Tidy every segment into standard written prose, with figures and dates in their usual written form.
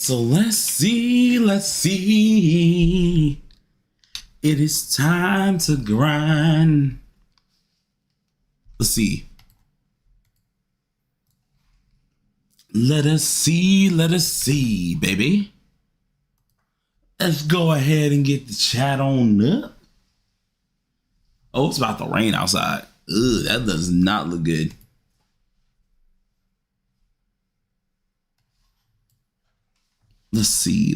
So let's see, let's see. It is time to grind. Let's see. Let us see, baby. Let's go ahead and get the chat on up. Oh, it's about to rain outside. Ugh, that does not look good. Let's see.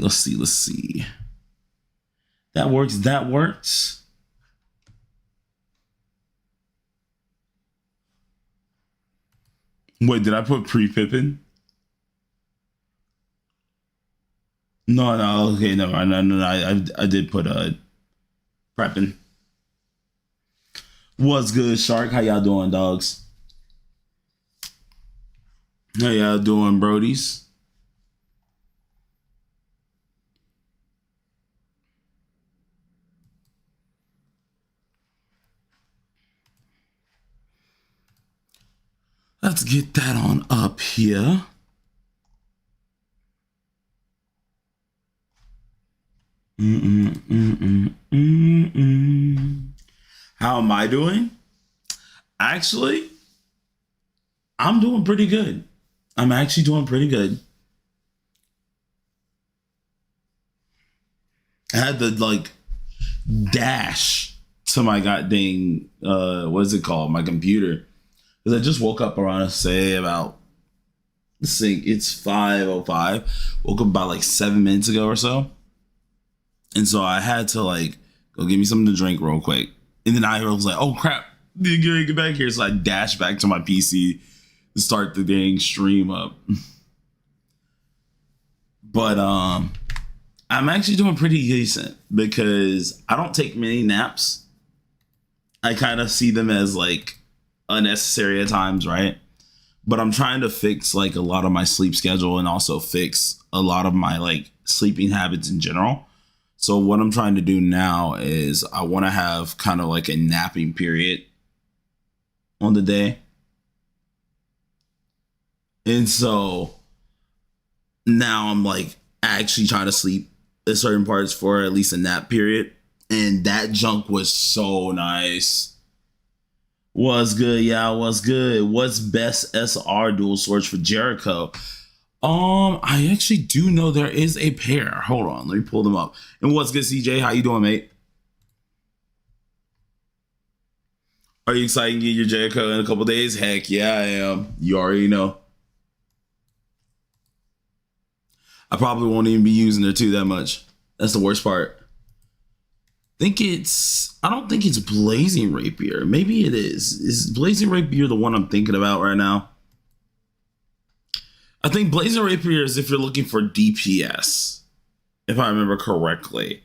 That works. Wait, did I put pre-Pippin? No, okay, no, I did put prepping. What's good, Shark? How y'all doing, dogs? How y'all doing, Brodies? Let's get that on up here. How am I doing? Actually, I'm doing pretty good. I'm actually doing pretty good. I had to dash to my goddamn what is it called? My computer. Because I just woke up around about let's see, it's 5:05. Woke up about 7 minutes ago or so. And so I had to go get me something to drink real quick. And then I was like, oh crap, get back here. So I dashed back to my PC to start the dang stream up. But I'm actually doing pretty decent because I don't take many naps. I kind of see them as unnecessary at times, right? But I'm trying to fix a lot of my sleep schedule and also fix a lot of my sleeping habits in general. So what I'm trying to do now is I want to have kind of a napping period on the day. And so now I'm actually trying to sleep at certain parts for at least a nap period. And that junk was so nice. What's good, y'all? What's good? What's best SR dual swords for Jericho? I actually do know there is a pair. Hold on, let me pull them up. And what's good, CJ? How you doing, mate? Are you excited to get your Jericho in a couple days? Heck yeah, I am. You already know. I probably won't even be using it too that much. That's the worst part. I don't think it's Blazing Rapier. Maybe it is. Is Blazing Rapier the one I'm thinking about right now? I think Blazing Rapier is if you're looking for DPS, if I remember correctly.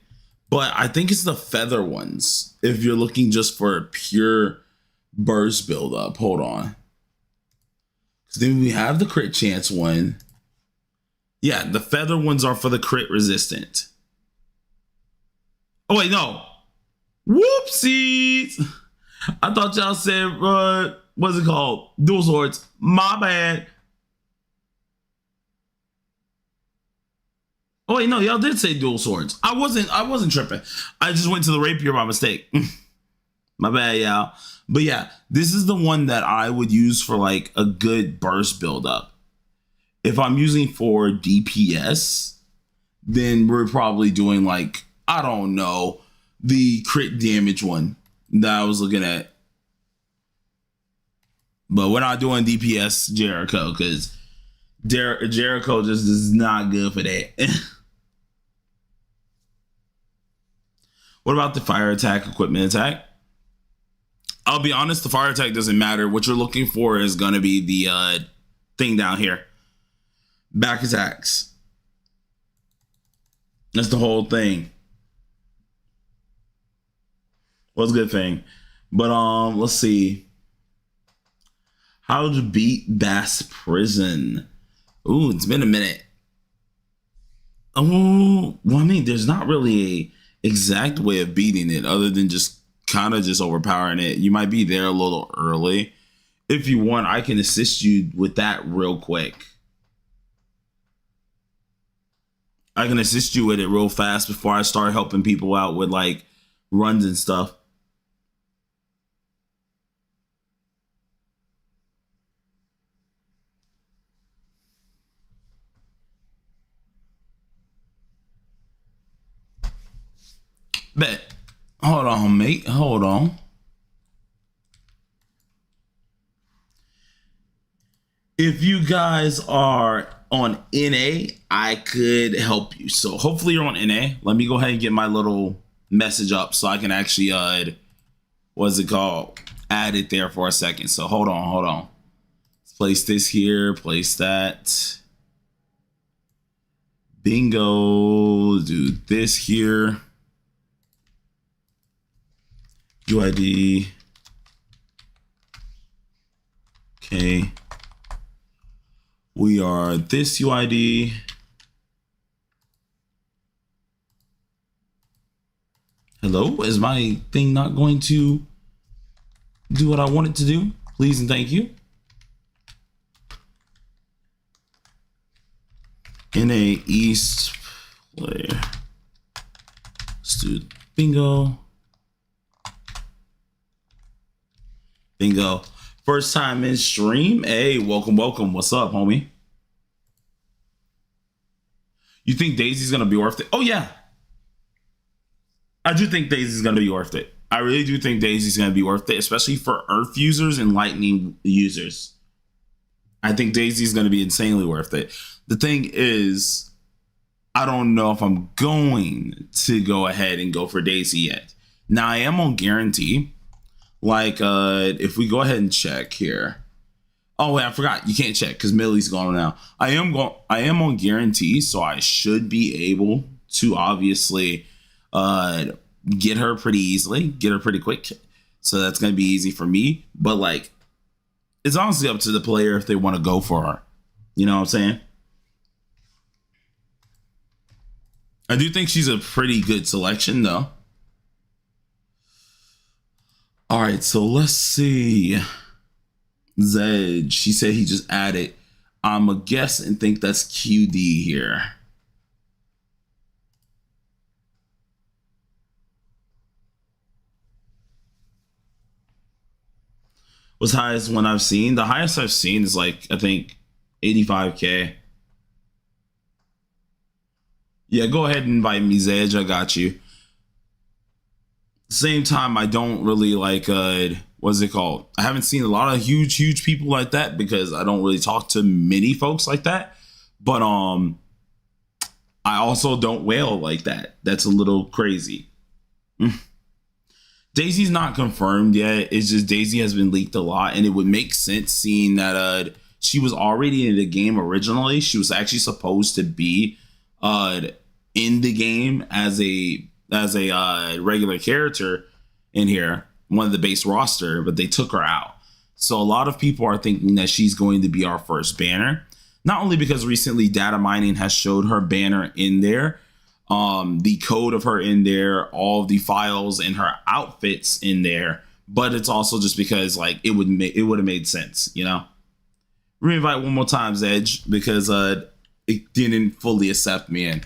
But I think it's the feather ones if you're looking just for a pure burst buildup. Hold on. Then we have the crit chance one. Yeah, the feather ones are for the crit resistant. Oh, wait, no. Whoopsies. I thought y'all said, what's it called? Dual swords. My bad. Oh, wait, no, y'all did say dual swords. I wasn't tripping. I just went to the rapier by mistake. My bad, y'all. But yeah, this is the one that I would use for a good burst buildup. If I'm using for DPS, then we're probably doing I don't know, the crit damage one that I was looking at. But we're not doing DPS Jericho because Jericho just is not good for that. What about the fire attack, equipment attack? I'll be honest, the fire attack doesn't matter. What you're looking for is going to be the thing down here. Back attacks. That's the whole thing. What's a good thing? But let's see. How to beat Bass Prison. Ooh, it's been a minute. Oh, well, I mean, there's not really a exact way of beating it other than just kind of just overpowering it. You might be there a little early. If you want, I can assist you with that real quick. I can assist you with it real fast before I start helping people out with like runs and stuff. Bet. Hold on, mate. Hold on. If you guys are on NA, I could help you. So hopefully you're on NA. Let me go ahead and get my little message up so I can actually what's it called? Add it there for a second. So hold on. Let's place this here, place that. Bingo. Do this here. UID. Okay. We are this UID. Hello, is my thing not going to do what I want it to do? Please and thank you. NA East player. Let's do bingo. Bingo. First time in stream. Hey, welcome. What's up, homie? You think Daisy's gonna be worth it? Oh yeah. I do think Daisy's gonna be worth it. I really do think Daisy's gonna be worth it, especially for Earth users and Lightning users. I think Daisy's gonna be insanely worth it. The thing is, I don't know if I'm going to go ahead and go for Daisy yet. Now I am on guarantee. Like, if we go ahead and check here. Oh wait, I forgot. You can't check because Millie's gone now. I am on guarantee, so I should be able to obviously get her pretty easily, get her pretty quick. So that's gonna be easy for me. But like, it's honestly up to the player if they want to go for her. You know what I'm saying? I do think she's a pretty good selection though. All right, so let's see. Zed, she said he just added. I'm a guess and think that's QD here. What's highest one I've seen? The highest I've seen is like, I think 85K. Yeah, go ahead and invite me, Zed. I got you. Same time, I don't really like what's it called? I haven't seen a lot of huge people like that because I don't really talk to many folks like that. But I also don't wail like that. That's a little crazy. Daisy's not confirmed yet. It's just Daisy has been leaked a lot, and it would make sense seeing that she was already in the game originally. She was actually supposed to be in the game as a regular character in here, one of the base roster, but they took her out. So a lot of people are thinking that she's going to be our first banner, not only because recently data mining has showed her banner in there, the code of her in there, all of the files and her outfits in there, but it's also just because like it would have made sense, you know. Reinvite one more time, Edge, because it didn't fully accept me in.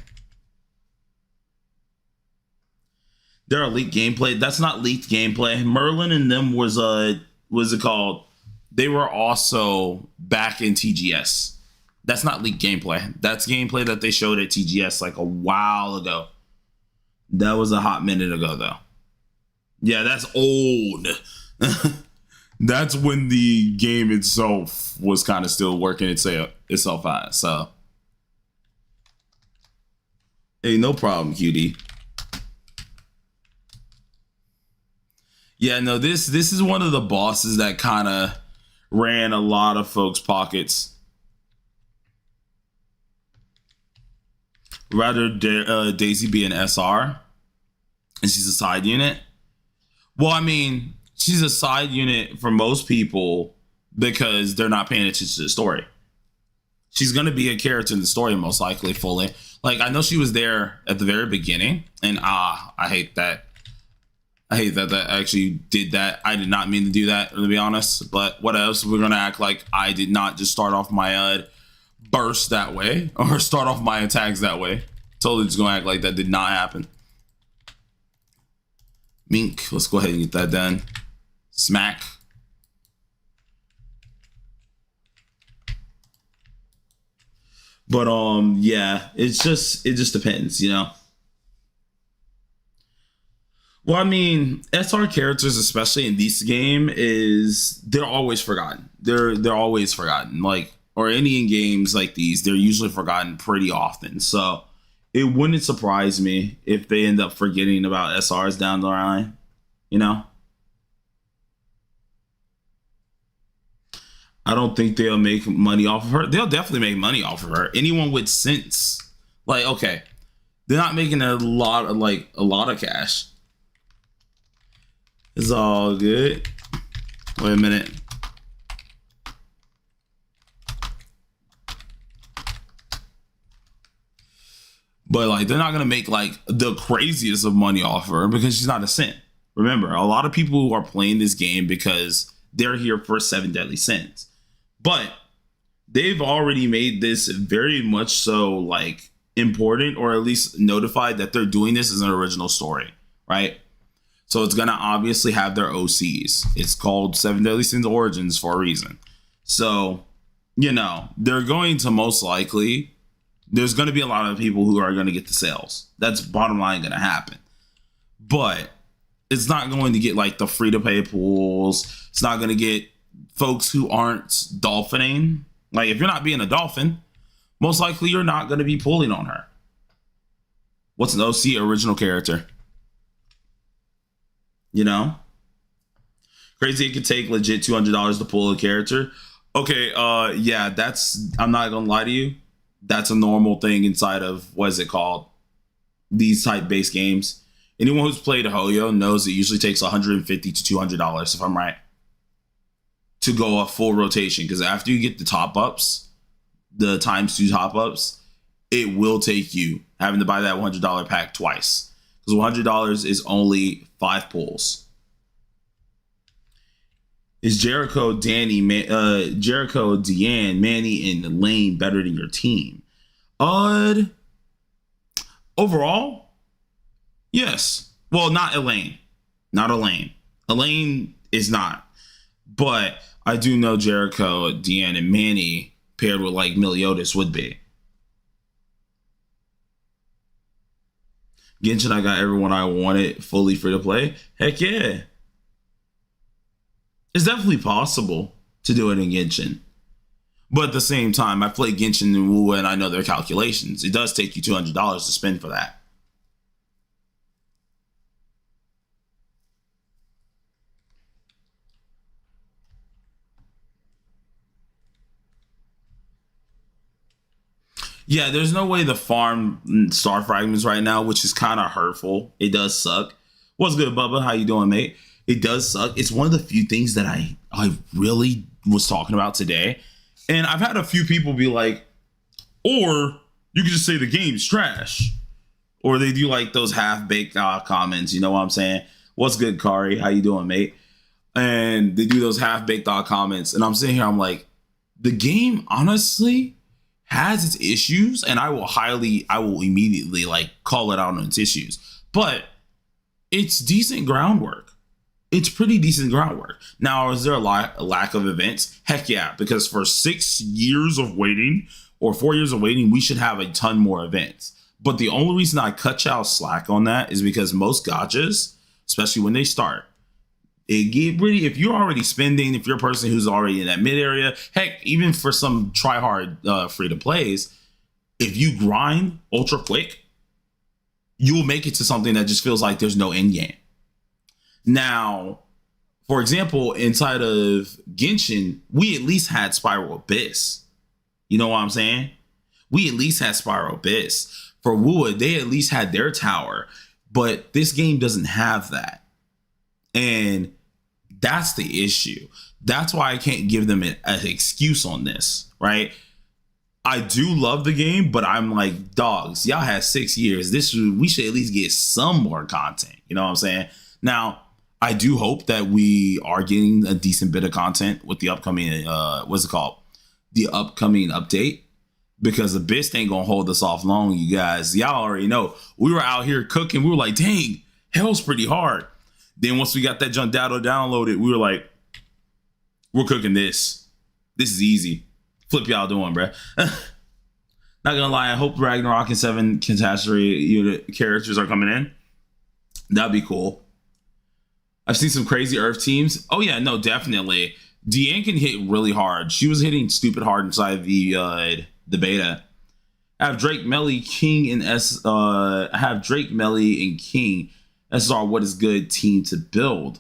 There are leaked gameplay. That's not leaked gameplay. Merlin and them was what's it called? They were also back in TGS. That's not leaked gameplay. That's gameplay that they showed at TGS like a while ago. That was a hot minute ago though. Yeah, that's old. That's when the game itself was kind of still working itself out. So, hey, no problem, QD. Yeah, no, this is one of the bosses that kind of ran a lot of folks' pockets. Rather Daisy be an SR, and she's a side unit. Well, I mean, she's a side unit for most people because they're not paying attention to the story. She's going to be a character in the story most likely fully. Like, I know she was there at the very beginning, and I hate that. I hate that actually did that. I did not mean to do that, to be honest. But what else? We're going to act like I did not just start off my burst that way or start off my attacks that way. Totally just gonna act like that did not happen. Mink, let's go ahead and get that done. Smack. But yeah, it just depends, you know. Well, I mean, SR characters, especially in this game, they're always forgotten. They're always forgotten. Like, or any in games like these, they're usually forgotten pretty often. So it wouldn't surprise me if they end up forgetting about SRs down the line, you know? I don't think they'll make money off of her. They'll definitely make money off of her. Anyone with sense, like, okay, they're not making a lot of cash. It's all good. Wait a minute. But like, they're not gonna make like the craziest of money off her because she's not a cent. Remember, a lot of people who are playing this game because they're here for 7 deadly sins. But they've already made this very much so like important, or at least notified that they're doing this as an original story, right? So it's gonna obviously have their OCs. It's called 7 Deadly Sins Origins for a reason. So, you know, they're going to most likely, there's gonna be a lot of people who are gonna get the sales. That's bottom line gonna happen. But it's not going to get like the free to pay pools. It's not gonna get folks who aren't dolphining. Like, if you're not being a dolphin, most likely you're not going to be pulling on her. What's an OC original character? You know? Crazy it could take legit $200 to pull a character. Okay, yeah, I'm not going to lie to you. That's a normal thing inside of, what is it called? These type-based games. Anyone who's played Hoyo knows it usually takes $150 to $200, if I'm right, to go a full rotation, because after you get the top ups, the ×2 top ups, it will take you having to buy that $100 pack twice, because $100 is only 5 pulls. Is Jericho, Diane, Manny, and Elaine better than your team? Overall, yes. Well, not Elaine. Not Elaine. Elaine is not. But I do know Jericho, Diane, and Manny paired with like Meliodas would be. Genshin, I got everyone I wanted fully free to play. Heck yeah. It's definitely possible to do it in Genshin. But at the same time, I played Genshin and Wu and I know their calculations. It does take you $200 to spend for that. Yeah, there's no way to farm star fragments right now, which is kind of hurtful. It does suck. What's good, Bubba? How you doing, mate? It does suck. It's one of the few things that I really was talking about today. And I've had a few people be like, or you could just say the game's trash. Or they do like those half-baked comments. You know what I'm saying? What's good, Kari? How you doing, mate? And they do those half-baked comments. And I'm sitting here, I'm like, the game, honestly, has its issues, and I will immediately like call it out on its issues. But it's decent groundwork. It's pretty decent groundwork. Now, is there a lack of events? Heck yeah, because for 6 years of waiting or 4 years of waiting, we should have a ton more events. But the only reason I cut y'all slack on that is because most gachas, especially when they start, it get really, if you're already spending, if you're a person who's already in that mid area, heck, even for some try hard free to plays, if you grind ultra quick, you will make it to something that just feels like there's no end game. Now, for example, inside of Genshin, we at least had Spiral Abyss. You know what I'm saying? We at least had Spiral Abyss. For Wua, they at least had their tower, but this game doesn't have that. And that's the issue. That's why I can't give them an excuse on this, right? I do love the game, but I'm like, dogs, y'all had 6 years. We should at least get some more content. You know what I'm saying? Now, I do hope that we are getting a decent bit of content with the upcoming, what's it called? The upcoming update. because the Abyss ain't gonna hold us off long, you guys. Y'all already know. We were out here cooking. We were like, dang, hell's pretty hard. Then once we got that junk downloaded, we were like, we're cooking this. This is easy. Flip y'all doing, bruh. Not gonna lie, I hope Ragnarok and 7 catastrophe unit characters are coming in. That'd be cool. I've seen some crazy Earth teams. Oh yeah, no, definitely. Diane can hit really hard. She was hitting stupid hard inside the beta. I have Drake, Melly, King, and I have Drake, Melly, and King. SR, what is good team to build?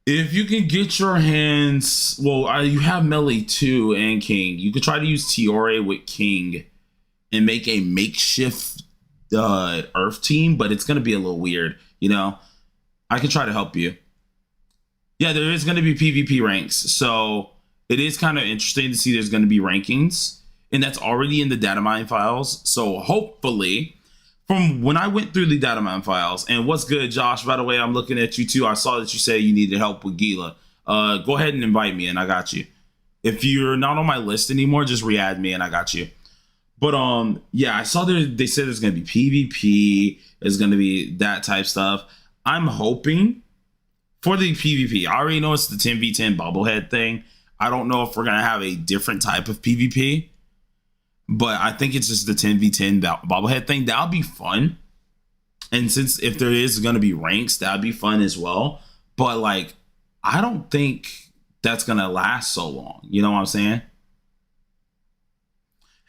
If you can get your hands, well, you have Melly too and King. You could try to use Tiore with King and make a makeshift Earth team, but it's gonna be a little weird, you know. I can try to help you. Yeah, there is gonna be PvP ranks, so it is kind of interesting to see there's gonna be rankings, and that's already in the data mine files. So hopefully, from when I went through the data mine files, and what's good, Josh? By the way, I'm looking at you too. I saw that you say you needed help with Gila. Go ahead and invite me, and I got you. If you're not on my list anymore, just re-add me, and I got you. But yeah, I saw they said there's gonna be PvP. There's gonna be that type stuff. I'm hoping for the PvP. I already know it's the 10v10 bobblehead thing. I don't know if we're gonna have a different type of PvP, but I think it's just the 10v10 bobblehead thing. That'll be fun. And since if there is gonna be ranks, that'd be fun as well. But like, I don't think that's gonna last so long. You know what I'm saying?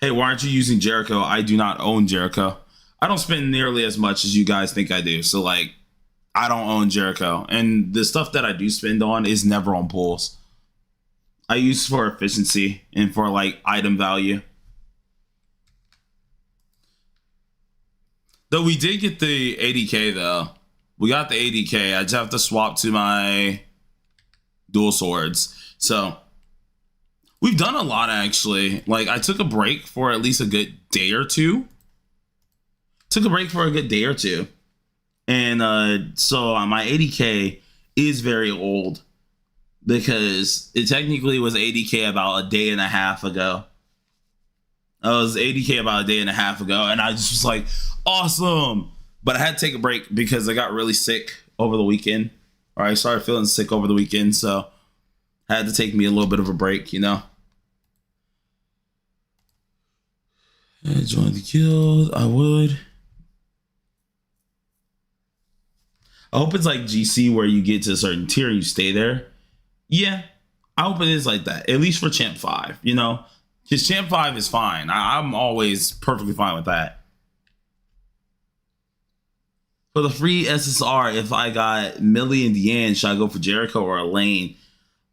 Hey, why aren't you using Jericho? I do not own Jericho. I don't spend nearly as much as you guys think I do. So like, I don't own Jericho. And the stuff that I do spend on is never on pulls. I use for efficiency and for like item value. Though we did get the 80k though. We got the 80k. I just have to swap to my dual swords. So we've done a lot actually. Like I took a break for at least a good day or two. And so my 80k is very old because it technically was 80k about a day and a half ago. I was 80k about a day and a half ago, and I just was like, awesome. But I had to take a break because I got really sick over the weekend. Or I started feeling sick over the weekend, so I had to take me a little bit of a break, you know. I joined the guild. I would. I hope it's like GC where you get to a certain tier and you stay there. Yeah, I hope it is like that. At least for Champ 5, you know. Because Champ 5 is fine. I'm always perfectly fine with that. For the free SSR, if I got Millie and Diane, should I go for Jericho or Elaine?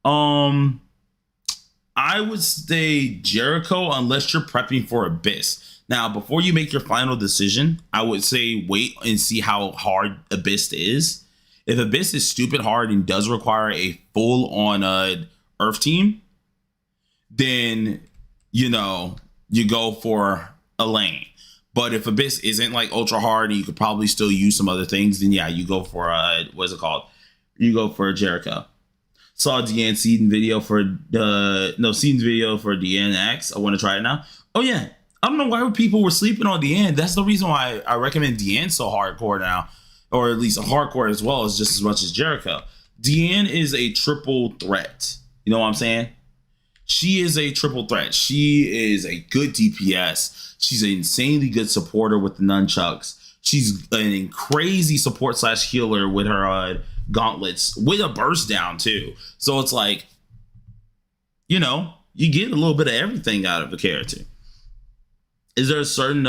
I would say Jericho unless you're prepping for Abyss. Now, before you make your final decision, I would say wait and see how hard Abyss is. If Abyss is stupid hard and does require a full-on Earth team, then, you know, you go for Elaine. But if Abyss isn't like ultra hard and you could probably still use some other things, then yeah, you go for, what's it called? You go for Jericho. Saw Deanne Seaton video for Seaton's video for Deanne X. I want to try it now. Oh yeah. I don't know why people were sleeping on Deanne. That's the reason why I recommend Deanne so hardcore now, or at least a hardcore as well as just as much as Jericho. Deanne is a triple threat. You know what I'm saying? She is a triple threat. She is a good DPS. She's an insanely good supporter with the nunchucks. She's a crazy support / healer with her gauntlets with a burst down too. So it's like, you know, you get a little bit of everything out of a character. Is there a certain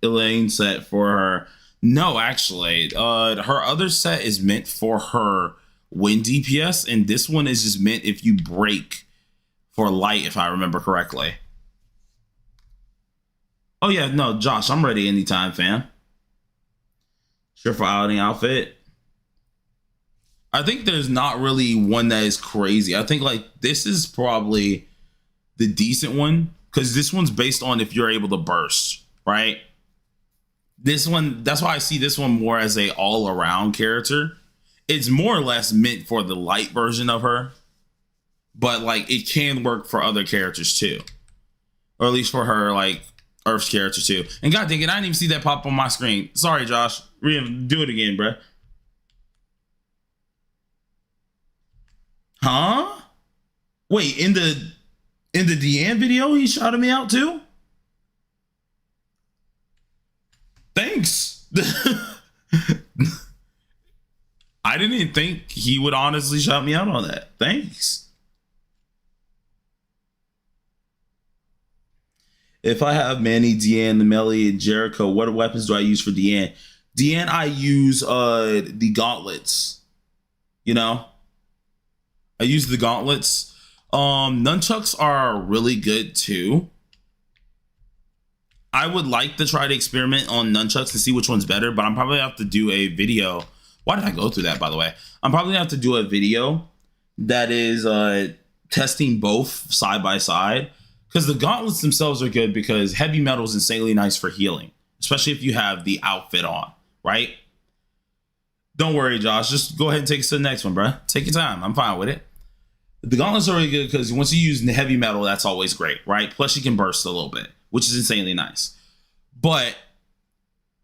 Elaine set for her? No, actually. Her other set is meant for her win DPS, and this one is just meant if you break for light, if I remember correctly. Oh yeah, no, Josh, I'm ready anytime, fam. Sure for outing outfit. I think there's not really one that is crazy. I think like this is probably the decent one because this one's based on if you're able to burst, right? This one, that's why I see this one more as a all-around character. It's more or less meant for the light version of her. but like it can work for other characters too, or at least for her like Earth's character too. And god dang it, I didn't even see that pop on my screen. Sorry, Josh. Do it again, bruh. Huh? Wait, in the Diane video, he shouted me out too? Thanks. I didn't even think he would honestly shout me out on that. Thanks. If I have Manny, Diane, the Melee, and Jericho, what weapons do I use for Diane? Diane, I use the gauntlets. You know? I use the gauntlets. Nunchucks are really good too. I would like to try to experiment on nunchucks to see which one's better, but I'm probably gonna have to do a video. Why did I go through that, by the way? I'm probably gonna have to do a video that is testing both side by side, because the gauntlets themselves are good because heavy metal is insanely nice for healing, especially if you have the outfit on, right? Don't worry, Josh. Just go ahead and take us to the next one, bro. Take your time. I'm fine with it. The gauntlets are really good because once you use heavy metal, that's always great, right? Plus, you can burst a little bit, which is insanely nice. But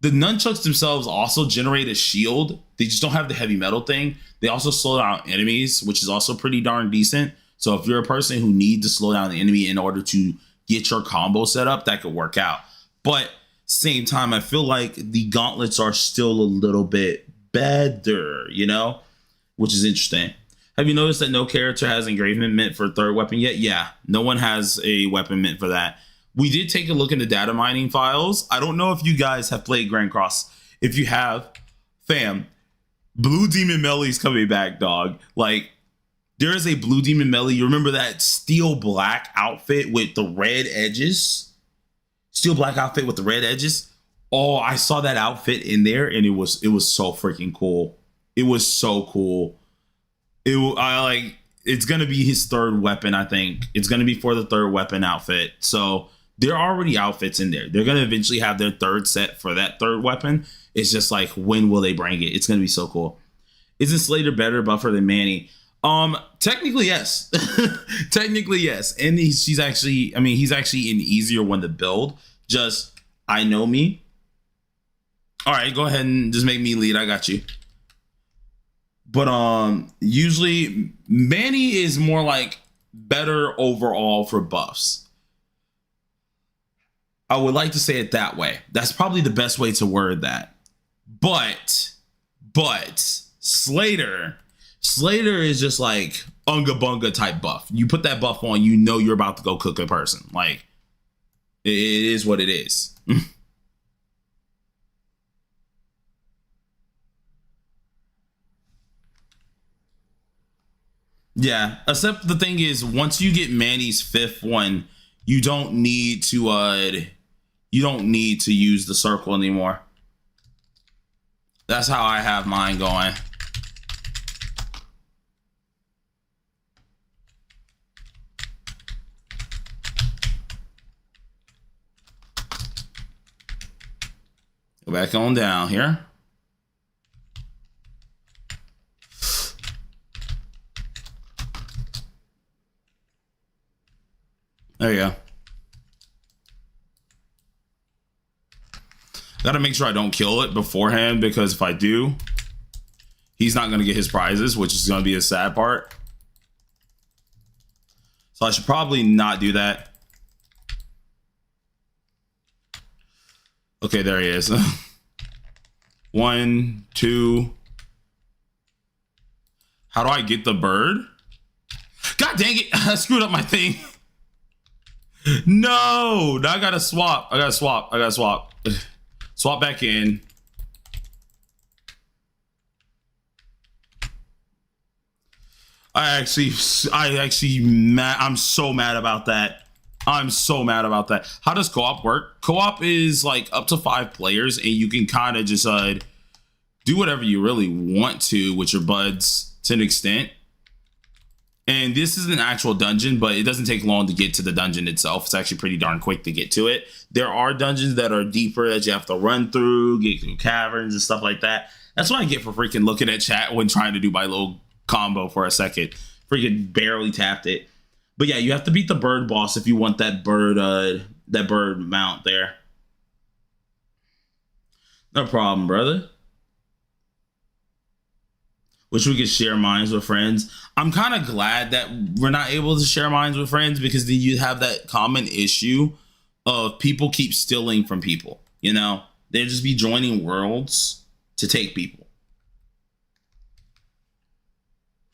the nunchucks themselves also generate a shield. They just don't have the heavy metal thing. They also slow down enemies, which is also pretty darn decent. So if you're a person who needs to slow down the enemy in order to get your combo set up, that could work out. But same time, I feel like the gauntlets are still a little bit better, you know, which is interesting. Have you noticed that no character has engravement mint for a third weapon yet? Yeah, no one has a weapon mint for that. We did take a look into data mining files. I don't know if you guys have played Grand Cross. If you have, fam, Blue Demon Melee's coming back, dog. Like, there is a Blue Demon Melee. You remember that steel black outfit with the red edges? Steel black outfit with the red edges? Oh, I saw that outfit in there, and it was so freaking cool. It was so cool. It's gonna be his third weapon. I think it's gonna be for the third weapon outfit. So there are already outfits in there. They're gonna eventually have their third set for that third weapon. It's just like, when will they bring it? It's gonna be so cool. Isn't Slater better buffer than Manny? Technically yes. Technically yes. And he's actually an easier one to build. Just, I know me. All right, go ahead and just make me lead. I got you. But usually Manny is more like better overall for buffs. I would like to say it that way. That's probably the best way to word that. But Slater is just like unga bunga type buff. You put that buff on, you know you're about to go cook a person. Like, it is what it is. Yeah, except the thing is, once you get Manny's fifth one, you don't need to use the circle anymore. That's how I have mine going. Go back on down here. There you go. Gotta make sure I don't kill it beforehand, because if I do, he's not gonna get his prizes, which is gonna be a sad part. So I should probably not do that. Okay, there he is. 1, 2. How do I get the bird? God dang it, I screwed up my thing. No, now I gotta swap. Swap back in. I'm so mad about that. How does co-op work? Co-op is like up to 5 players, and you can kind of just do whatever you really want to with your buds to an extent. And this is an actual dungeon, but it doesn't take long to get to the dungeon itself. It's actually pretty darn quick to get to it. There are dungeons that are deeper that you have to run through, get through caverns and stuff like that. That's what I get for freaking looking at chat when trying to do my little combo for a second. Freaking barely tapped it. But yeah, you have to beat the bird boss if you want that bird mount there. No problem, brother. Wish we could share minds with friends. I'm kind of glad that we're not able to share minds with friends, because then you have that common issue of people keep stealing from people. You know, they just be joining worlds to take people.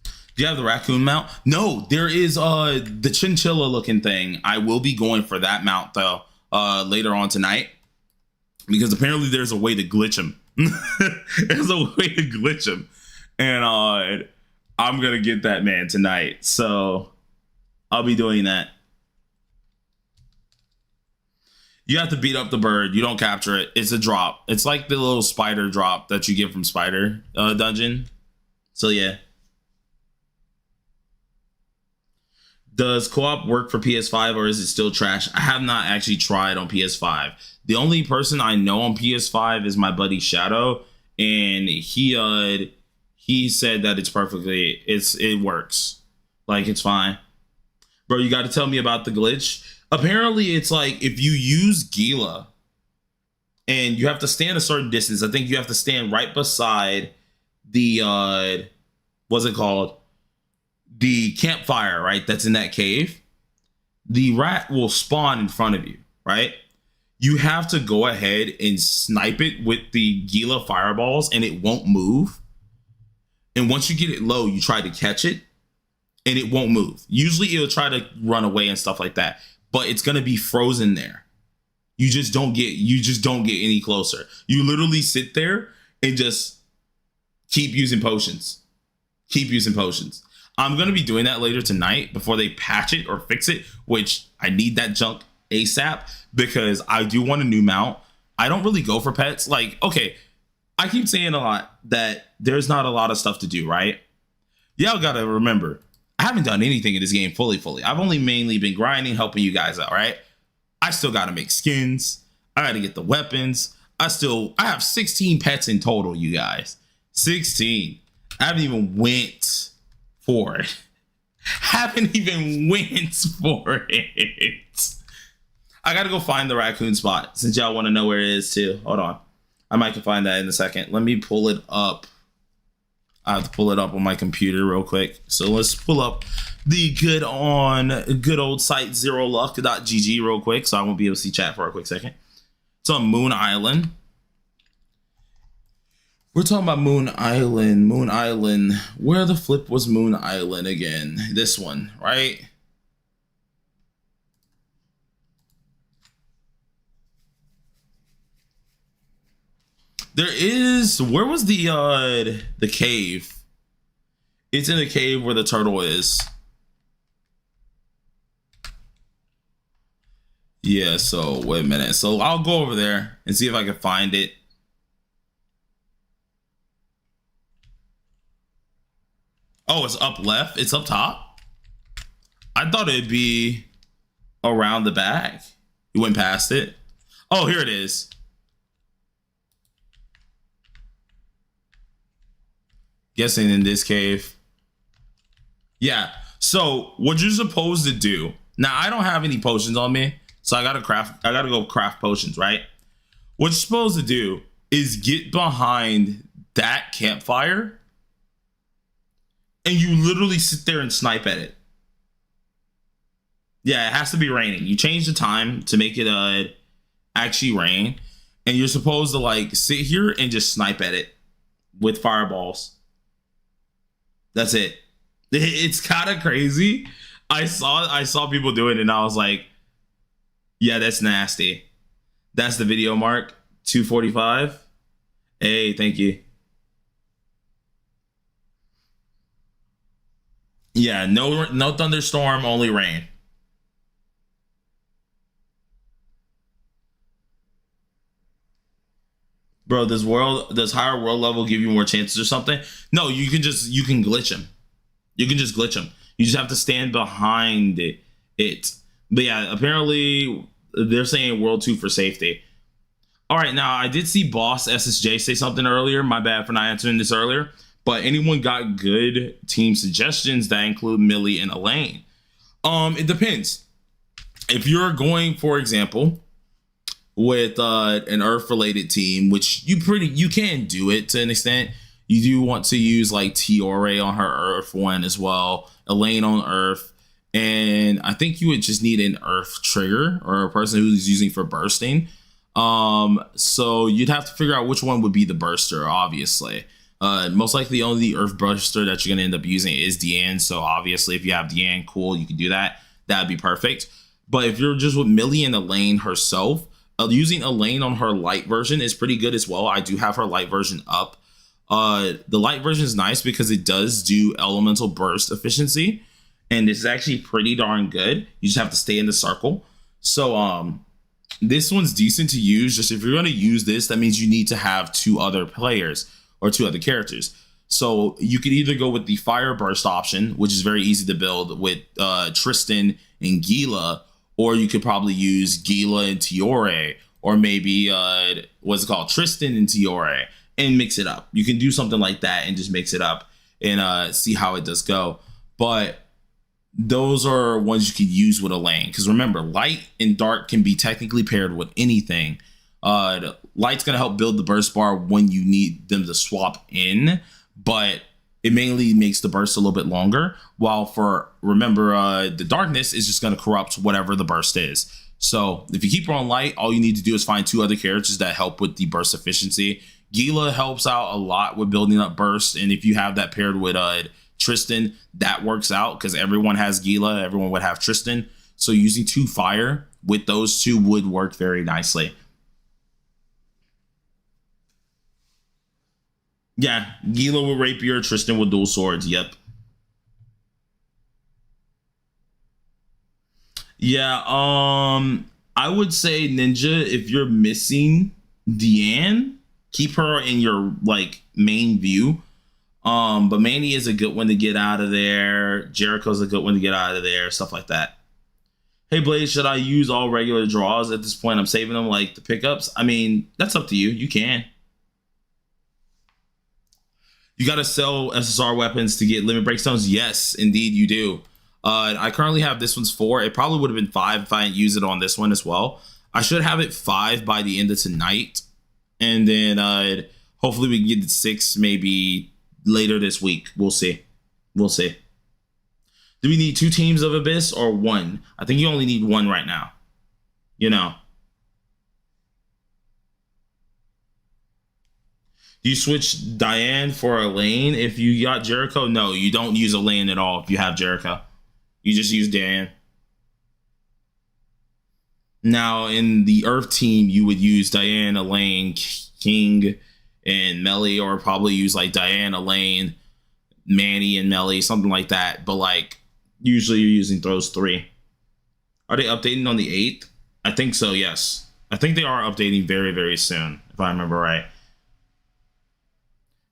Do you have the raccoon mount? No, there is the chinchilla looking thing. I will be going for that mount though later on tonight, because apparently there's a way to glitch him. There's a way to glitch him. And I'm going to get that man tonight. So I'll be doing that. You have to beat up the bird. You don't capture it. It's a drop. It's like the little spider drop that you get from Spider Dungeon. So yeah. Does co-op work for PS5, or is it still trash? I have not actually tried on PS5. The only person I know on PS5 is my buddy Shadow. And he said that it's perfectly, it works. Like, it's fine. Bro, you got to tell me about the glitch. Apparently, it's like if you use Gila and you have to stand a certain distance, I think you have to stand right beside the, what's it called? The campfire, right? That's in that cave. The rat will spawn in front of you, right? You have to go ahead and snipe it with the Gila fireballs and it won't move. And once you get it low, you try to catch it and it won't move. Usually it'll try to run away and stuff like that, but it's going to be frozen there. You just don't get any closer. You literally sit there and just keep using potions. Keep using potions. I'm going to be doing that later tonight before they patch it or fix it, which I need that junk ASAP because I do want a new mount. I don't really go for pets. Like, okay, I keep saying a lot that there's not a lot of stuff to do, right? Y'all gotta remember, I haven't done anything in this game fully. I've only mainly been grinding, helping you guys out, right? I still gotta make skins. I gotta get the weapons. I have 16 pets in total, you guys. 16. I haven't even went for it. Haven't even went for it. I gotta go find the raccoon spot since y'all want to know where it is too. Hold on. I might can find that in a second. Let me pull it up. I have to pull it up on my computer real quick. So let's pull up the good old site zeroluck.gg real quick. So I won't be able to see chat for a quick second. It's on Moon Island. We're talking about Moon Island. Moon Island. Where the flip was Moon Island again? This one, right? Where was the cave? It's in the cave where the turtle is. Yeah, so wait a minute. So I'll go over there and see if I can find it. Oh, it's up left? It's up top? I thought it'd be around the back. You went past it. Oh, here it is. Guessing in this cave. Yeah. So what you're supposed to do. Now I don't have any potions on me, so I gotta go craft potions, right? What you're supposed to do is get behind that campfire and you literally sit there and snipe at it. Yeah, it has to be raining. You change the time to make it actually rain, and you're supposed to like sit here and just snipe at it with fireballs. That's it. It's kind of crazy. I saw people do it and I was like, yeah, that's nasty. That's the video mark. 2:45. Hey, thank you. Yeah, no thunderstorm, only rain. Bro, does higher world level give you more chances or something? No, you can glitch them. You can just glitch them. You just have to stand behind it. But yeah, apparently they're saying World 2 for safety. All right, now I did see Boss SSJ say something earlier. My bad for not answering this earlier. But anyone got good team suggestions that include Millie and Elaine? It depends. If you're going, for example, with an Earth related team, which you can do it to an extent. You do want to use like Tiore on her Earth one as well, Elaine on Earth, and I think you would just need an Earth trigger or a person who's using for bursting. So you'd have to figure out which one would be the burster, obviously. Most likely only the Earth burster that you're going to end up using is Diane. So obviously if you have Diane, cool, you can do that. That'd be perfect. But if you're just with Millie and Elaine herself, using Elaine on her light version is pretty good as well. I do have her light version up. The light version is nice because it does do elemental burst efficiency. And it's actually pretty darn good. You just have to stay in the circle. So this one's decent to use. Just if you're going to use this, that means you need to have 2 other players or 2 other characters. So you could either go with the fire burst option, which is very easy to build with Tristan and Gila, or you could probably use Gila and Tiore, or maybe what's it called, Tristan and Tiore, and mix it up. You can do something like that and just mix it up and see how it does go. But those are ones you could use with Elaine, because remember, light and dark can be technically paired with anything. Light's gonna help build the burst bar when you need them to swap in, but it mainly makes the burst a little bit longer. While for, remember, the darkness is just gonna corrupt whatever the burst is. So if you keep her on light, all you need to do is find 2 other characters that help with the burst efficiency. Gila helps out a lot with building up burst, and if you have that paired with Tristan, that works out because everyone has Gila, everyone would have Tristan. So using 2 fire with those 2 would work very nicely. Yeah, Gila with rapier, Tristan with dual swords. Yep. Yeah, I would say Ninja, if you're missing Diane, keep her in your like main view. But Manny is a good one to get out of there. Jericho's a good one to get out of there, stuff like that. Hey Blaze, should I use all regular draws at this point? I'm saving them like the pickups. I mean, that's up to you. You can. You got to sell SSR weapons to get limit breakstones? Yes, indeed you do. I currently have this one's 4. It probably would have been 5 if I didn't use it on this one as well. I should have it 5 by the end of tonight. And then hopefully we can get it 6 maybe later this week. We'll see. We'll see. Do we need 2 teams of Abyss or 1? I think you only need 1 right now. You know. Do you switch Diane for Elaine if you got Jericho? No, you don't use Elaine at all if you have Jericho. You just use Diane. Now, in the Earth team, you would use Diane, Elaine, King, and Melly, or probably use like Diane, Elaine, Manny, and Melly, something like that. But like, usually you're using those 3. Are they updating on the 8th? I think so, yes. I think they are updating very, very soon, if I remember right.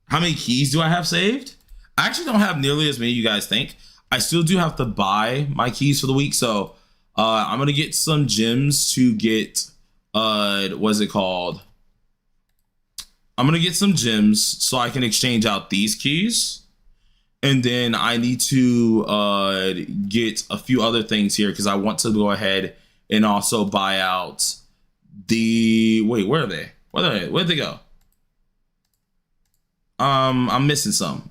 How many keys do I have saved? I actually don't have nearly as many you guys think. I still do have to buy my keys for the week, so I'm gonna get some gems to get what's it called? I'm gonna get some gems so I can exchange out these keys, and then I need to get a few other things here because I want to go ahead and also buy out the where are they? Where'd they go? I'm missing some.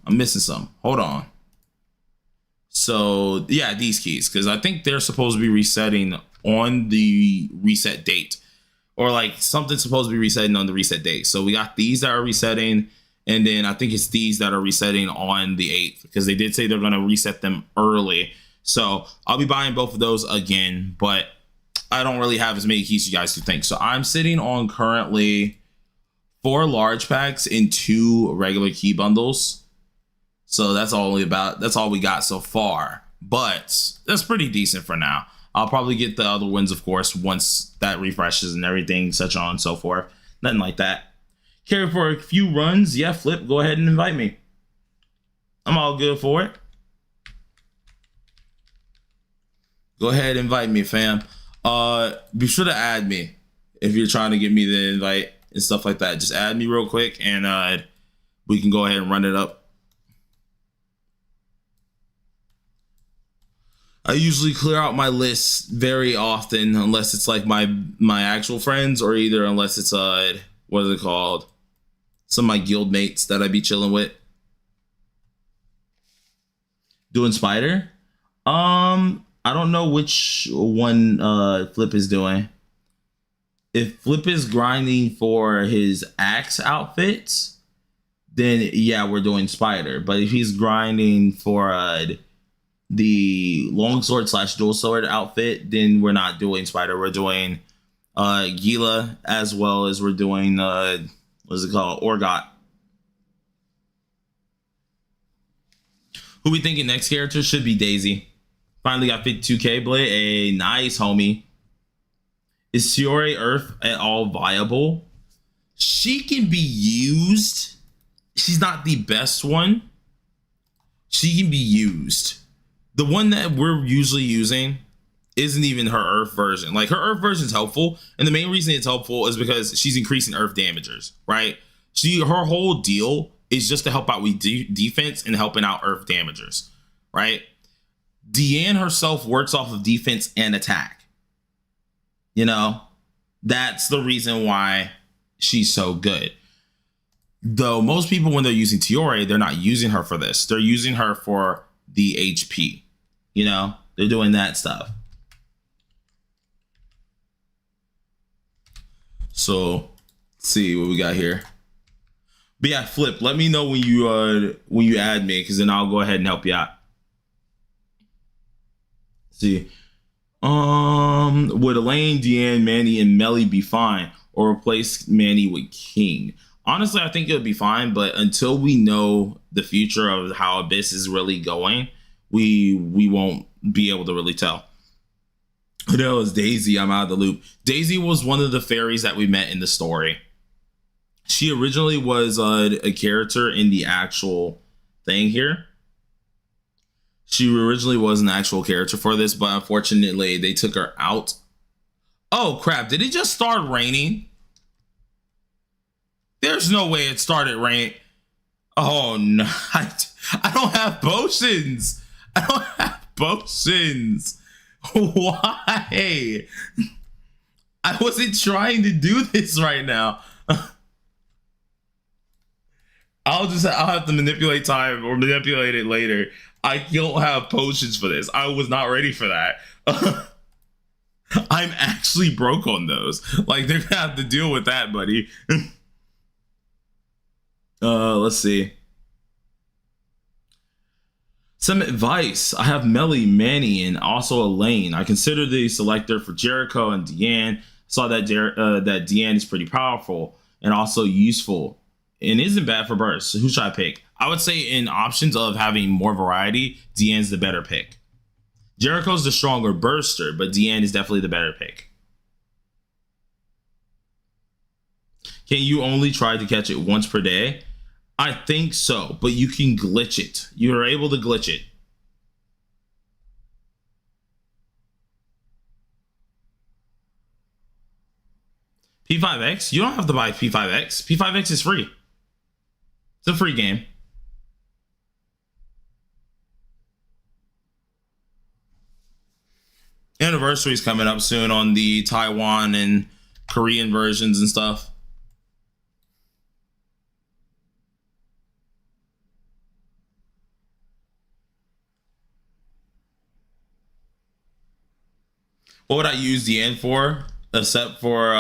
Hold on. So yeah, these keys, because I think they're supposed to be resetting on the reset date, or like something's supposed to be resetting on the reset date. So we got these that are resetting, and then I think it's these that are resetting on the 8th, because they did say they're going to reset them early. So I'll be buying both of those again, but I don't really have as many keys as you guys to think. So I'm sitting on currently 4 large packs and 2 regular key bundles. So that's all we got so far, but that's pretty decent for now. I'll probably get the other ones, of course, once that refreshes and everything, such on and so forth. Nothing like that. Care for a few runs? Yeah, Flip, go ahead and invite me. I'm all good for it. Go ahead and invite me, fam. Be sure to add me if you're trying to get me the invite and stuff like that. Just add me real quick, and we can go ahead and run it up. I usually clear out my list very often, unless it's like my actual friends, or either unless it's what is it called? Some of my guild mates that I be chilling with. Doing spider? I don't know which one Flip is doing. If Flip is grinding for his axe outfits, then yeah, we're doing spider. But if he's grinding for the longsword / dual sword outfit, then we're not doing spider. We're doing Gila, as well as we're doing what's it called? Orgot. Who we thinking next character should be Daisy. Finally got 52k Blade. A nice, homie. Is Fiore Earth at all viable? She can be used. She's not the best one. She can be used. The one that we're usually using isn't even her Earth version. Like, her Earth version is helpful, and the main reason it's helpful is because she's increasing Earth damagers, right? Her whole deal is just to help out with defense and helping out Earth damagers, right? Diane herself works off of defense and attack. You know, that's the reason why she's so good. Though most people, when they're using Fiore, they're not using her for this. They're using her for the HP. You know, they're doing that stuff. So, let's see what we got here. But yeah, Flip, let me know when you add me, because then I'll go ahead and help you out. Let's see. Would Elaine, Diane, Manny, and Melly be fine, or replace Manny with King? Honestly, I think it would be fine, but until we know the future of how Abyss is really going, we won't be able to really tell. Who the hell is Daisy? I'm out of the loop. Daisy was one of the fairies that we met in the story. She originally was a character in the actual thing here. She originally was an actual character for this, but unfortunately, they took her out. Oh, crap. Did it just start raining? There's no way it started raining. Oh, no. I don't have potions. I don't have potions. Why? I wasn't trying to do this right now. I'll have to manipulate time or manipulate it later. I don't have potions for this. I was not ready for that. I'm actually broke on those. Like, they're gonna have to deal with that, buddy. Let's see. Some advice. I have Melly, Manny, and also Elaine. I consider the selector for Jericho and Diane. Saw that that Diane is pretty powerful and also useful, and isn't bad for bursts. So who should I pick? I would say in options of having more variety, Diane's the better pick. Jericho's the stronger burster, but Diane is definitely the better pick. Can you only try to catch it once per day? I think so, but you can glitch it. You're able to glitch it. P5X? You don't have to buy P5X. P5X is free. It's a free game. Anniversary's coming up soon on the Taiwan and Korean versions and stuff. What would I use the N for? Except for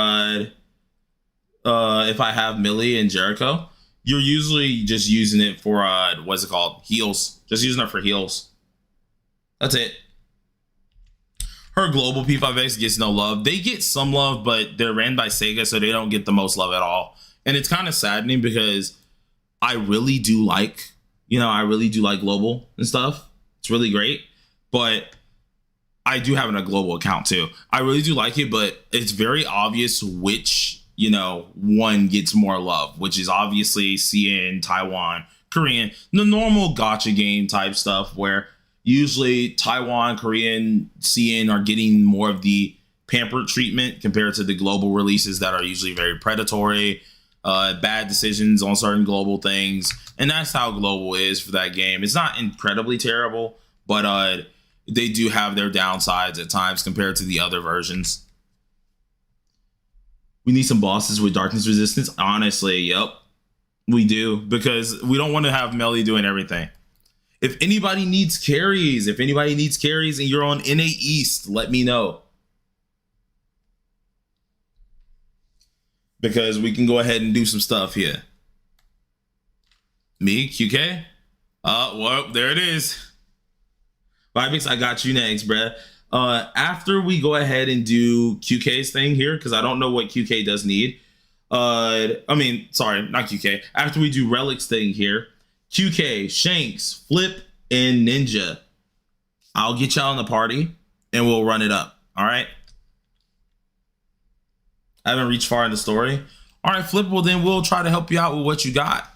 if I have Millie and Jericho. You're usually just using it for what's it called? Heals. Just using it for heals. That's it. Her global P5X gets no love. They get some love, but they're ran by Sega, so they don't get the most love at all. And it's kind of saddening because I really do like, I really do like global and stuff. It's really great. But I do have a global account too. I really do like it, but it's very obvious which, one gets more love, which is obviously CN, Taiwan, Korean, the normal gacha game type stuff where usually Taiwan, Korean, CN are getting more of the pampered treatment compared to the global releases that are usually very predatory, bad decisions on certain global things. And that's how global is for that game. It's not incredibly terrible, but they do have their downsides at times compared to the other versions. We need some bosses with darkness resistance. Honestly, yep, we do, because we don't want to have melee doing everything. If anybody needs carries, and you're on NA East, let me know. Because we can go ahead and do some stuff here. Me, QK? Well, there it is. Vibix, I got you next, bruh. After we go ahead and do QK's thing here, because I don't know what QK does need. Sorry, not QK. After we do Relic's thing here, QK, Shanks, Flip, and Ninja. I'll get y'all in the party and we'll run it up. All right. I haven't reached far in the story. All right, Flip. Well, then we'll try to help you out with what you got.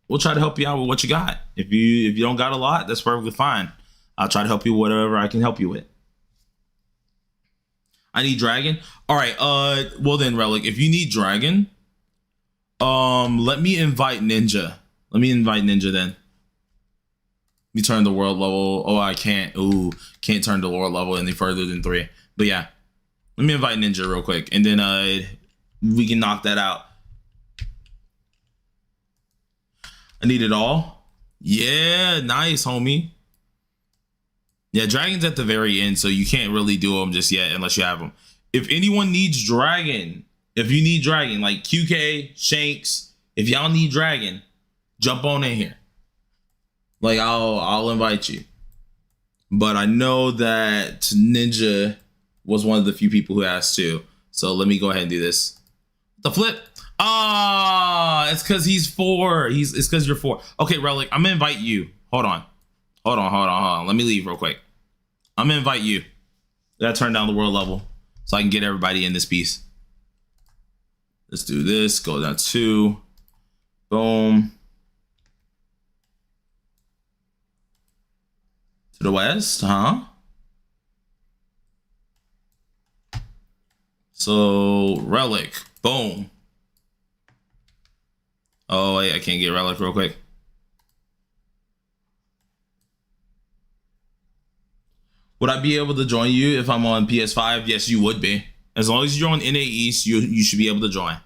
If you don't got a lot, that's perfectly fine. I'll try to help you with whatever I can help you with. I need Dragon. All right. Well then, Relic, if you need Dragon, let me invite Ninja. Then. Let me turn the world level. Oh, I can't. Ooh, can't turn the world level any further than 3. But yeah, let me invite Ninja real quick, and then we can knock that out. I need it all. Yeah, nice, homie. Yeah, Dragon's at the very end, so you can't really do them just yet unless you have them. If anyone needs Dragon, like QK, Shanks, if y'all need Dragon, jump on in here. Like, I'll invite you. But I know that Ninja was one of the few people who asked too. So let me go ahead and do this. The Flip. It's because he's 4. It's because you're 4. Okay, Relic, I'm gonna invite you. Hold on. Let me leave real quick. I'm gonna invite you. Gotta turn down the world level so I can get everybody in this piece. Let's do this. Go down 2. Boom. To the west, huh? So Relic. Boom. Oh wait, I can't get Relic real quick. Would I be able to join you if I'm on PS5? Yes, you would be. As long as you're on NA East, you should be able to join.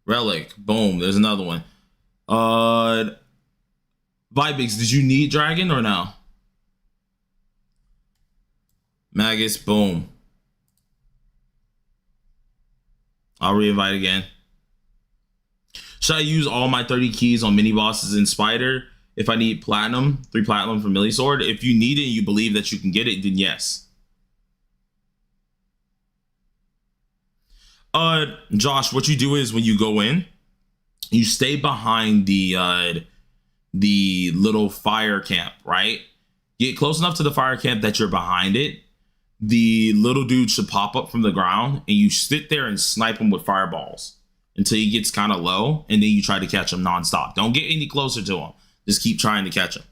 Relic. Boom. There's another one. Vibix, did you need Dragon or no? Magus. Boom. I'll re-invite again. Should I use all my 30 keys on mini bosses in Spider? If I need platinum, 3 platinum for Melee Sword, if you need it and you believe that you can get it, then yes. Josh, what you do is when you go in, you stay behind the little fire camp, right? Get close enough to the fire camp that you're behind it. The little dude should pop up from the ground, and you sit there and snipe him with fireballs until he gets kind of low, and then you try to catch him nonstop. Don't get any closer to him. Just keep trying to catch him.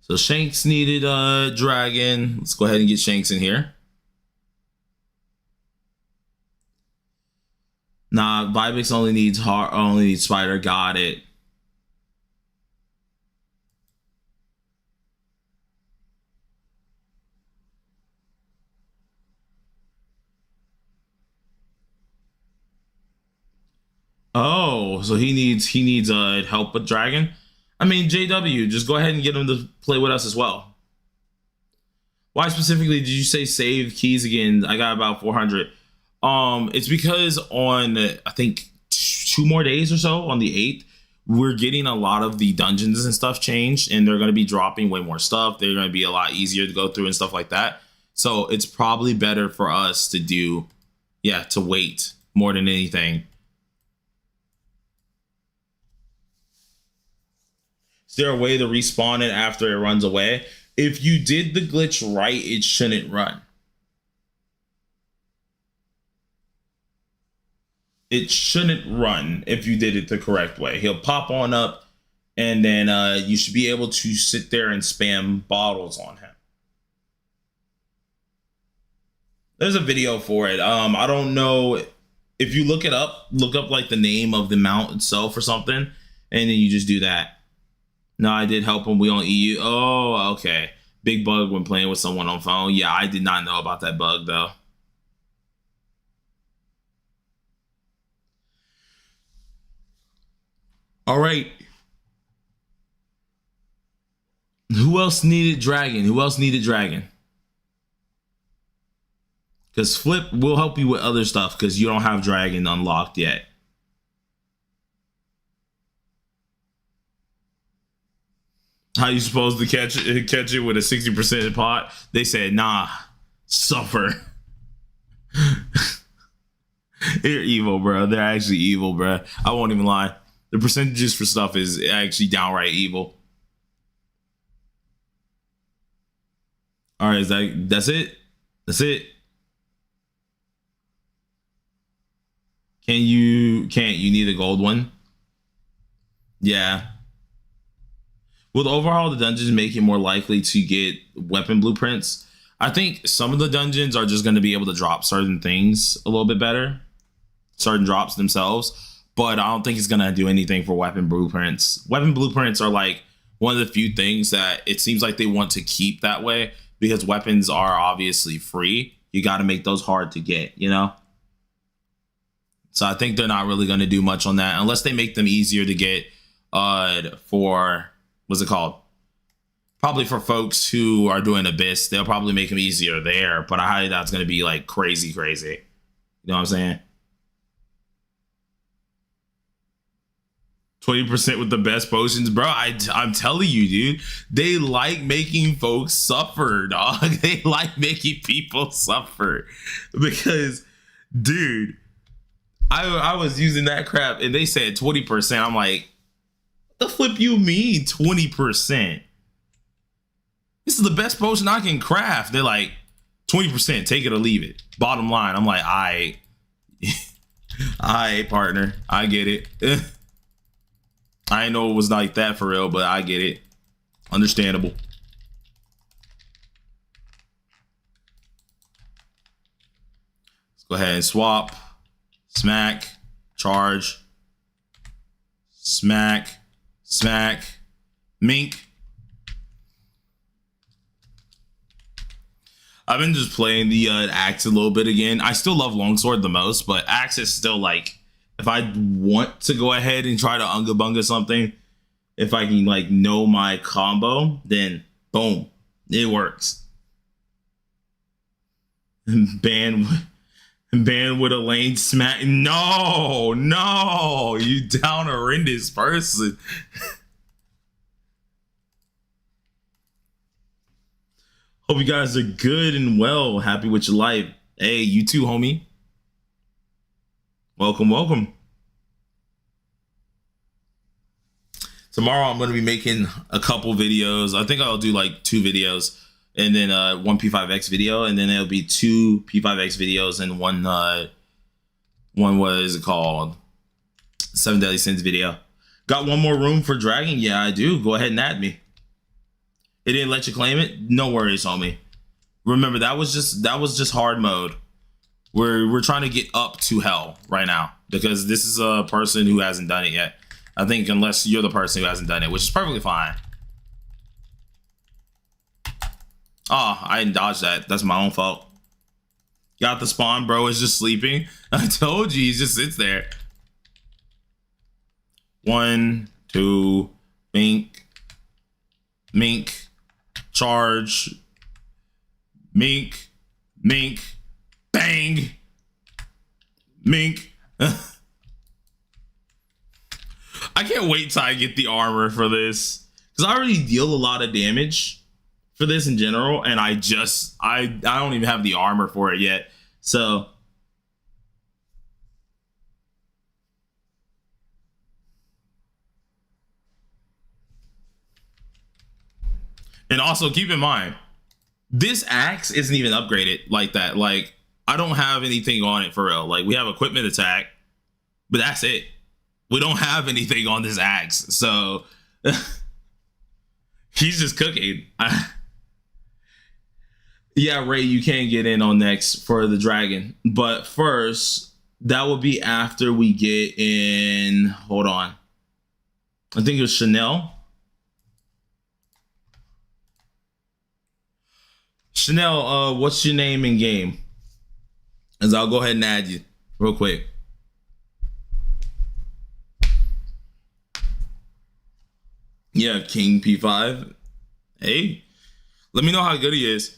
So Shanks needed a Dragon. Let's go ahead and get Shanks in here. Nah, Vibix only needs Spider. Got it. Oh, so he needs help with Dragon. I mean, JW, just go ahead and get him to play with us as well. Why specifically did you say save keys again? I got about 400. It's because on I think 2 more days or so, on the 8th, we're getting a lot of the dungeons and stuff changed, and they're going to be dropping way more stuff. They're going to be a lot easier to go through and stuff like that. So it's probably better for us to do, to wait more than anything. Is there a way to respawn it after it runs away? If you did the glitch right, it shouldn't run. It shouldn't run if you did it the correct way. He'll pop on up, and then you should be able to sit there and spam bottles on him. There's a video for it. I don't know if you look up like the name of the mount itself or something, and then you just do that. No, I did help him. We on EU. Oh, okay. Big bug when playing with someone on phone. Yeah, I did not know about that bug though. All right. Who else needed dragon? Who else needed dragon? Because Flip will help you with other stuff because you don't have dragon unlocked yet. How you supposed to catch it with a 60% pot? They said, nah, suffer. They're evil, bro. They're actually evil, bro. I won't even lie. The percentages for stuff is actually downright evil. All right, that's it? That's it. Can't you need a gold one? Yeah. Will the overhaul of the dungeons make it more likely to get weapon blueprints? I think some of the dungeons are just going to be able to drop certain things a little bit better. Certain drops themselves. But I don't think it's going to do anything for weapon blueprints. Weapon blueprints are like one of the few things that it seems like they want to keep that way. Because weapons are obviously free. You got to make those hard to get, you know? So I think they're not really going to do much on that. Unless they make them easier to get for... What's it called? Probably for folks who are doing Abyss, they'll probably make them easier there. But I highly doubt it's going to be like crazy. You know what I'm saying? 20% with the best potions, bro. I'm telling you, dude. They like making folks suffer, dog. They like making people suffer. Because, dude, I was using that crap and they said 20%. I'm like, the flip you mean 20%? This is the best potion I can craft. They're like 20%, take it or leave it. Bottom line, I'm like, I partner, I get it. I know it was like that for real, but I get it. Understandable. Let's go ahead and swap, smack, charge, smack, mink. I've been just playing the axe a little bit again. I still love longsword the most, but axe is still like, if I want to go ahead and try to unga bunga something, if I can like know my combo, then boom, it works. Ban with Elaine smack. No, you down horrendous person. Hope you guys are good and well. Happy with your life. Hey, you too, homie. Welcome. Tomorrow I'm going to be making a couple videos. I think I'll do like 2 videos and then one P5X video, and then there'll be 2 P5X videos and one what is it called? 7 Deadly Sins video. Got one more room for dragon? Yeah, I do. Go ahead and add me. It didn't let you claim it? No worries, homie. Remember, that was just hard mode. We're trying to get up to hell right now because this is a person who hasn't done it yet. I think unless you're the person who hasn't done it, which is perfectly fine. Oh, I didn't dodge that. That's my own fault. Got the spawn, bro is just sleeping. I told you, he just sits there. 1, 2, mink, charge, mink, bang, mink. I can't wait till I get the armor for this because I already deal a lot of damage for this in general, and I don't even have the armor for it yet. So and also keep in mind, this axe isn't even upgraded like that. Like, I don't have anything on it for real. Like, we have equipment attack, but that's it. We don't have anything on this axe. So he's just cooking. Yeah, Ray, you can get in on next for the dragon. But first, That would be after we get in. Hold on. I think it was Chanel. Chanel, what's your name in game? As I'll go ahead and add you real quick. Yeah, King P5. Hey, let me know how good he is.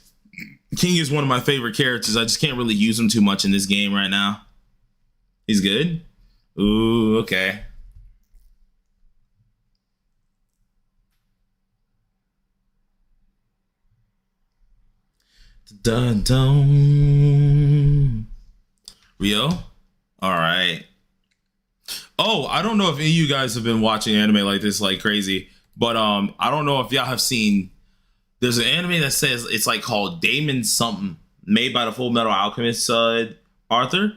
King is one of my favorite characters. I just can't really use him too much in this game right now. He's good? Ooh, okay. Dun dun. Rio? All right. Oh, I don't know if any of you guys have been watching anime like this like crazy, but I don't know if y'all have seen. There's an anime that says it's like called Damon something, made by the Full Metal Alchemist Arthur.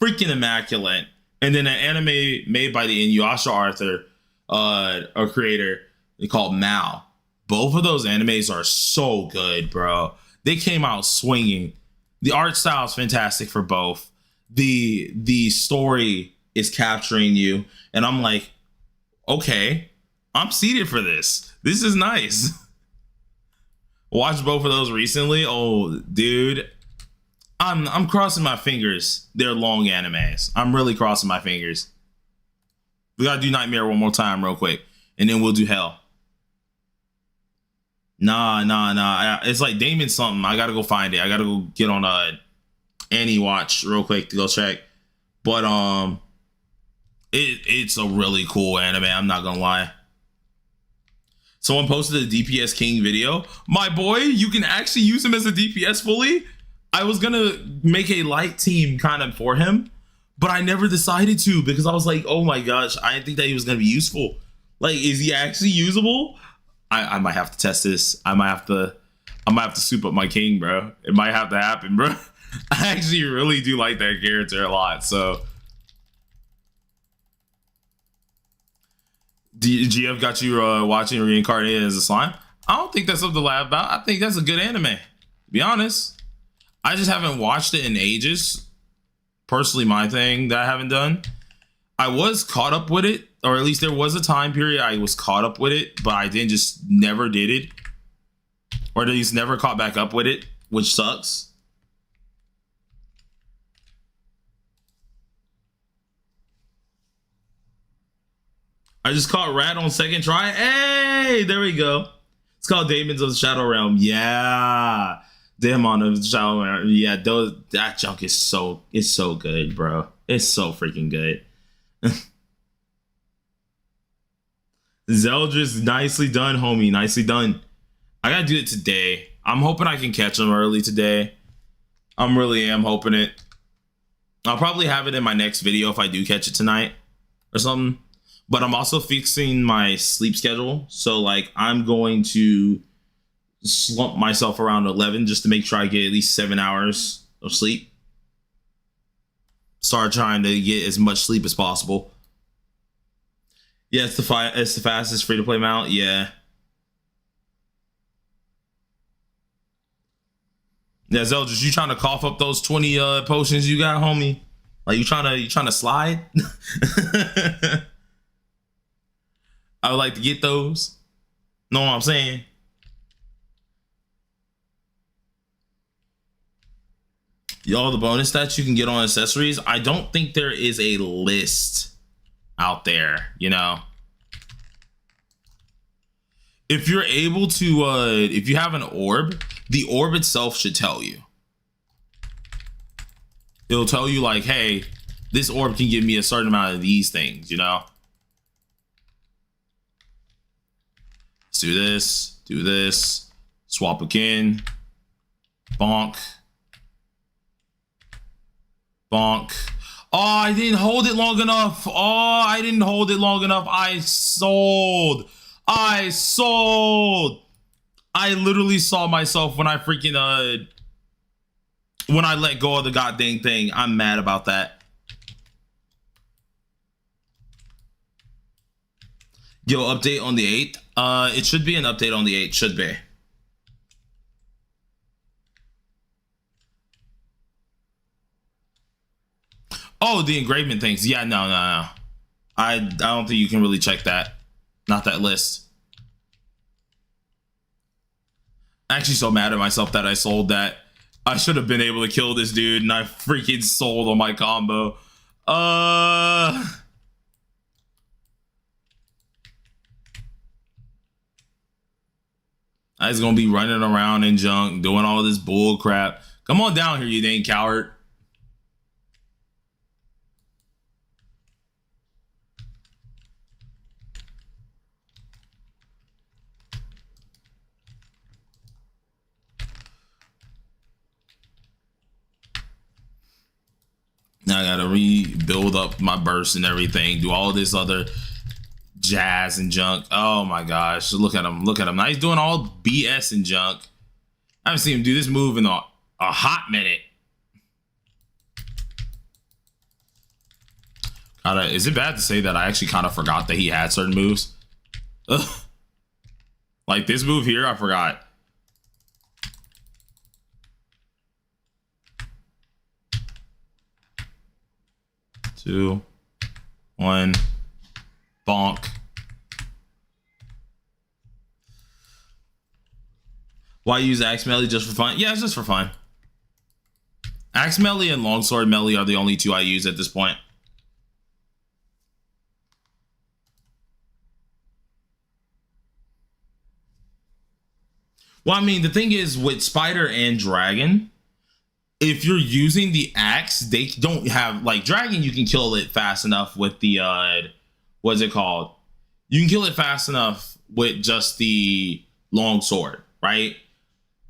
Freaking immaculate. And then an anime made by the Inuyasha Arthur, a creator called Mal. Both of those animes are so good, bro. They came out swinging. The art style is fantastic for both. The story is capturing you, and I'm like, okay, I'm seated for this. This is nice. Watched both of those recently. Oh, dude, I'm crossing my fingers. They're long animes. I'm really crossing my fingers. We gotta do Nightmare one more time real quick, and then we'll do Hell. Nah. It's like Damon something. I gotta go find it. I gotta go get on Annie Watch real quick to go check. But it's a really cool anime. I'm not gonna lie. Someone posted a DPS King video. My boy, you can actually use him as a DPS fully. I was gonna make a light team kind of for him, but I never decided to because I was like, oh my gosh, I didn't think that he was gonna be useful. Like, is he actually usable? I might have to test this. I might have to soup up my King, bro. It might have to happen, bro. I actually really do like that character a lot. So, GF got you watching Reincarnated as a Slime. I don't think that's something to laugh about. I think that's a good anime. To be honest, I just haven't watched it in ages. Personally, my thing that I haven't done. I was caught up with it, or at least there was a time period I was caught up with it, but I never did it, or at least never caught back up with it, which sucks. I just caught Rat on second try. Hey, there we go. It's called Demons of the Shadow Realm. Yeah, Demon of the Shadow Realm. Yeah, that junk is so good, bro. It's so freaking good. Zeldris, nicely done, homie. Nicely done. I gotta do it today. I'm hoping I can catch him early today. I'm really am hoping it. I'll probably have it in my next video if I do catch it tonight or something. But I'm also fixing my sleep schedule. So like I'm going to slump myself around 11 just to make sure I get at least 7 hours of sleep. Start trying to get as much sleep as possible. Yeah, it's the fastest free-to-play mount. Yeah. Yeah, Zeldris, you trying to cough up those 20 potions you got, homie? Like you trying to slide? I would like to get those. Know what I'm saying? Y'all, the bonus stats you can get on accessories. I don't think there is a list out there, you know. If you're able to, if you have an orb, the orb itself should tell you. It'll tell you like, hey, this orb can give me a certain amount of these things, you know. Let's do this, swap again, bonk, bonk. Oh, I didn't hold it long enough. I sold. I literally saw myself when I freaking when I let go of the goddamn thing. I'm mad about that. Yo, update on the 8th. It should be an update on the 8th. Should be. Oh, the engraving things. Yeah, no. I don't think you can really check that. Not that list. I'm actually so mad at myself that I sold that. I should have been able to kill this dude, and I freaking sold on my combo. I was gonna be running around in junk, doing all this bull crap. Come on down here, you dang coward. Now I gotta rebuild up my burst and everything, do all this other jazz and junk. Oh my gosh, look at him. Look at him. Now he's doing all BS and junk. I haven't seen him do this move in a hot minute. Is it bad to say that I actually kind of forgot that he had certain moves? Ugh. Like this move here, I forgot. Two, one, bonk. Why use Axe Melee just for fun? Yeah, it's just for fun. Axe Melee and Longsword Melee are the only two I use at this point. Well, I mean, the thing is with Spider and Dragon, if you're using the axe, they don't have like Dragon. You can kill it fast enough with the what's it called? You can kill it fast enough with just the long sword, right?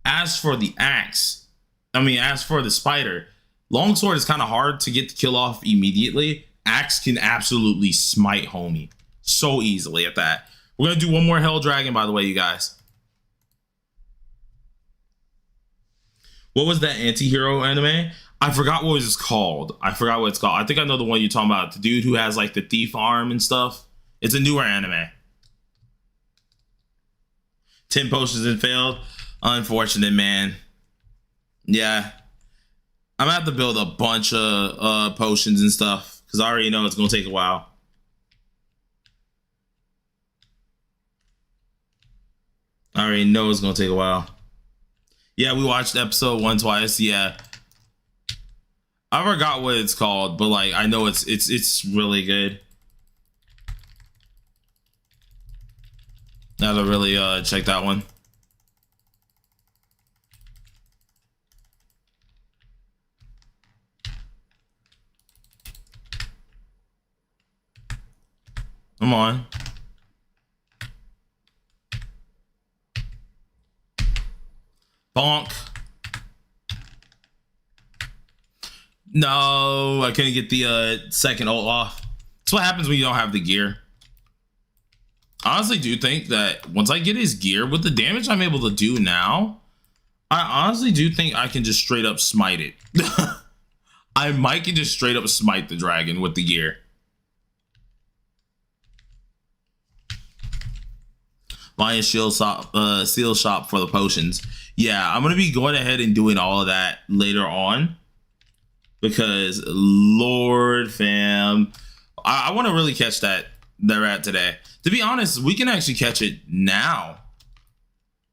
As for the axe, as for the Spider, long sword is kind of hard to get the kill off immediately. Axe can absolutely smite homie so easily at that. We're gonna do one more Hell Dragon, by the way, you guys. What was that anti-hero anime? I forgot what it's called. I forgot what it's called. I think I know the one you're talking about. The dude who has like the thief arm and stuff. It's a newer anime. 10 potions and failed. Unfortunate, man. Yeah. I'm gonna have to build a bunch of potions and stuff because I already know it's gonna take a while. I already know it's gonna take a while. Yeah, we watched episode 1 twice. Yeah, I forgot what it's called, but like I know it's really good. Now to really check that one. Come on. Bonk. No, I couldn't get the second ult off. That's what happens when you don't have the gear. I honestly do think that once I get his gear, with the damage I'm able to do now, I honestly do think I can just straight up smite it. I might can just straight up smite the dragon with the gear. Lion Shield shop, seal shop for the potions. Yeah, I'm gonna be going ahead and doing all of that later on because Lord fam, I want to really catch that rat today. To be honest, we can actually catch it now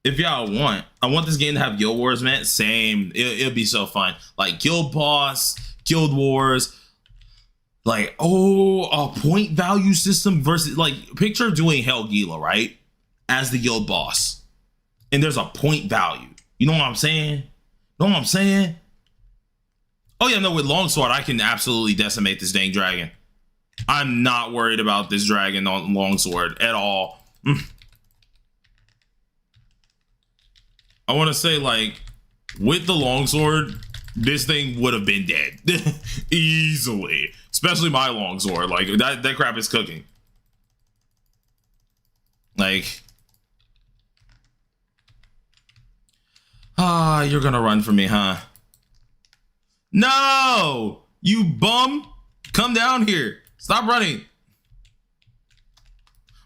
if y'all want. I want this game to have Guild Wars, man. Same, it'll be so fun. Like Guild Boss, Guild Wars. Like, oh, a point value system versus like picture doing Helgila, right? As the guild boss. And there's a point value. You know what I'm saying? Know what I'm saying? Oh yeah, no, with Longsword, I can absolutely decimate this dang dragon. I'm not worried about this dragon on Longsword at all. I want to say, like, with the Longsword, this thing would have been dead. Easily. Especially my Longsword. Like, that crap is cooking. Like... Ah, you're gonna run for me, huh? No! You bum! Come down here. Stop running.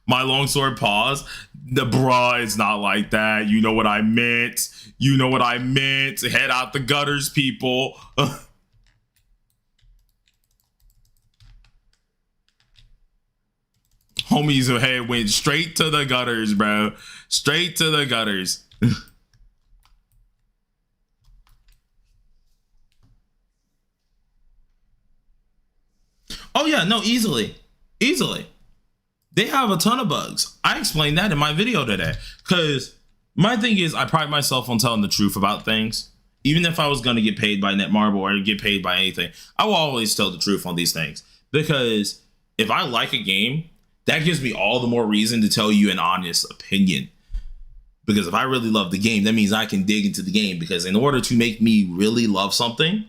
My longsword pause. The bruh, it's not like that. You know what I meant. You know what I meant. Head out the gutters, people. Homie's head went straight to the gutters, bro. Straight to the gutters. Oh yeah, no, easily. They have a ton of bugs. I explained that in my video today. Because my thing is, I pride myself on telling the truth about things. Even if I was going to get paid by Netmarble or get paid by anything, I will always tell the truth on these things. Because if I like a game, that gives me all the more reason to tell you an honest opinion. Because if I really love the game, that means I can dig into the game. Because in order to make me really love something,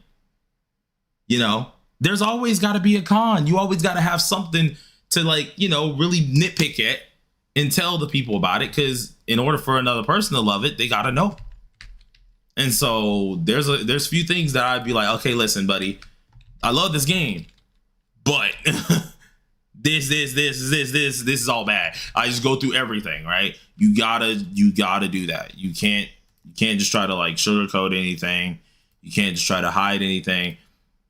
you know, there's always got to be a con. You always got to have something to, like, you know, really nitpick at and tell the people about it. Because in order for another person to love it, they got to know. And so there's few things that I'd be like, okay, listen, buddy, I love this game, but this is all bad. I just go through everything, right? You gotta do that. You can't just try to like sugarcoat anything. You can't just try to hide anything,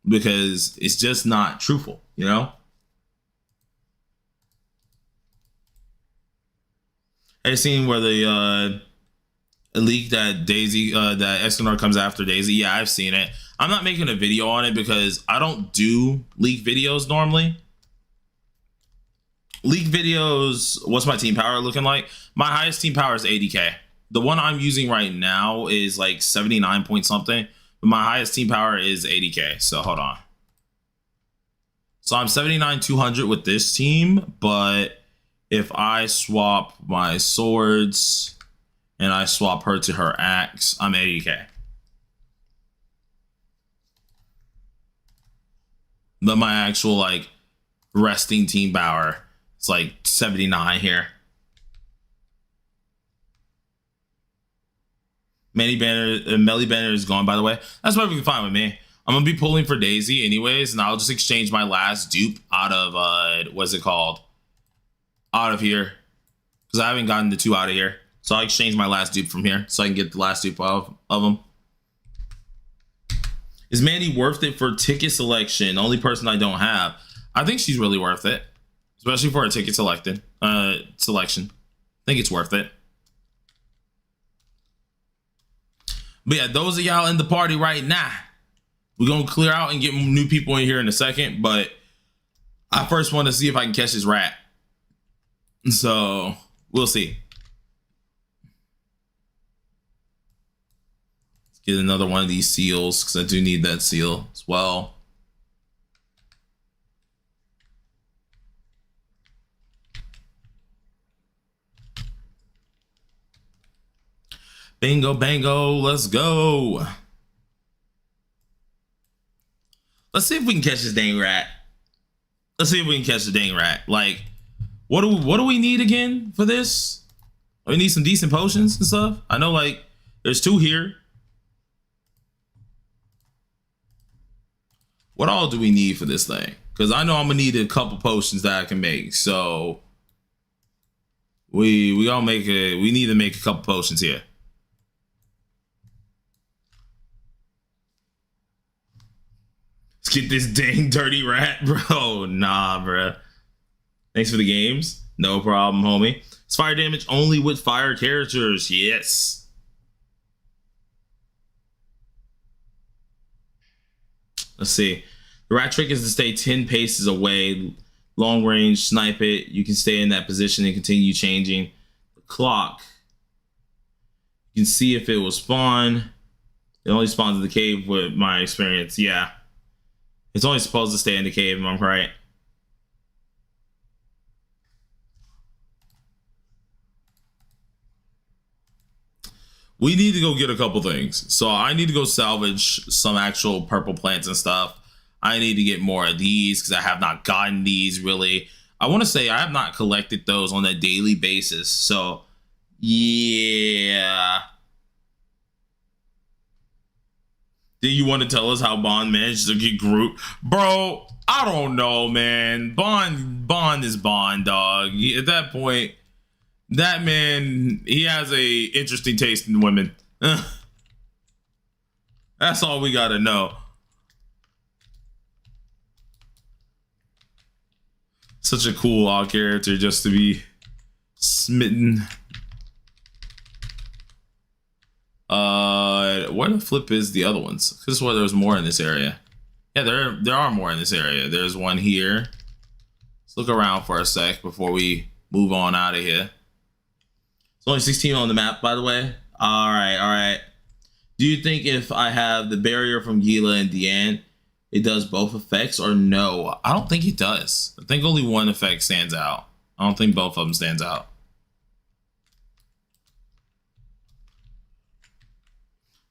because it's just not truthful, you know? I've seen where the leak that Daisy, that Escanor comes after Daisy. Yeah, I've seen it. I'm not making a video on it because I don't do leak videos normally. Leak videos, what's my team power looking like? My highest team power is 80k. The one I'm using right now is like 79 point something, but my highest team power is 80k. So hold on. So I'm 79,200 with this team, but if I swap my swords and I swap her to her axe, I'm 80k. But my actual like resting team power, it's like 79 here. Melee banner is gone, by the way. That's perfectly fine with me. I'm gonna be pulling for Daisy anyways, and I'll just exchange my last dupe out of what's it called? Out of here. Because I haven't gotten the 2 out of here. So I'll exchange my last dupe from here so I can get the last dupe of them. Is Mandy worth it for ticket selection? The only person I don't have. I think she's really worth it. Especially for a ticket selection. I think it's worth it. But yeah, those of y'all in the party right now, we're going to clear out and get new people in here in a second. But I first want to see if I can catch this rat. So we'll see. Let's get another one of these seals because I do need that seal as well. Bingo, bango, let's go. Let's see if we can catch this dang rat. Let's see if we can catch the dang rat. Like, what do we need again for this? We need some decent potions and stuff. I know, like, there's 2 here. What all do we need for this thing? Because I know I'm gonna need a couple potions that I can make. So we all make it. We need to make a couple potions here. Let's get this dang dirty rat, bro. Nah, bro. Thanks for the games. No problem, homie. It's fire damage only with fire characters. Yes. Let's see. The rat trick is to stay 10 paces away. Long range, snipe it. You can stay in that position and continue changing. The clock. You can see if it will spawn. It only spawns in the cave with my experience. Yeah. It's only supposed to stay in the cave, if I'm right. We need to go get a couple things. So I need to go salvage some actual purple plants and stuff. I need to get more of these because I have not gotten these really. I want to say I have not collected those on a daily basis. So yeah. Do you want to tell us how Bond managed to get Groot? Bro, I don't know, man. Bond is Bond, dog. At that point, that man, he has a interesting taste in women. That's all we gotta know. Such a cool character just to be smitten. Where the flip is the other ones? This is where there's more in this area. Yeah, there are more in this area. There's one here. Let's look around for a sec before we move on out of here. It's only 16 on the map, by the way. All right. Do you think if I have the barrier from Gila and Diane, it does both effects or no? I don't think it does. I think only one effect stands out. I don't think both of them stands out.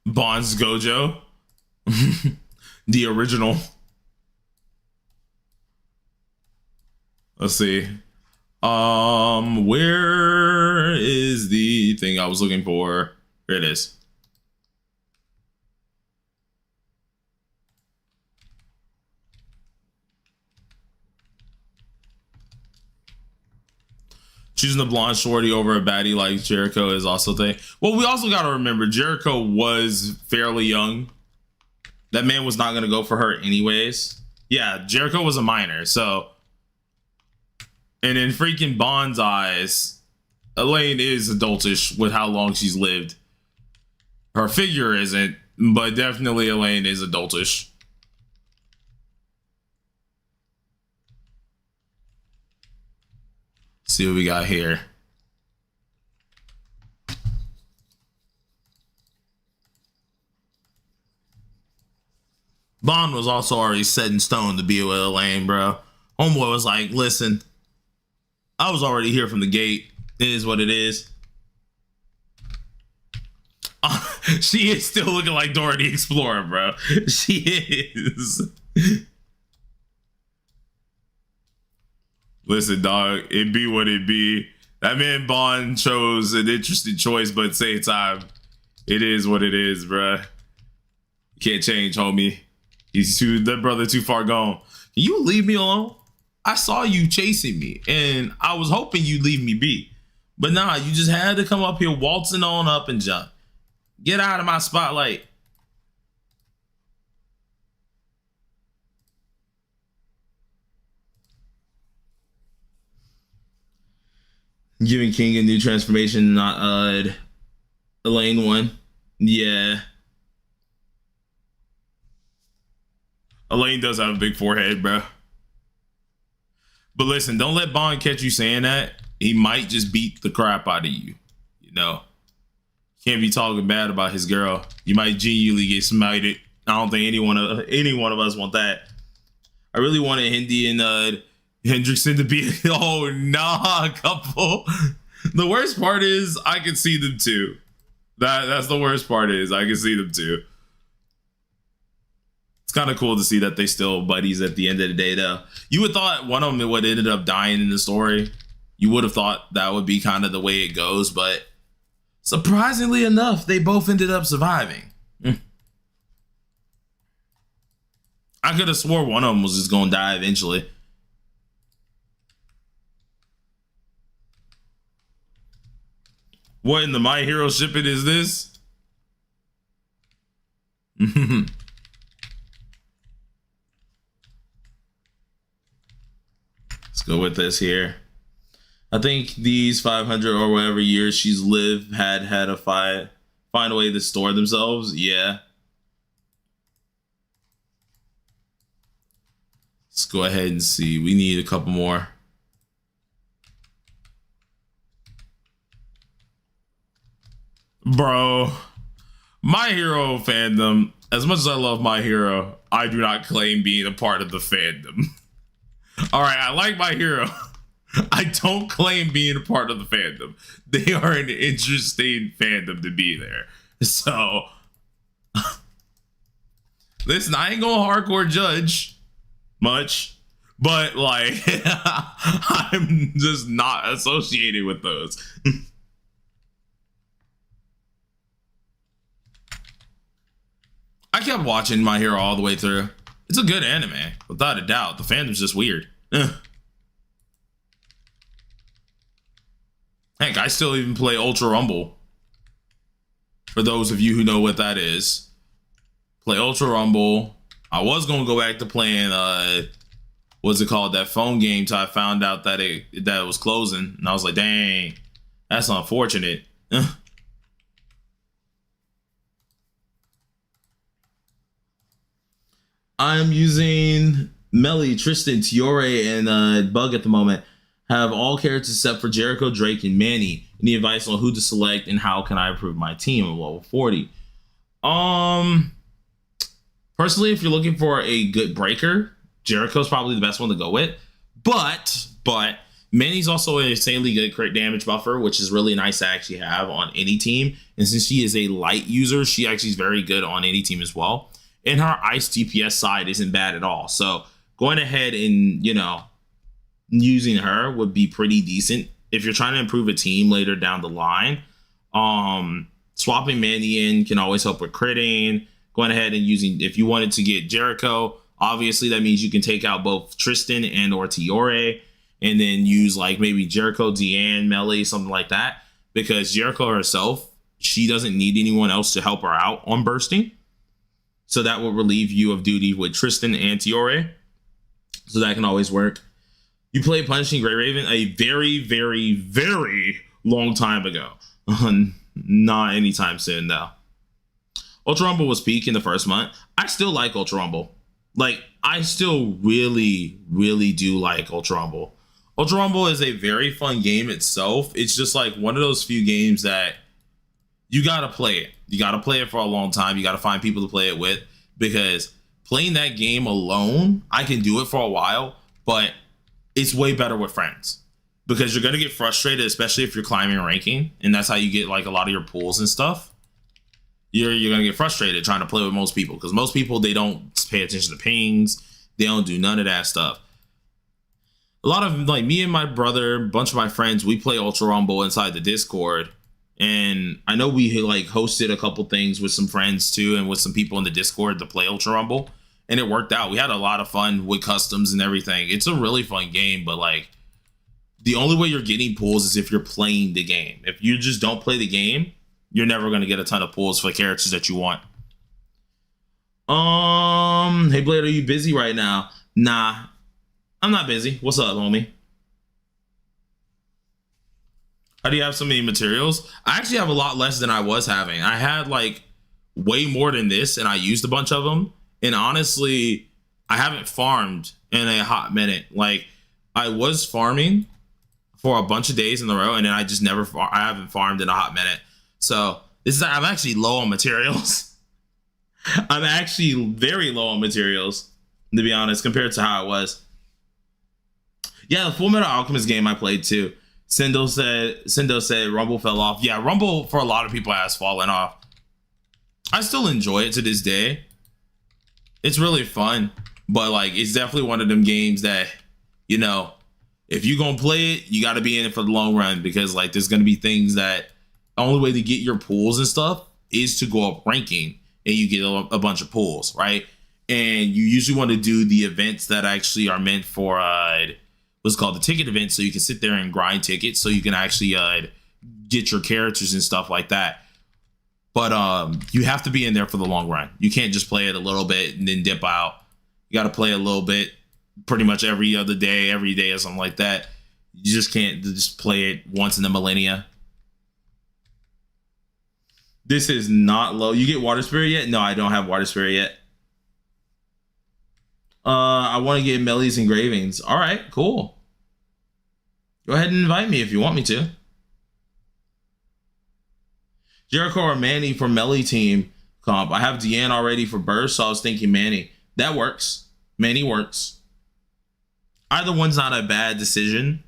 Bond's Gojo. The original. Let's see. Where is the thing I was looking for? Here it is. Choosing the blonde shorty over a baddie like Jericho is also a thing. Well, we also got to remember Jericho was fairly young. That man was not going to go for her anyways. Yeah, Jericho was a minor, so. And in freaking Bond's eyes, Elaine is adultish with how long she's lived. Her figure isn't, but definitely Elaine is adultish. See what we got here. Bond was also already set in stone to be with Elaine, bro. Homeboy was like, listen, I was already here from the gate. It is what it is. She is still looking like Dora the Explorer, bro. She is. Listen, dog, it be what it be. That man Bond chose an interesting choice, but at the same time, it is what it is, bruh. You can't change, homie. That brother too far gone. Can you leave me alone? I saw you chasing me, and I was hoping you'd leave me be. But nah, you just had to come up here waltzing on up and jump. Get out of my spotlight. Giving King a new transformation, not Elaine one. Yeah. Elaine does have a big forehead, bro. But listen, don't let Bond catch you saying that. He might just beat the crap out of you. You know? Can't be talking bad about his girl. You might genuinely get smited. I don't think any one of us want that. I really wanted Hindi and Hendrickson to be a couple. The worst part is I can see them too. That's the worst part is I can see them too. It's kind of cool to see that they still buddies at the end of the day though. You would thought one of them would ended up dying in the story. You would have thought that would be kind of the way it goes, but surprisingly enough, they both ended up surviving. I could have swore one of them was just going to die eventually. What in the My Hero shipping is this? Let's go with this here. I think these 500 or whatever years she's lived had to find a way to store themselves. Yeah. Let's go ahead and see. We need a couple more. Bro, My Hero fandom, as much as I love My Hero, I do not claim being a part of the fandom. All right, I like My Hero. I don't claim being a part of the fandom. They are an interesting fandom to be there. So, listen, I ain't gonna hardcore judge much, but like, I'm just not associated with those. I kept watching My Hero all the way through. It's a good anime, without a doubt. The fandom's just weird. Heck, I still even play Ultra Rumble. For those of you who know what that is. Play Ultra Rumble. I was going to go back to playing what's it called, that phone game till I found out that it was closing, and I was like, dang, that's unfortunate. I'm using Melly, Tristan, Tiore, and Bug at the moment. Have all characters except for Jericho, Drake, and Manny. Any advice on who to select and how can I improve my team at level 40? Personally, if you're looking for a good breaker, Jericho's probably the best one to go with. But Manny's also an insanely good crit damage buffer, which is really nice to actually have on any team. And since she is a light user, she actually is very good on any team as well. And her ice DPS side isn't bad at all. So going ahead and, using her would be pretty decent if you're trying to improve a team later down the line. Swapping Manny in can always help with critting. Going ahead and using, if you wanted to get Jericho, obviously that means you can take out both Tristan and or Tiore, and then use like maybe Jericho, Diane, Melee, something like that. Because Jericho herself, she doesn't need anyone else to help her out on bursting. So that will relieve you of duty with Tristan and Tiore. So that can always work. You played Punishing Grey Raven a very, very, very long time ago. Not anytime soon, though. Ultra Rumble was peak in the first month. I still like Ultra Rumble. Like, I still really, really do like Ultra Rumble. Ultra Rumble is a very fun game itself. It's just like one of those few games that you gotta play it. You gotta play it for a long time. You gotta find people to play it with, because playing that game alone, I can do it for a while, but it's way better with friends, because you're gonna get frustrated, especially if you're climbing ranking, and that's how you get like a lot of your pulls and stuff. You're gonna get frustrated trying to play with most people, because most people, they don't pay attention to pings, they don't do none of that stuff. A lot of, like, me and my brother, a bunch of my friends, we play Ultra Rumble inside the Discord. And I know we like hosted a couple things with some friends too, and with some people in the Discord to play Ultra Rumble, and it worked out. We had a lot of fun with customs and everything. It's a really fun game, but like, the only way you're getting pulls is if you're playing the game. If you just don't play the game, you're never going to get a ton of pulls for characters that you want. Hey Blade, are you busy right now? Nah, I'm not busy. What's up, homie? How do you have so many materials? I actually have a lot less than I was having. I had like way more than this, and I used a bunch of them. And honestly, I haven't farmed in a hot minute. Like, I was farming for a bunch of days in a row, and then I just I haven't farmed in a hot minute. So I'm actually low on materials. I'm actually very low on materials, to be honest, compared to how it was. Yeah, the Full Metal Alchemist game I played too. Sendo said Rumble fell off. Yeah, Rumble for a lot of people has fallen off. I still enjoy it to this day. It's really fun, but like, it's definitely one of them games that, if you're gonna play it, you got to be in it for the long run, because like, there's gonna be things that the only way to get your pulls and stuff is to go up ranking, and you get a bunch of pulls, right? And you usually want to do the events that actually are meant for what's called the ticket event, so you can sit there and grind tickets, so you can actually get your characters and stuff like that. But you have to be in there for the long run. You can't just play it a little bit and then dip out. You got to play a little bit pretty much every other day, every day or something like that. You just can't just play it once in a millennia. This is not low. You get Water Spirit yet? No, I don't have Water Spirit yet. I want to get Melly's engravings. All right, cool. Go ahead and invite me if you want me to. Jericho or Manny for Melly team comp. I have Diane already for burst, so I was thinking Manny. That works. Manny works. Either one's not a bad decision.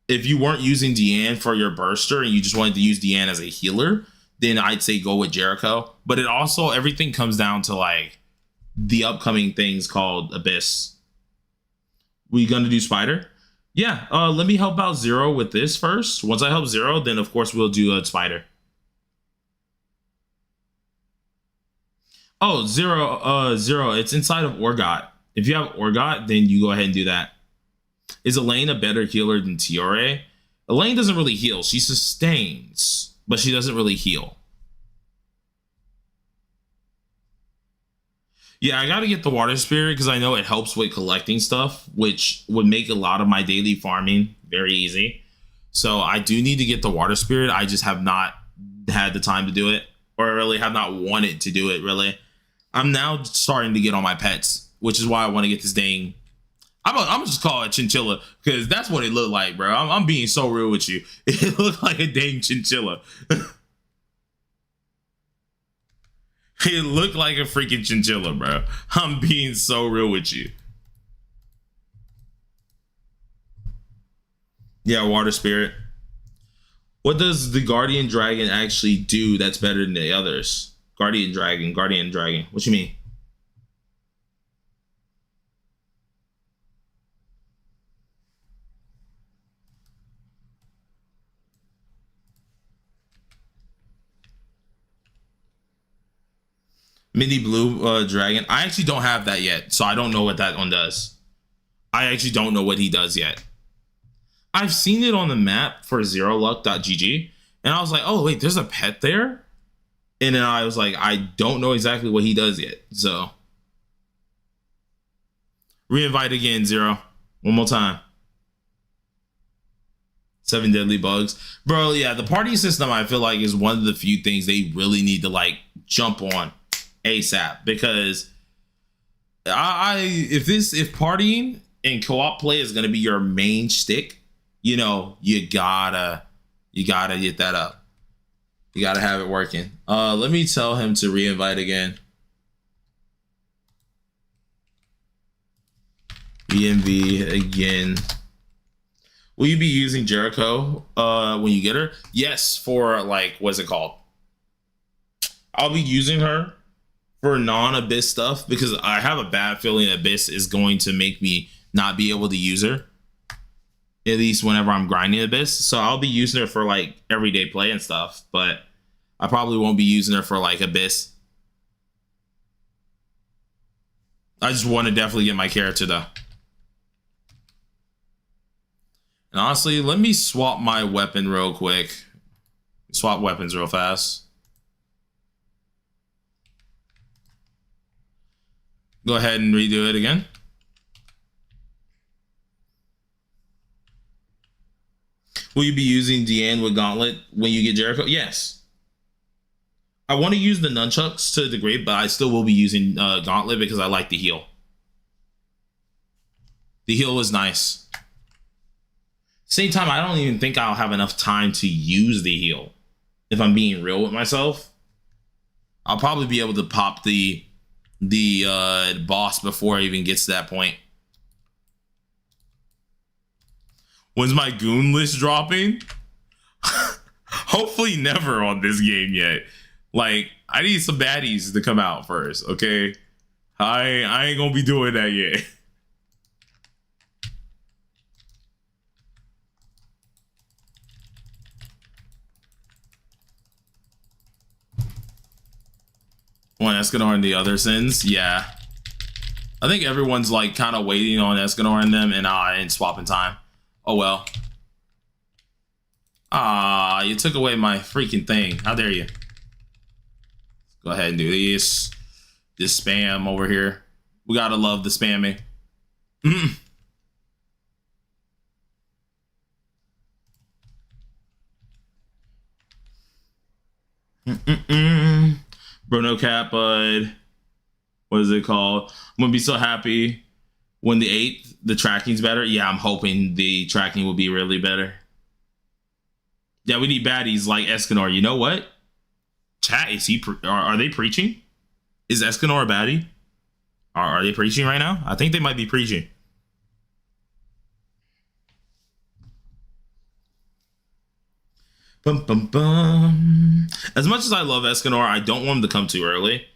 If you weren't using Diane for your burster and you just wanted to use Diane as a healer, then I'd say go with Jericho. But it also, everything comes down to like the upcoming things called Abyss. We gonna do Spider? Yeah, let me help out Zero with this first. Once I help Zero, then of course we'll do a Spider. Oh, Zero, it's inside of Orgot. If you have Orgot, then you go ahead and do that. Is Elaine a better healer than Tiore? Elaine doesn't really heal. She sustains, but she doesn't really heal. Yeah, I gotta get the water spirit because I know it helps with collecting stuff, which would make a lot of my daily farming very easy. So I do need to get the water spirit. I just have not had the time to do it, or really have not wanted to do it. Really, I'm now starting to get on my pets, which is why I want to get this dang. I'm gonna just call it chinchilla because that's what it looked like, bro. I'm being so real with you. It looked like a dang chinchilla. It looked like a freaking chinchilla, bro. I'm being so real with you. Yeah, water spirit. What does the guardian dragon actually do that's better than the others? Guardian dragon. What you mean? Mini blue dragon. I actually don't have that yet, so I don't know what that one does. I actually don't know what he does yet. I've seen it on the map for zeroluck.gg, and I was like, oh, wait, there's a pet there? And then I was like, I don't know exactly what he does yet, so. Reinvite again, Zero. One more time. 7 deadly bugs. Bro, yeah, the party system, I feel like, is one of the few things they really need to, like, jump on ASAP, because if partying and co-op play is going to be your main shtick, you know, you gotta get that up. You gotta have it working. Let me tell him to reinvite again. BMV again. Will you be using Jericho when you get her? Yes, for like, what's it called? I'll be using her for non-Abyss stuff because I have a bad feeling Abyss is going to make me not be able to use her. At least whenever I'm grinding Abyss. So I'll be using her for like everyday play and stuff, but I probably won't be using her for like Abyss. I just want to definitely get my character though. And honestly, let me swap my weapon real quick. Swap weapons real fast. Go ahead and redo it again. Will you be using Diane with Gauntlet when you get Jericho? Yes. I want to use the nunchucks to a degree, but I still will be using Gauntlet because I like the heal. The heal is nice. Same time, I don't even think I'll have enough time to use the heal. If I'm being real with myself, I'll probably be able to pop the boss before it even gets to that point. When's my goon list dropping? Hopefully never on this game yet. Like, I need some baddies to come out first, okay? I ain't gonna be doing that yet. One Escanor and the other sins, yeah. I think everyone's like kind of waiting on Escanor and them and swapping time. Oh well. Ah, you took away my freaking thing. How dare you? Go ahead and do this. This spam over here. We gotta love the spamming. Bro, no cap, bud. What is it called? I'm gonna be so happy when the 8th, the tracking's better. Yeah, I'm hoping the tracking will be really better. Yeah, we need baddies like Escanor. You know what? Chat, is he? Are they preaching? Is Escanor a baddie? Are they preaching right now? I think they might be preaching. Bum, bum, bum. As much as I love Escanor, I don't want him to come too early.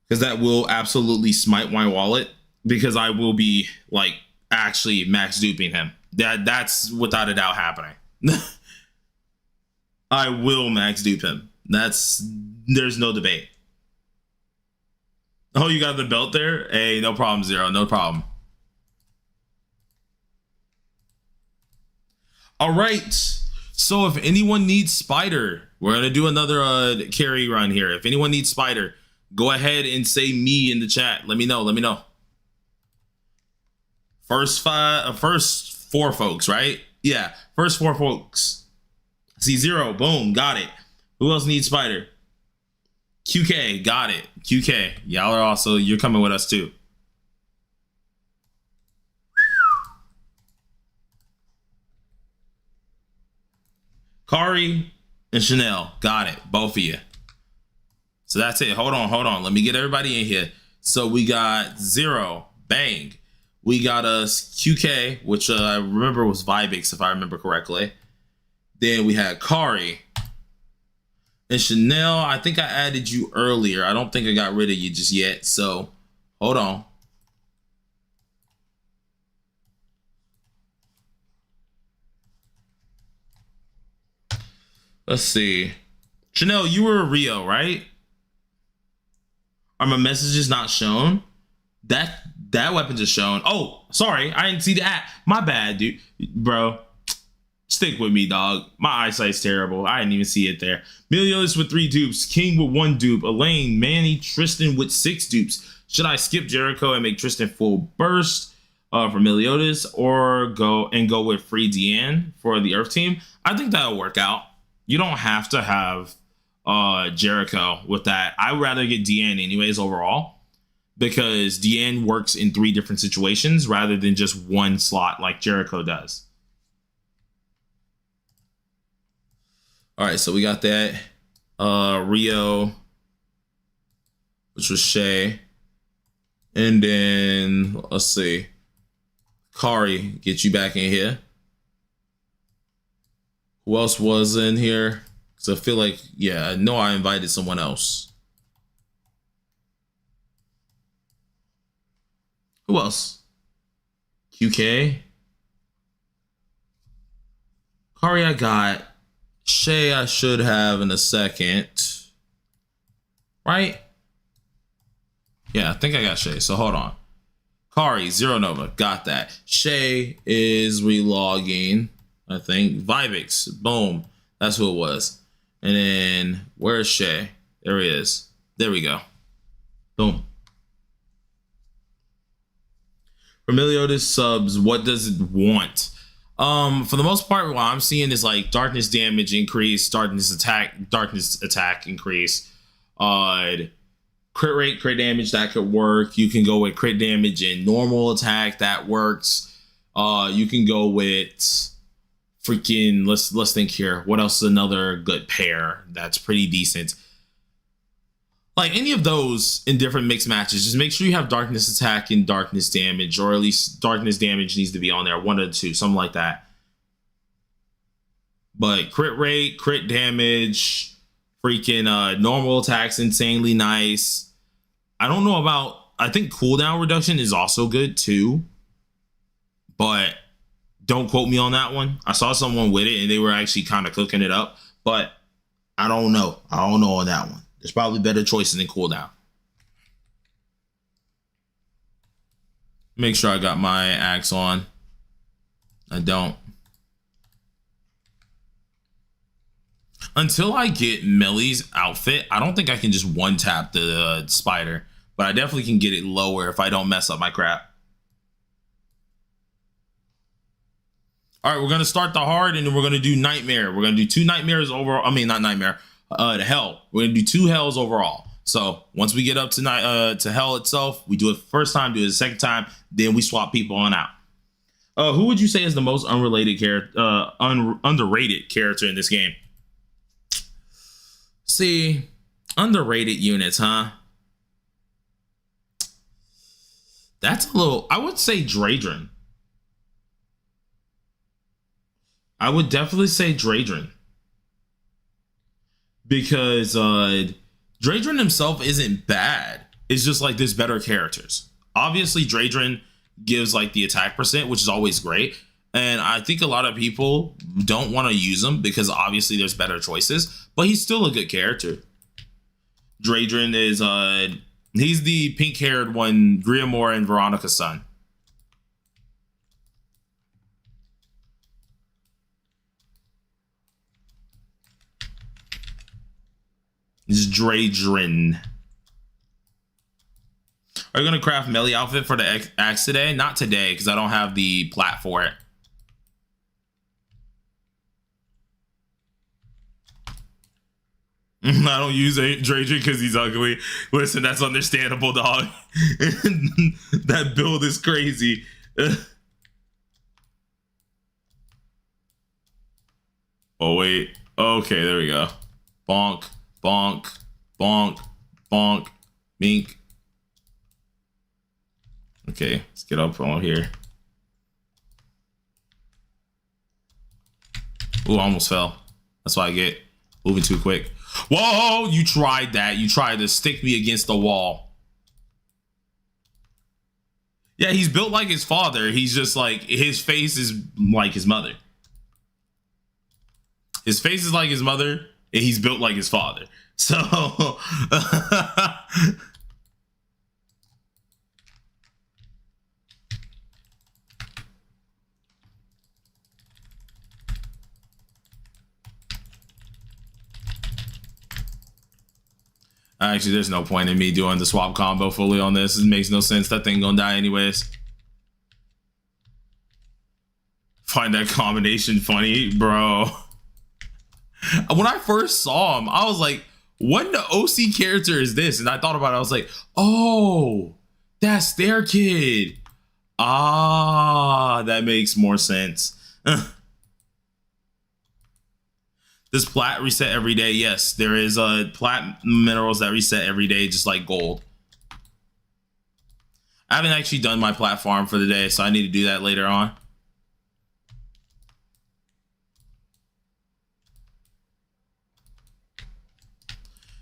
Because that will absolutely smite my wallet. Because I will be, like, actually max duping him. That's without a doubt happening. I will max dupe him. There's no debate. Oh, you got the belt there? Hey, no problem, Zero. No problem. All right. So if anyone needs Spider, we're going to do another carry run here. If anyone needs Spider, Go ahead and say me in the chat. Let me know. Let me know. First four folks, right? Yeah, first four folks. See, zero. Boom, got it. Who else needs spider? QK, got it. QK, y'all are also, you're coming with us too. Kari and Chanel, got it. Both of you. So that's it. Hold on. Let me get everybody in here. So we got Zero, bang. We got us QK, which I remember was Vibix, if I remember correctly. Then we had Kari. And Chanel, I think I added you earlier. I don't think I got rid of you just yet. So hold on. Let's see. Chanel, you were a Rio, right? Are my messages not shown? That weapon just shown. Oh, sorry. I didn't see that. My bad, dude. Bro, stick with me, dog. My eyesight's terrible. I didn't even see it there. Meliodas with 3 dupes. King with 1 dupe. Elaine, Manny, Tristan with 6 dupes. Should I skip Jericho and make Tristan full burst for Meliodas, or go with free Diane for the Earth team? I think that'll work out. You don't have to have Jericho with that. I would rather get Diane anyways overall, because Diane works in 3 different situations rather than just 1 slot like Jericho does. All right, so we got that Rio, which was Shay, and then let's see, Kari, get you back in here. Who else was in here? Because I feel like, yeah, I know I invited someone else. Who else? QK. Kari I got. Shay I should have in a second. Right? Yeah, I think I got Shay. So hold on. Kari, Zero Nova. Got that. Shay is relogging, I think. Vibix. Boom. That's who it was. And then, where's Shay? There he is. There we go. Boom. For Meliodas subs, what does it want? For the most part, what I'm seeing is like darkness damage increase, darkness attack increase, crit rate, crit damage, that could work. You can go with crit damage and normal attack, that works. You can go with freaking, let's think here. What else is another good pair that's pretty decent? Like any of those in different mixed matches, just make sure you have darkness attack and darkness damage, or at least darkness damage needs to be on there, 1 or 2, something like that. But crit rate, crit damage, freaking normal attacks, insanely nice. I don't know about, I think cooldown reduction is also good too, but don't quote me on that one. I saw someone with it and they were actually kind of cooking it up, but I don't know. I don't know on that one. There's probably better choices than cooldown. Make sure I got my axe on. I don't. Until I get Millie's outfit, I don't think I can just one tap the spider, but I definitely can get it lower if I don't mess up my crap. All right, we're going to start the hard and then we're going to do nightmare. We're going to do 2 nightmares overall. I mean, not nightmare. To hell. We're gonna do 2 hells overall. So once we get up tonight to hell itself, we do it first time, do it the second time, then we swap people on out. Who would you say is the most unrelated character, underrated character in this game? See, underrated units, huh? That's a little. I would say Draydren. I would definitely say Draydren. Because Draydren himself isn't bad. It's just like there's better characters. Obviously, Draydren gives like the attack percent, which is always great. And I think a lot of people don't want to use him because obviously there's better choices, but he's still a good character. Draydren is he's the pink-haired one, Griamore and Veronica's son. It's Draydren. Are you gonna craft melee outfit for the axe today? Not today, because I don't have the plat for it. I don't use Draydren because he's ugly. Listen, that's understandable, dog. That build is crazy. Oh, wait. Okay, there we go. Bonk, bonk, bonk, bonk, mink. Okay, let's get up on here. Ooh, I almost fell. That's why I get moving too quick. Whoa, you tried that. You tried to stick me against the wall. Yeah, he's built like his father. He's just like, his face is like his mother. His face is like his mother, and he's built like his father. So, actually, there's no point in me doing the swap combo fully on this. It makes no sense. That thing gonna die anyways. Find that combination funny, bro. When I first saw him, I was like, what the OC character is this? And I thought about it. I was like, oh, that's their kid. Ah, that makes more sense. Does plat reset every day? Yes, there is plat minerals that reset every day, just like gold. I haven't actually done my plat farm for the day, so I need to do that later on.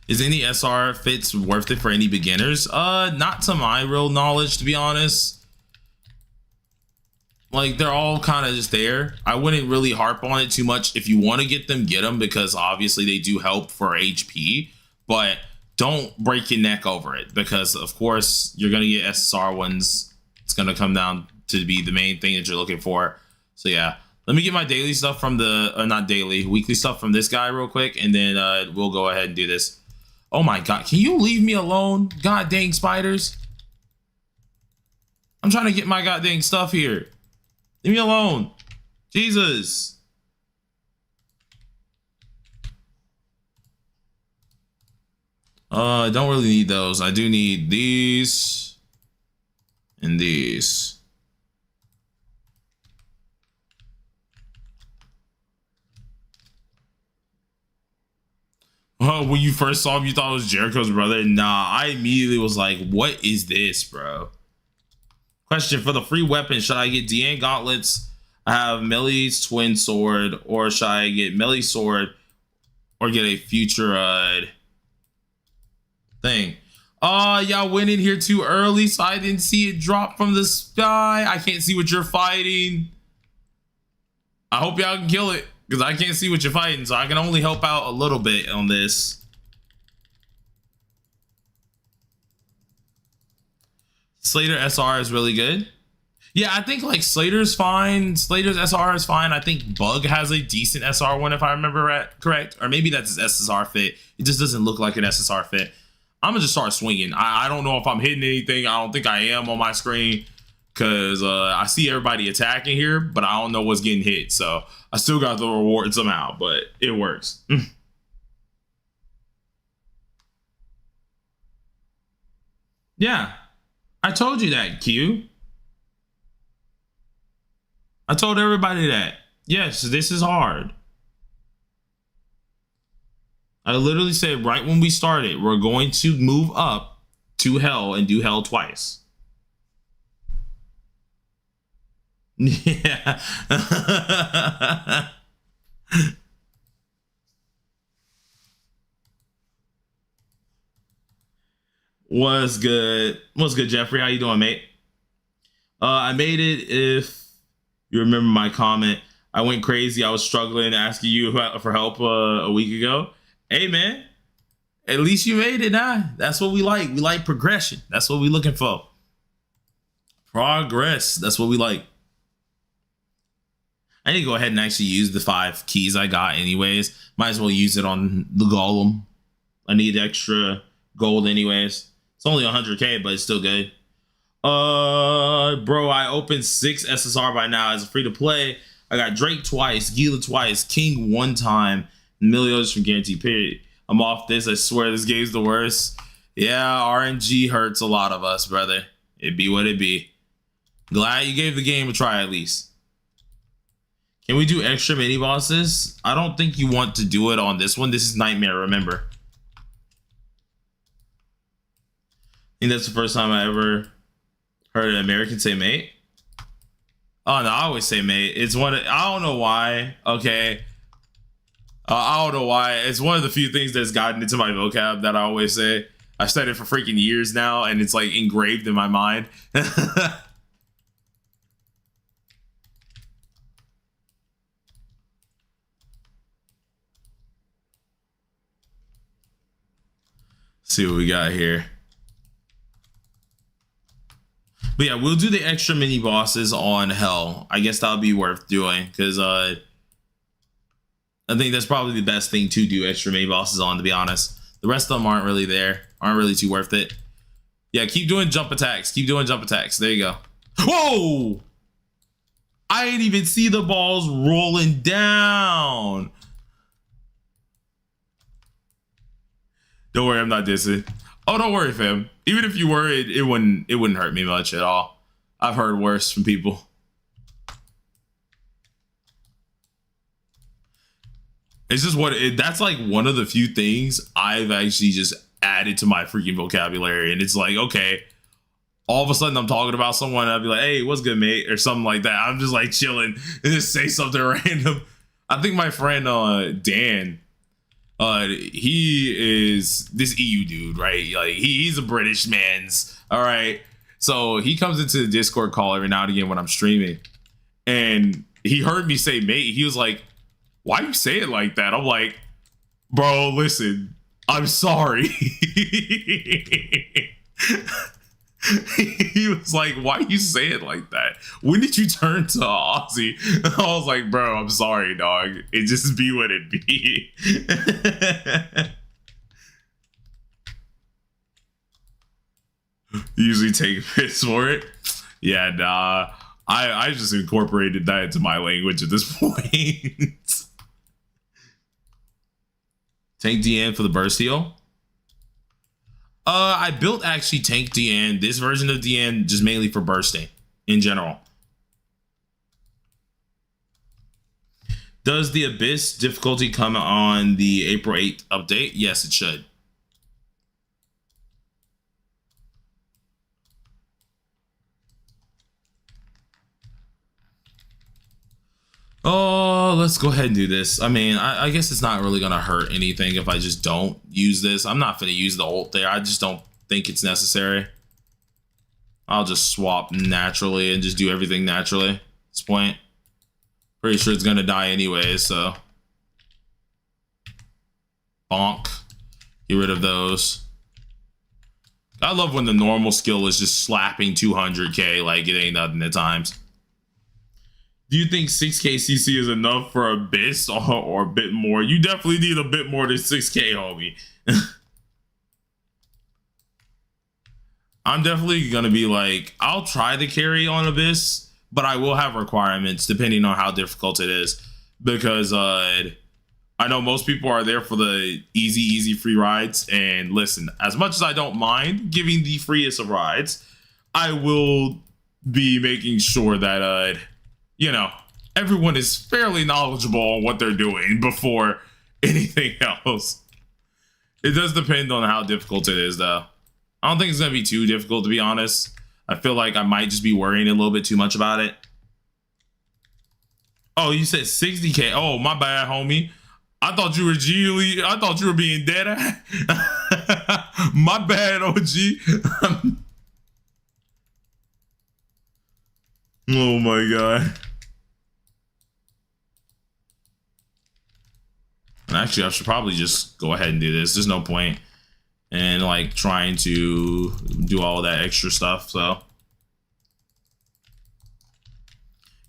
Is any SR fits worth it for any beginners? Not to my real knowledge, to be honest. Like, they're all kind of just there. I wouldn't really harp on it too much. If you want to get them, because obviously they do help for HP, but don't break your neck over it, because of course you're going to get SSR ones. It's going to come down to be the main thing that you're looking for. So yeah, let me get my daily stuff from the, not daily, weekly stuff from this guy real quick, and then we'll go ahead and do this. Oh my God, can you leave me alone? God dang spiders. I'm trying to get my goddamn stuff here. Leave me alone. Jesus. I don't really need those. I do need these and these. Oh, when you first saw him, you thought it was Jericho's brother? Nah, I immediately was like, what is this, bro? Question, for the free weapon, should I get Diane gauntlets? I have Millie's twin sword, or should I get Millie's sword, or get a future thing? Oh, y'all went in here too early, so I didn't see it drop from the sky. I can't see what you're fighting. I hope y'all can kill it, because I can't see what you're fighting, so I can only help out a little bit on this. Slater SR is really good. Yeah, I think like Slater's fine. Slater's SR is fine. I think Bug has a decent SR one, if I remember correct. Or maybe that's his SSR fit. It just doesn't look like an SSR fit. I'm gonna just start swinging. I don't know if I'm hitting anything. I don't think I am on my screen, because I see everybody attacking here, but I don't know what's getting hit. So I still got the reward somehow, but it works. Yeah, I told you that, Q. I told everybody that. Yes, this is hard. I literally said right when we started, we're going to move up to hell and do hell twice. Yeah. What's good? What's good, Jeffrey? How you doing, mate? I made it. If you remember my comment, I went crazy. I was struggling asking you for help a week ago. Hey, man, at least you made it now. That's what we like. We like progression. That's what we're looking for. Progress. That's what we like. I need to go ahead and actually use the 5 keys I got anyways. Might as well use it on the golem. I need extra gold anyways. It's only 100k, but it's still good. Bro, I opened 6 SSR by now as a free to play. I got Drake twice, Gila twice, King 1 time, and millions from Guarantee Period. I'm off this. I swear this game's the worst. Yeah, RNG hurts a lot of us, brother. It be what it be. Glad you gave the game a try at least. Can we do extra mini bosses? I don't think you want to do it on this one. This is Nightmare, remember. I think that's the first time I ever heard an American say mate. Oh no, I always say mate. It's one of, I don't know why. Okay. I don't know why. It's one of the few things that's gotten into my vocab that I always say. I've said it for freaking years now, and it's like engraved in my mind. See what we got here. But yeah, we'll do the extra mini bosses on Hell. I guess that'll be worth doing because I think that's probably the best thing to do extra mini bosses on, to be honest. The rest of them aren't really there, aren't really too worth it. Yeah, keep doing jump attacks. Keep doing jump attacks. There you go. Whoa! I didn't even see the balls rolling down. Don't worry, I'm not dissing. Oh, don't worry, fam. Even if you were, it wouldn't hurt me much at all. I've heard worse from people. It's just that's like one of the few things I've actually just added to my freaking vocabulary. And it's like, okay, all of a sudden I'm talking about someone and I'll be like, hey, what's good, mate? Or something like that. I'm just like chilling and just say something random. I think my friend Dan, he is this EU dude, right? Like he's a British man's, all right. So he comes into the Discord call every now and again when I'm streaming, and he heard me say mate. He was like, "Why you say it like that?" I'm like, "Bro, listen, I'm sorry." He was like, "Why you say it like that? When did you turn to Aussie?" I was like, "Bro, I'm sorry, dog. It just be what it be." Usually take piss for it. Yeah, nah. I just incorporated that into my language at this point. Tank DN for the burst heal. I built actually Tank DN, this version of DN, just mainly for bursting in general. Does the Abyss difficulty come on the April 8th update? Yes, it should. Oh, let's go ahead and do this. I mean, I guess it's not really gonna hurt anything if I just don't use this. I'm not gonna use the ult there. I just don't think it's necessary. I'll just swap naturally and just do everything naturally at this point. Pretty sure it's gonna die anyway, so. Bonk. Get rid of those. I love when the normal skill is just slapping 200k like it ain't nothing at times. Do you think 6k CC is enough for Abyss or a bit more? You definitely need a bit more than 6k, homie. I'm definitely gonna be like, I'll try to carry on Abyss, but I will have requirements depending on how difficult it is. Because I know most people are there for the easy free rides. And listen, as much as I don't mind giving the freest of rides, I will be making sure that you know, everyone is fairly knowledgeable on what they're doing before anything else. It does depend on how difficult it is, though. I don't think it's going to be too difficult, to be honest. I feel like I might just be worrying a little bit too much about it. Oh, you said 60k. Oh, my bad, homie. I thought you were I thought you were being dead. My bad, OG. Oh my god. Actually, I should probably just go ahead and do this. There's no point in like trying to do all that extra stuff. So,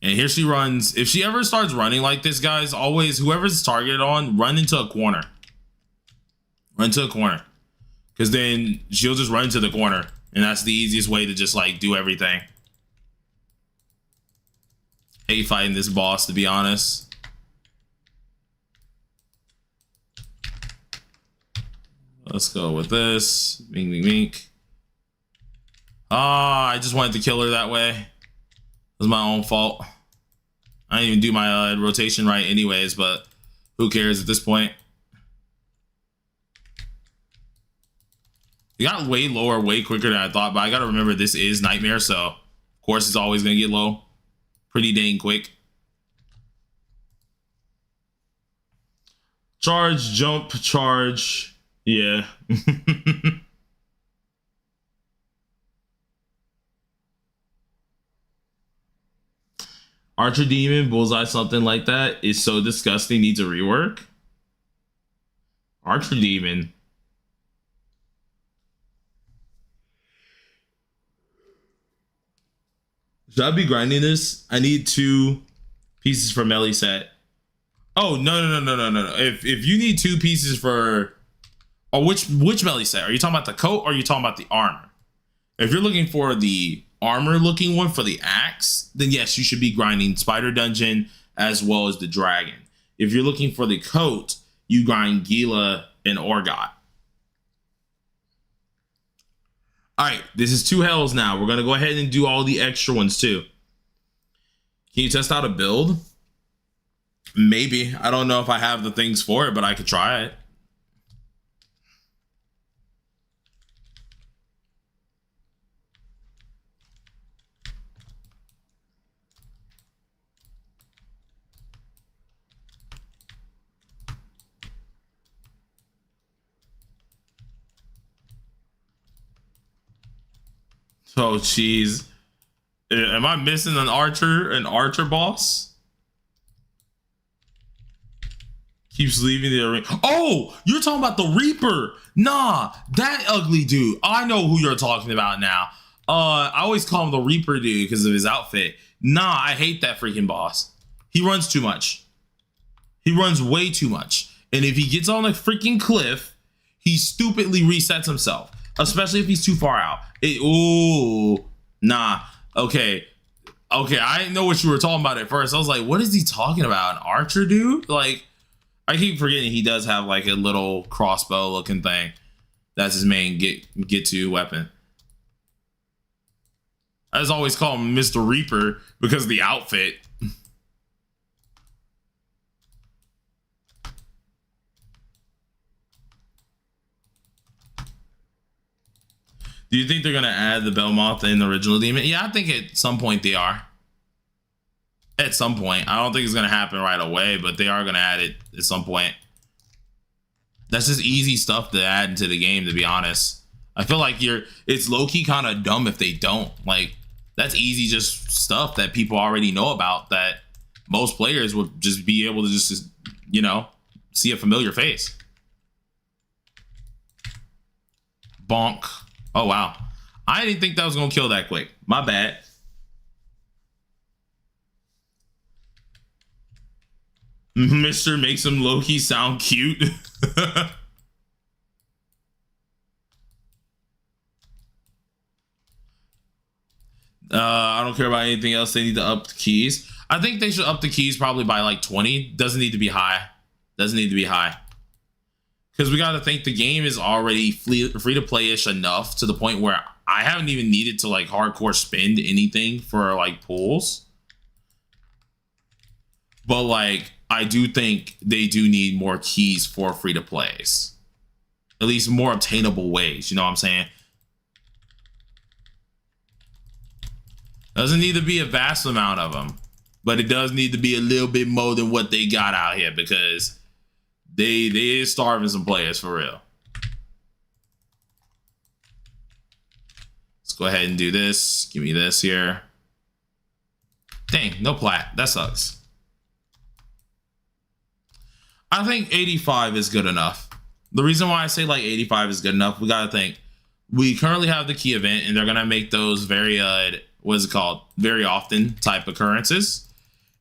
and here she runs. If she ever starts running like this, guys, always whoever's targeted on, run into a corner. Run to a corner, because then she'll just run into the corner And that's the easiest way to just like do everything. Hate fighting this boss, to be honest. Let's go with this. Mink, mink, mink. Ah, I just wanted to kill her that way. It was my own fault. I didn't even do my rotation right anyways, but who cares at this point? It got way lower, way quicker than I thought, but I gotta remember this is Nightmare, so of course it's always gonna get low. Pretty dang quick. Charge, jump, charge. Yeah. Archer Demon, Bullseye, something like that is so disgusting, needs a rework. Archer Demon. Should I be grinding this? I need 2 pieces for melee set. Oh, no. If you need 2 pieces for... Oh, which melee set? Are you talking about the coat or are you talking about the armor? If you're looking for the armor looking one for the axe, then yes, you should be grinding Spider Dungeon as well as the dragon. If you're looking for the coat, you grind Gila and Orgot. All right, this is 2 hells now. We're going to go ahead and do all the extra ones too. Can you test out a build? Maybe. I don't know if I have the things for it, but I could try it. Oh, jeez. Am I missing an archer boss? Keeps leaving the arena. Oh, you're talking about the Reaper. Nah, that ugly dude. I know who you're talking about now. I always call him the Reaper dude because of his outfit. Nah, I hate that freaking boss. He runs too much. He runs way too much. And if he gets on a freaking cliff, he stupidly resets himself. Especially if he's too far out. Ooh, nah. Okay, I didn't know what you were talking about at first. I was like, what is he talking about? An archer dude? Like, I keep forgetting he does have like a little crossbow looking thing. That's his main get to weapon. I just always call him Mr. Reaper because of the outfit. Do you think they're gonna add the Belmoth in the original demon? Yeah, I think at some point they are. At some point. I don't think it's gonna happen right away, but they are gonna add it at some point. That's just easy stuff to add into the game, to be honest. I feel like it's low-key kind of dumb if they don't. Like, that's easy just stuff that people already know about that most players would just be able to just, you know, see a familiar face. Bonk. Oh, wow. I didn't think that was going to kill that quick. My bad. Mr. makes him low-key sound cute. I don't care about anything else. They need to up the keys. I think they should up the keys probably by like 20. Doesn't need to be high. Doesn't need to be high. Because we got to think the game is already free to play-ish enough to the point where I haven't even needed to like hardcore spend anything for like pulls. But like, I do think they do need more keys for free to plays. At least more obtainable ways. You know what I'm saying? Doesn't need to be a vast amount of them, but it does need to be a little bit more than what they got out here because they is starving some players for real. Let's go ahead and do this. Give me this here. Dang, no plat. That sucks. I think 85 is good enough. The reason why I say like 85 is good enough, we gotta think. We currently have the key event, and they're gonna make those very what is it called? Very often type occurrences.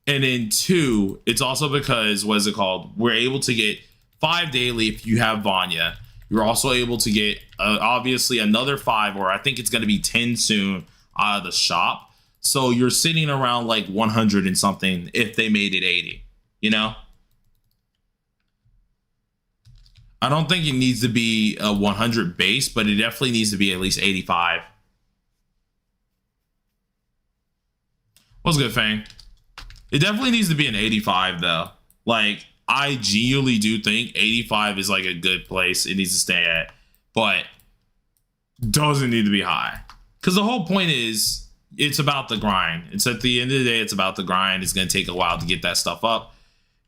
And then 2, it's also because, what is it called? We're able to get 5 daily if you have Vanya. You're also able to get obviously another 5, or I think it's going to be 10 soon, out of the shop. So you're sitting around like 100 and something if they made it 80, you know? I don't think it needs to be a 100 base, but it definitely needs to be at least 85. What's good, Fang? It definitely needs to be an 85 though. Like, I genuinely do think 85 is like a good place it needs to stay at, but doesn't need to be high. Because the whole point is, it's about the grind. It's at the end of the day, it's about the grind. It's going to take a while to get that stuff up.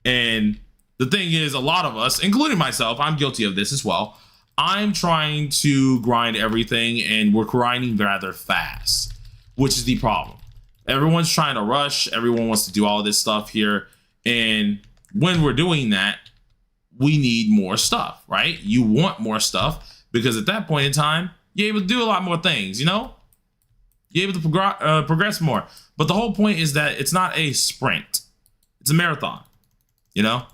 And the thing is, a lot of us, including myself, I'm guilty of this as well. I'm trying to grind everything, and we're grinding rather fast, which is the problem. Everyone's trying to rush. Everyone wants to do all this stuff here. And when we're doing that, we need more stuff, right? You want more stuff because at that point in time, you're able to do a lot more things, you know? You're able to progress more. But the whole point is that it's not a sprint. It's a marathon, you know?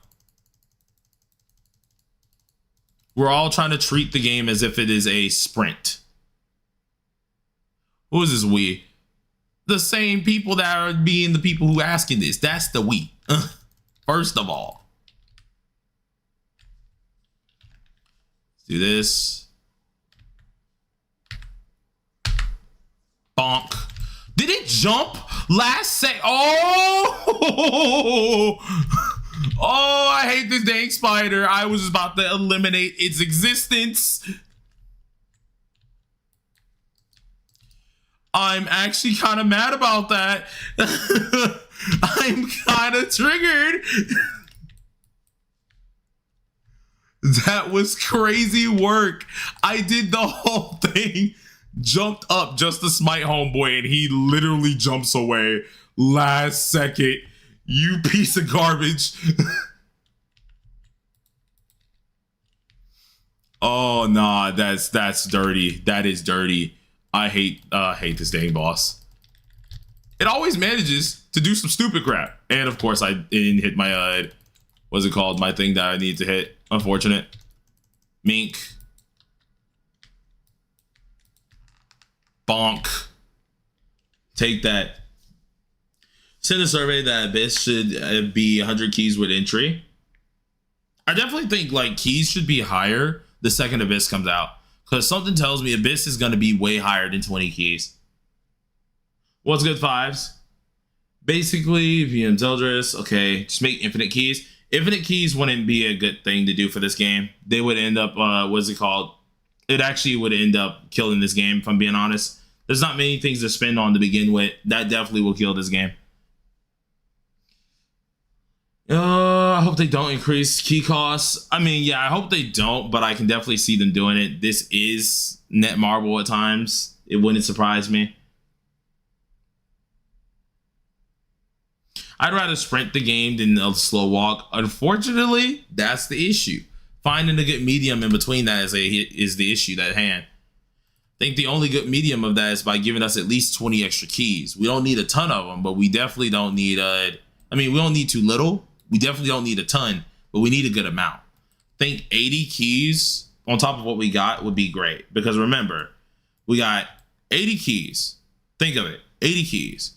We're all trying to treat the game as if it is a sprint. Who is this we? The same people that are being the people who asking this. That's the we. First of all. Let's do this. Bonk. Did it jump last sec? Oh! Oh, I hate this dang spider. I was about to eliminate its existence. I'm actually kind of mad about that. I'm kind of triggered. That was crazy work. I did the whole thing. Jumped up just to smite homeboy, and he literally jumps away last second. You piece of garbage. Oh nah, that's dirty. That is dirty. I hate this dang boss. It always manages to do some stupid crap. And of course I didn't hit my what's it called? My thing that I need to hit. Unfortunate. Mink. Bonk. Take that. Send a survey that Abyss should be 100 keys with entry. I definitely think like keys should be higher the second Abyss comes out, because something tells me Abyss is going to be way higher than 20 keys. What's good, Fives? Basically, VM Zeldris. Okay, just make infinite keys. Infinite keys wouldn't be a good thing to do for this game. They would end up, what's it called? It actually would end up killing this game, if I'm being honest. There's not many things to spend on to begin with. That definitely will kill this game. I hope they don't increase key costs. I mean, yeah, I hope they don't, but I can definitely see them doing it. This is Netmarble at times. It wouldn't surprise me. I'd rather sprint the game than a slow walk. Unfortunately, that's the issue. Finding a good medium in between that is the issue at hand. I think the only good medium of that is by giving us at least 20 extra keys. We don't need a ton of them, but we definitely don't need we don't need too little. We definitely don't need a ton, but we need a good amount. I think 80 keys on top of what we got would be great, because remember, we got 80 keys. Think of it, 80 keys.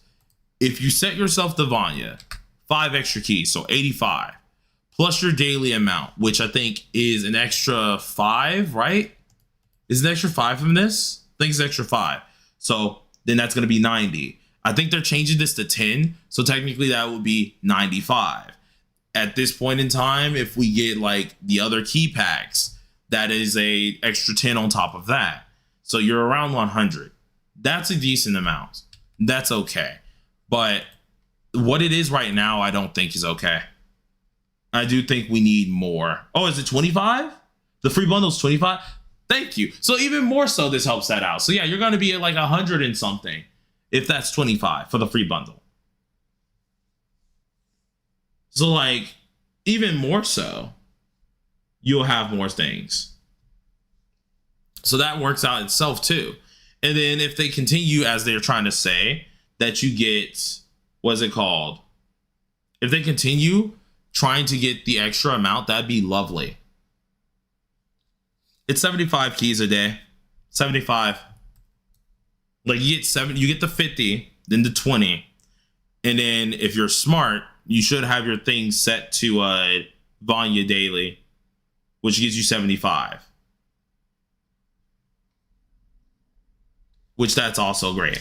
If you set yourself to Vanya, 5 extra keys, so 85, plus your daily amount, which I think is an extra 5, right? Is an extra 5 from this? I think it's extra 5. So then that's going to be 90. I think they're changing this to 10, so technically that would be 95. At this point in time, if we get like the other key packs, that is a extra 10 on top of that. So you're around 100. That's a decent amount. That's okay. But what it is right now, I don't think is okay. I do think we need more. Oh, is it 25? The free bundle's 25? Thank you. So even more so, this helps that out. So yeah, you're going to be at like 100 and something if that's 25 for the free bundle. So like, even more so, you'll have more things. So that works out itself too. And then if they continue as they're trying to say that you get, what's it called? If they continue trying to get the extra amount, that'd be lovely. It's 75 keys a day. 75. Like you get the 50, then the 20. And then if you're smart, you should have your thing set to Vanya daily, which gives you 75. Which that's also great.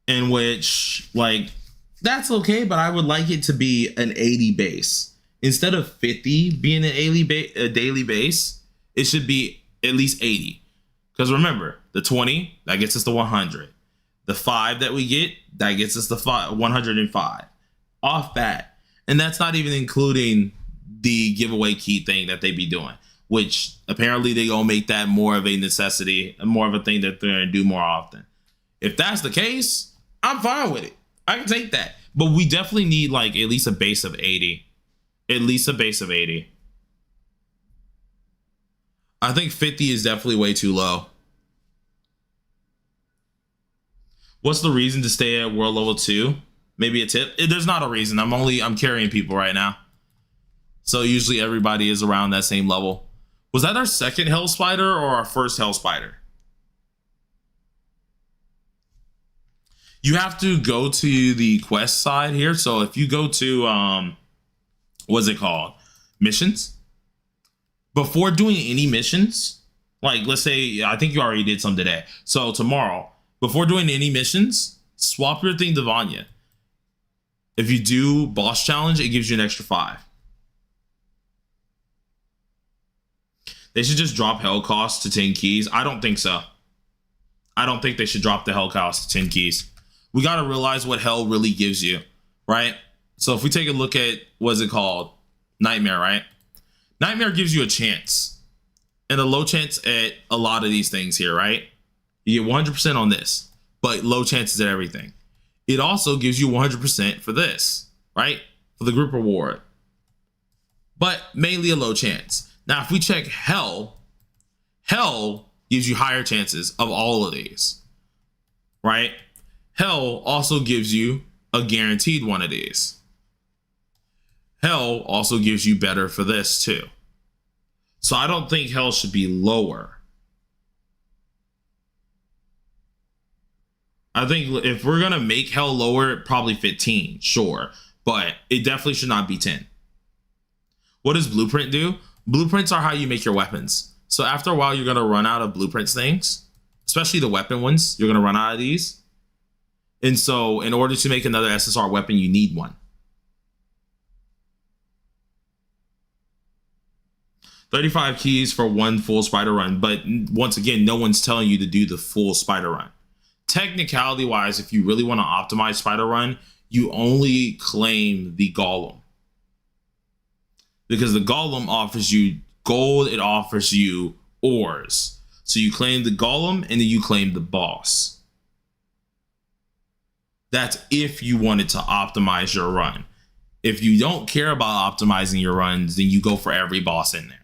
In which, like, that's okay, but I would like it to be an 80 base. Instead of 50 being a daily base, it should be at least 80. Because remember, the 20, that gets us to 100. The 5 that we get, that gets us to 105. Off that. And that's not even including the giveaway key thing that they be doing, which apparently they gonna make that more of a necessity, more of a thing that they're gonna do more often. If that's the case, I'm fine with it. I can take that. But we definitely need like at least a base of 80. At least a base of 80. I think 50 is definitely way too low. What's the reason to stay at world level 2? Maybe a tip? There's not a reason. I'm carrying people right now. So usually everybody is around that same level. Was that our second Hell Spider or our first Hell Spider? You have to go to the quest side here. So if you go to, what's it called? Missions. Before doing any missions, like let's say, I think you already did some today. So tomorrow, before doing any missions, swap your thing to Vanya. If you do boss challenge, it gives you an extra 5. They should just drop hell cost to 10 keys. I don't think so. I don't think they should drop the hell cost to 10 keys. We got to realize what hell really gives you, right? So if we take a look at, what's it called? Nightmare, right? Nightmare gives you a chance. And a low chance at a lot of these things here, right? You get 100% on this, but low chances at everything. It also gives you 100% for this, right? For the group reward. But mainly a low chance. Now, if we check hell, hell gives you higher chances of all of these, right? Hell also gives you a guaranteed one of these. Hell also gives you better for this too. So I don't think hell should be lower. I think if we're going to make hell lower, probably 15, sure. But it definitely should not be 10. What does blueprint do? Blueprints are how you make your weapons. So after a while, you're going to run out of blueprints things, especially the weapon ones. You're going to run out of these. And so in order to make another SSR weapon, you need one. 35 keys for one full spider run. But once again, no one's telling you to do the full spider run. Technicality wise, if you really want to optimize spider run, you only claim the golem. Because the golem offers you gold, it offers you ores. So you claim the golem and then you claim the boss. That's if you wanted to optimize your run. If you don't care about optimizing your runs, then you go for every boss in there.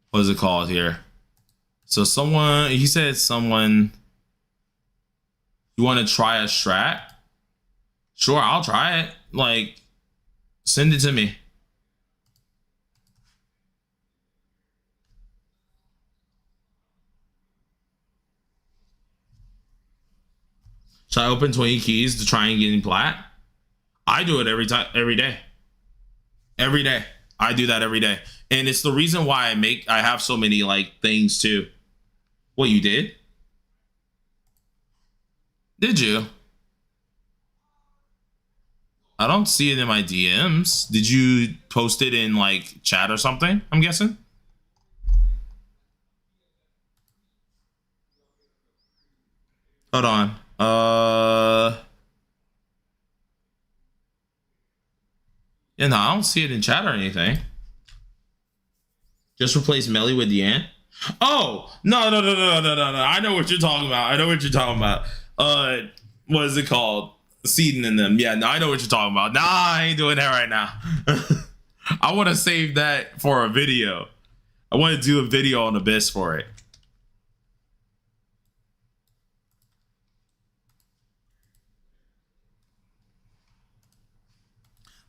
What is it called here? So someone, he said someone, you want to try a strat? Sure, I'll try it. Like, send it to me. Should I open 20 keys to try and get in plat? I do it every day. Every day. I do that every day. And it's the reason why I have so many like things too. What, you did? Did you? I don't see it in my DMs. Did you post it in like chat or something? I'm guessing. Hold on. Yeah, no, I don't see it in chat or anything. Just replace Melly with Diane. Oh, no. I know what you're talking about. What is it called? Seeding in them. Yeah, no, I know what you're talking about. Nah, I ain't doing that right now. I want to save that for a video. I want to do a video on Abyss for it.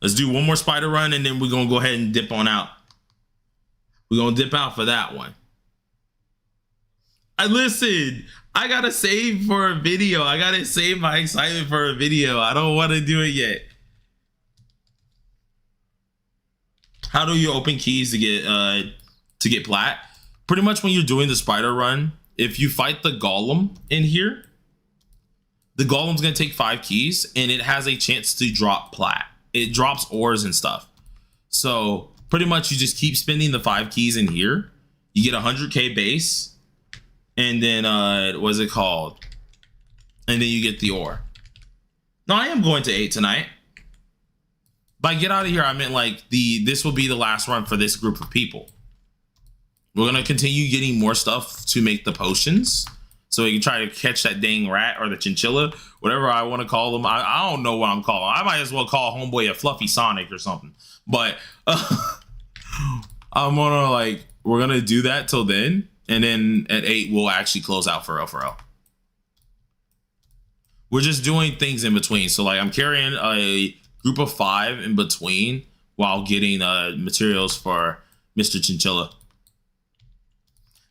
Let's do one more spider run, and then we're gonna go ahead and dip on out. We're gonna dip out for that one. I gotta save for a video. I gotta save my excitement for a video. I don't want to do it yet. How do you open keys to get plat? Pretty much when you're doing the spider run, if you fight the golem in here, the golem's gonna take 5 keys, and it has a chance to drop plat. It drops ores and stuff. So pretty much you just keep spending the 5 keys in here. You get 100k base. And then, what's it called? And then you get the ore. No, I am going to 8 tonight. By get out of here, I meant like this will be the last run for this group of people. We're gonna continue getting more stuff to make the potions, so we can try to catch that dang rat or the chinchilla, whatever I want to call them. I don't know what I'm calling. I might as well call homeboy a fluffy Sonic or something. But I'm gonna we're gonna do that till then. And then at 8, we'll actually close out for real, for real. We're just doing things in between. So like I'm carrying a group of 5 in between while getting materials for Mr. Chinchilla.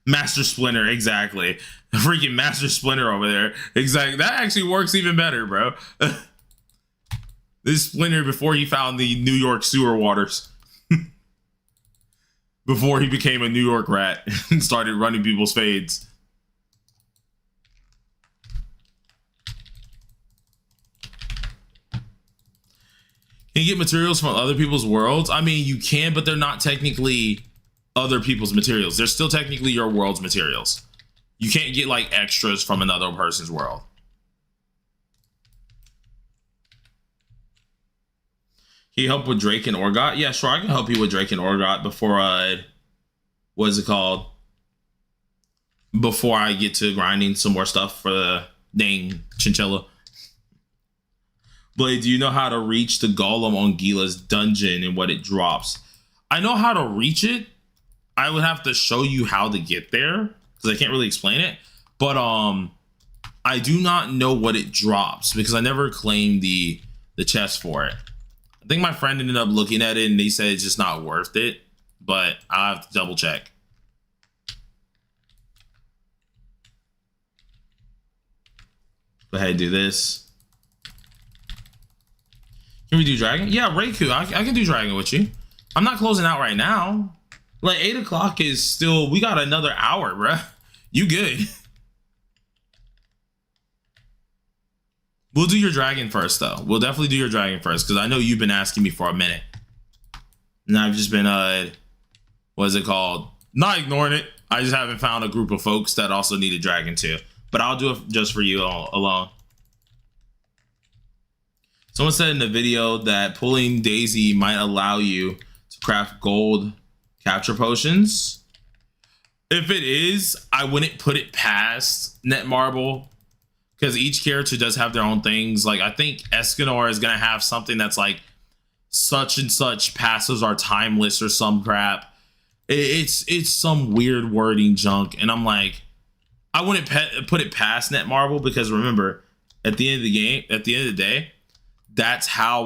Master Splinter, exactly. Freaking Master Splinter over there. Exactly. That actually works even better, bro. This Splinter before he found the New York sewer waters. Before he became a New York rat and started running people's fades. Can you get materials from other people's worlds? I mean, you can, but they're not technically other people's materials. They're still technically your world's materials. You can't get like extras from another person's world. Can you help with Drake and Orgot? Yeah, sure. I can help you with Drake and Orgot before what is it called? Before I get to grinding some more stuff for the dang chinchilla. Blade, do you know how to reach the golem on Gila's dungeon and what it drops? I know how to reach it. I would have to show you how to get there because I can't really explain it. But I do not know what it drops because I never claimed the chest for it. I think my friend ended up looking at it and they said it's just not worth it, but I'll have to double check. Go ahead and do this. Can we do dragon? Yeah, Reiku, I can do dragon with you. I'm not closing out right now. Like 8 o'clock is still, we got another hour, bruh. You good. We'll do your dragon first, though. We'll definitely do your dragon first, because I know you've been asking me for a minute. And I've just been, what is it called? Not ignoring it. I just haven't found a group of folks that also need a dragon, too. But I'll do it just for you all alone. Someone said in the video that pulling Daisy might allow you to craft gold capture potions. If it is, I wouldn't put it past Netmarble. Because each character does have their own things. Like, I think Escanor is going to have something that's like, such and such passes are timeless or some crap. It's some weird wording junk. And I'm like, I wouldn't put it past Netmarble because remember, at the end of the game, at the end of the day, that's how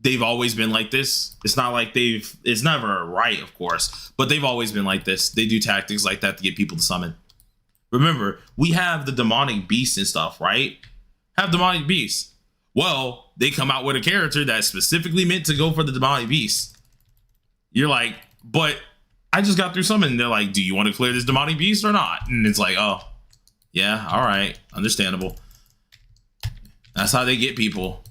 they've always been like this. It's not like it's never right, of course, but they've always been like this. They do tactics like that to get people to summon. Remember, we have the demonic beasts and stuff, right? Have demonic beasts. Well, they come out with a character that's specifically meant to go for the demonic beast. You're like, but I just got through summoning. They're like, do you want to clear this demonic beast or not? And it's like, oh, yeah, all right, understandable. That's how they get people.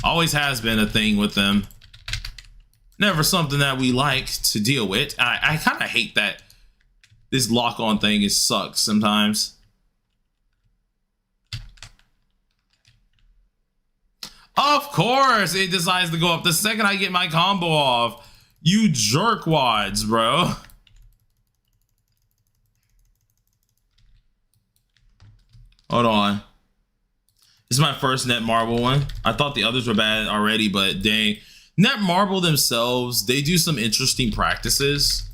Always has been a thing with them. Never something that we like to deal with. I kind of hate that this lock-on thing sucks sometimes. Of course, it decides to go up the second I get my combo off. You jerkwads, bro. Hold on. This is my first Netmarble one. I thought the others were bad already, but dang. Netmarble themselves, they do some interesting practices,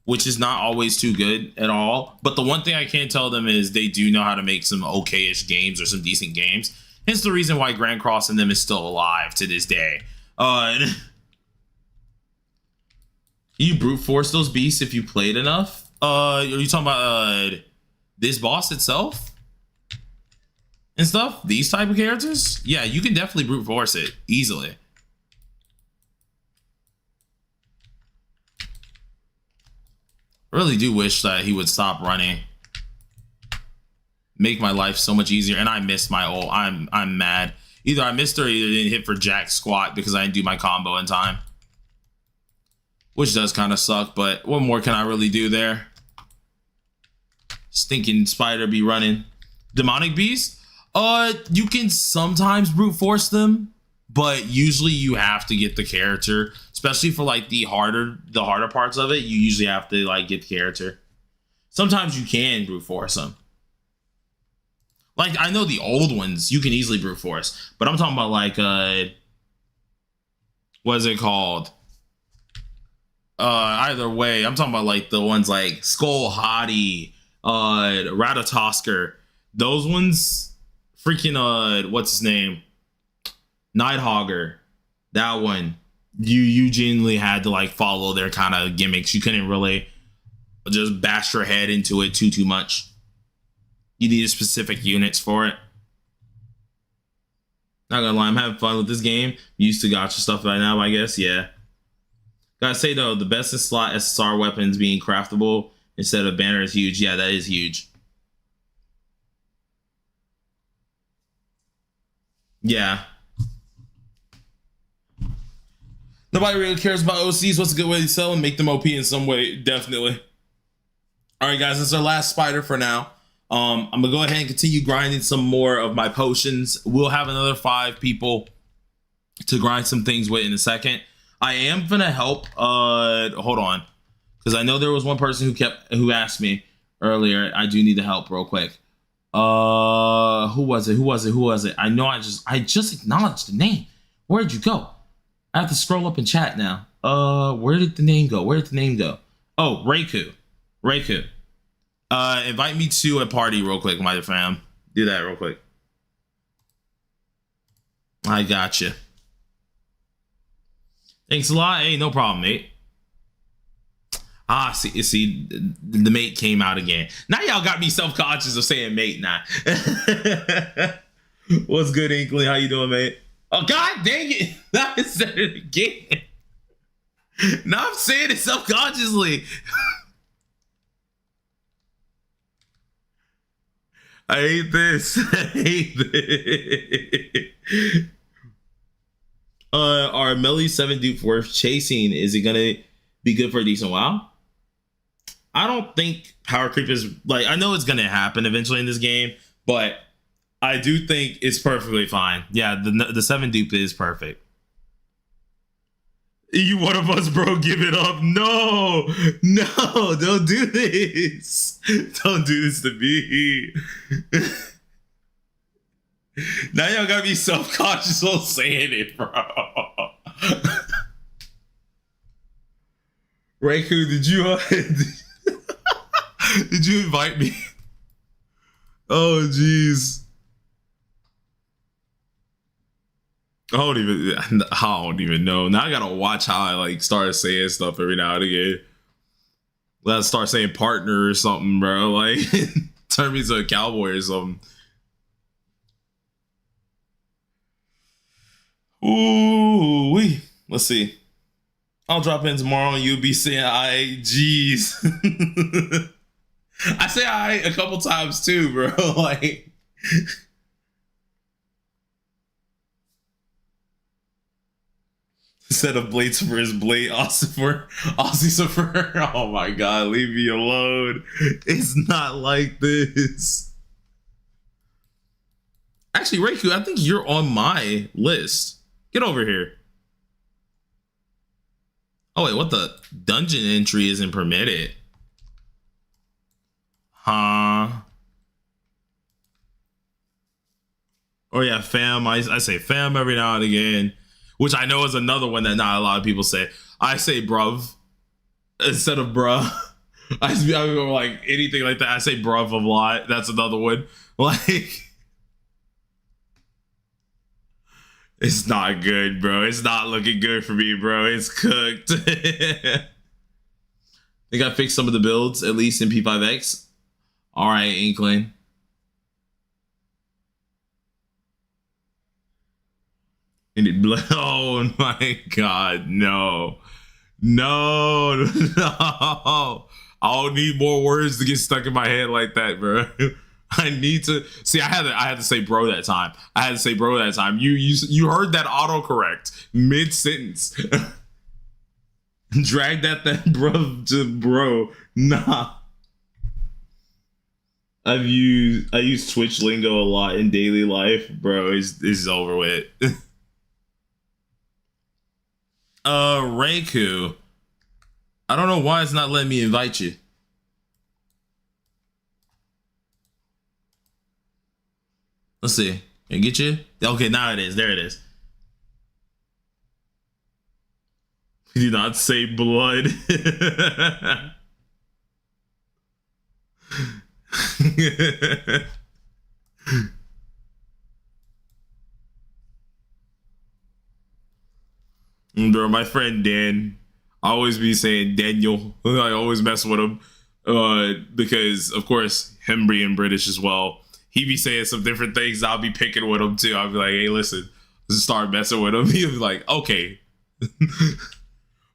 which is not always too good at all. But the one thing I can tell them is they do know how to make some okay-ish games or some decent games. Hence the reason why Grand Cross and them is still alive to this day. You brute force those beasts if you played enough. Are you talking about this boss itself and stuff? These type of characters? Yeah, you can definitely brute force it easily. I really do wish that he would stop running. Make my life so much easier. And I missed my ult. I'm mad. Either I missed or either didn't hit for Jack squat because I didn't do my combo in time. Which does kind of suck, but what more can I really do there? Stinking spider be running. Demonic beast? You can sometimes brute force them, but usually you have to get the character, especially for like the harder parts of it. You usually have to like get the character. Sometimes you can brute force them. Like I know the old ones you can easily brute force, but I'm talking about like what is it called? Either way, I'm talking about like the ones like Skull Hottie, Ratatosker. Those ones, freaking what's his name? Nighthogger. That one. You genuinely had to like follow their kind of gimmicks. You couldn't really just bash your head into it too much. You needed specific units for it. Not gonna lie, I'm having fun with this game. I'm used to gacha stuff right now, I guess. Yeah. Gotta say though, the best is slot SSR weapons being craftable instead of banner is huge. Yeah, that is huge. Yeah. Nobody really cares about OCs. What's a good way to sell and make them OP in some way? Definitely. All right, guys, this is our last spider for now. I'm gonna go ahead and continue grinding some more of my potions. We'll have another 5 people to grind some things with in a second. I am gonna help. Hold on, because I know there was one person who asked me earlier. I do need to help real quick. Who was it? I know I just acknowledged the name. Where'd you go? I have to scroll up in chat now. Where did the name go? Oh, Reiku. Invite me to a party real quick, my fam. Do that real quick. I gotcha. Thanks a lot. Hey, no problem, mate. See, the mate came out again. Now y'all got me self-conscious of saying mate now. What's good, Inkling? How you doing, mate? Oh, god dang it. I said it again. Now I'm saying it self-consciously. I hate this. Are Melee 7 dupes worth chasing? Is it gonna be good for a decent while? I don't think power creep is like, I know it's gonna happen eventually in this game, but I do think it's perfectly fine. Yeah, the 7 dupe is perfect. You one of us, bro, give it up. No, don't do this. Don't do this to me. Now y'all gotta be self-conscious on saying it, bro. Reiku, did you invite me? Oh, jeez. I don't even know. Now I gotta watch how I like start saying stuff every now and again. Let's start saying partner or something, bro. Like turn me into a cowboy or something. Ooh, let's see. I'll drop in tomorrow and you'll be saying I. Jeez. I say I a couple times too, bro. Like. Instead of Blade Super is Blade Aussie Super. Oh my god, leave me alone. It's not like this. Actually, Reiku, I think you're on my list. Get over here. Oh wait, what the dungeon entry isn't permitted? Huh? Oh yeah, fam. I say fam every now and again. Which I know is another one that not a lot of people say. I say bruv instead of bruh. I go like anything like that. I say bruv a lot. That's another one. Like, It's not good, bro. It's not looking good for me, bro. It's cooked. Think I fixed some of the builds, at least in P5X. All right, Inkling. And it oh my god, no. No, no. I don't need more words to get stuck in my head like that, bro. I need to see. I had to say bro that time. You heard that autocorrect mid sentence. Drag that bro to bro. Nah. I use Twitch lingo a lot in daily life, bro. It's over with. Reiku. I don't know why it's not letting me invite you. Let's see. Can I get you? Okay, now it is. There it is. Do not say blood. Bro, my friend Dan, I always be saying Daniel. I always mess with him because, of course, him being British as well. He be saying some different things. I'll be picking with him too. I'll be like, hey, listen, just start messing with him. He'll be like, okay.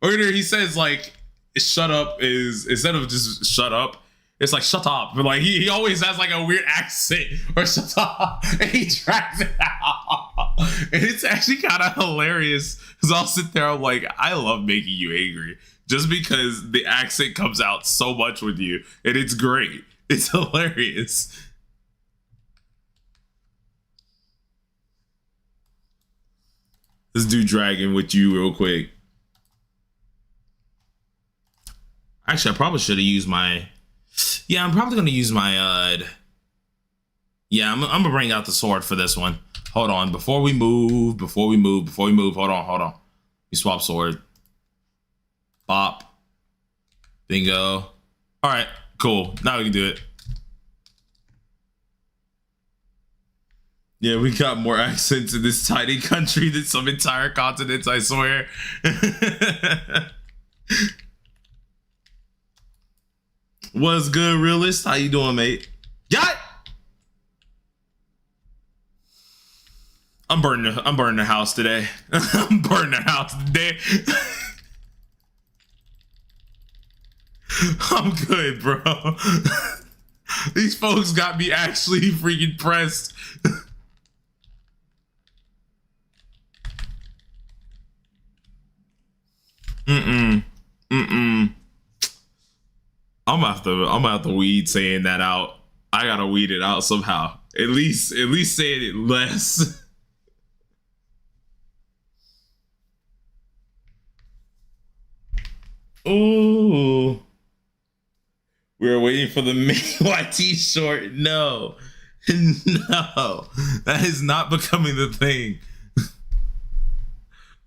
Or he says like, shut up is, instead of just shut up, it's like, shut up. But like, he always has like a weird accent or shut up. And he drags it out. And it's actually kind of hilarious. Because I'll sit there, I'm like, I love making you angry. Just because the accent comes out so much with you. And it's great. It's hilarious. Let's do dragon with you real quick. Actually, I probably should have used my... Yeah, I'm probably going to use my... Yeah, I'm going to bring out the sword for this one. Hold on. Before we move. Hold on. We swap sword. Bop. Bingo. All right, cool. Now we can do it. Yeah, we got more accents in this tiny country than some entire continents, I swear. What's good, realist? How you doing, mate? Got. I'm burning the house today. I'm burning the house today. I'm good, bro. These folks got me actually freaking pressed. I'm gonna have to weed saying that out. I gotta weed it out somehow. At least saying it less. Ooh. We were waiting for the YT short. No. No. That is not becoming the thing.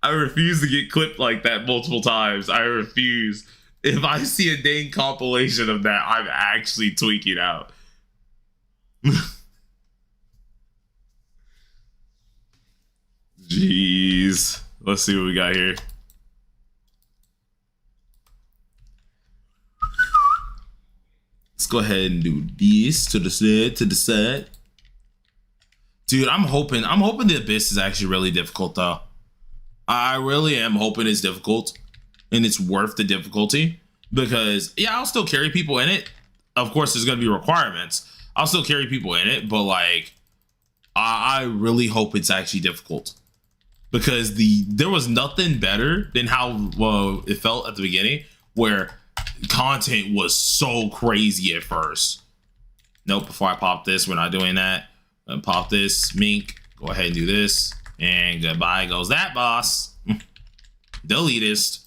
I refuse to get clipped like that multiple times. I refuse. If I see a dang compilation of that, I'm actually tweaking out. Jeez. Let's see what we got here. Let's go ahead and do this to the side. Dude, I'm hoping the Abyss is actually really difficult though. I really am hoping it's difficult and it's worth the difficulty because yeah, I'll still carry people in it. Of course, there's gonna be requirements. I'll still carry people in it, but like I really hope it's actually difficult because there was nothing better than how it felt at the beginning where content was so crazy at first. Nope, before I pop this, we're not doing that. Pop this, Mink, go ahead and do this. And goodbye goes that boss. Deletist.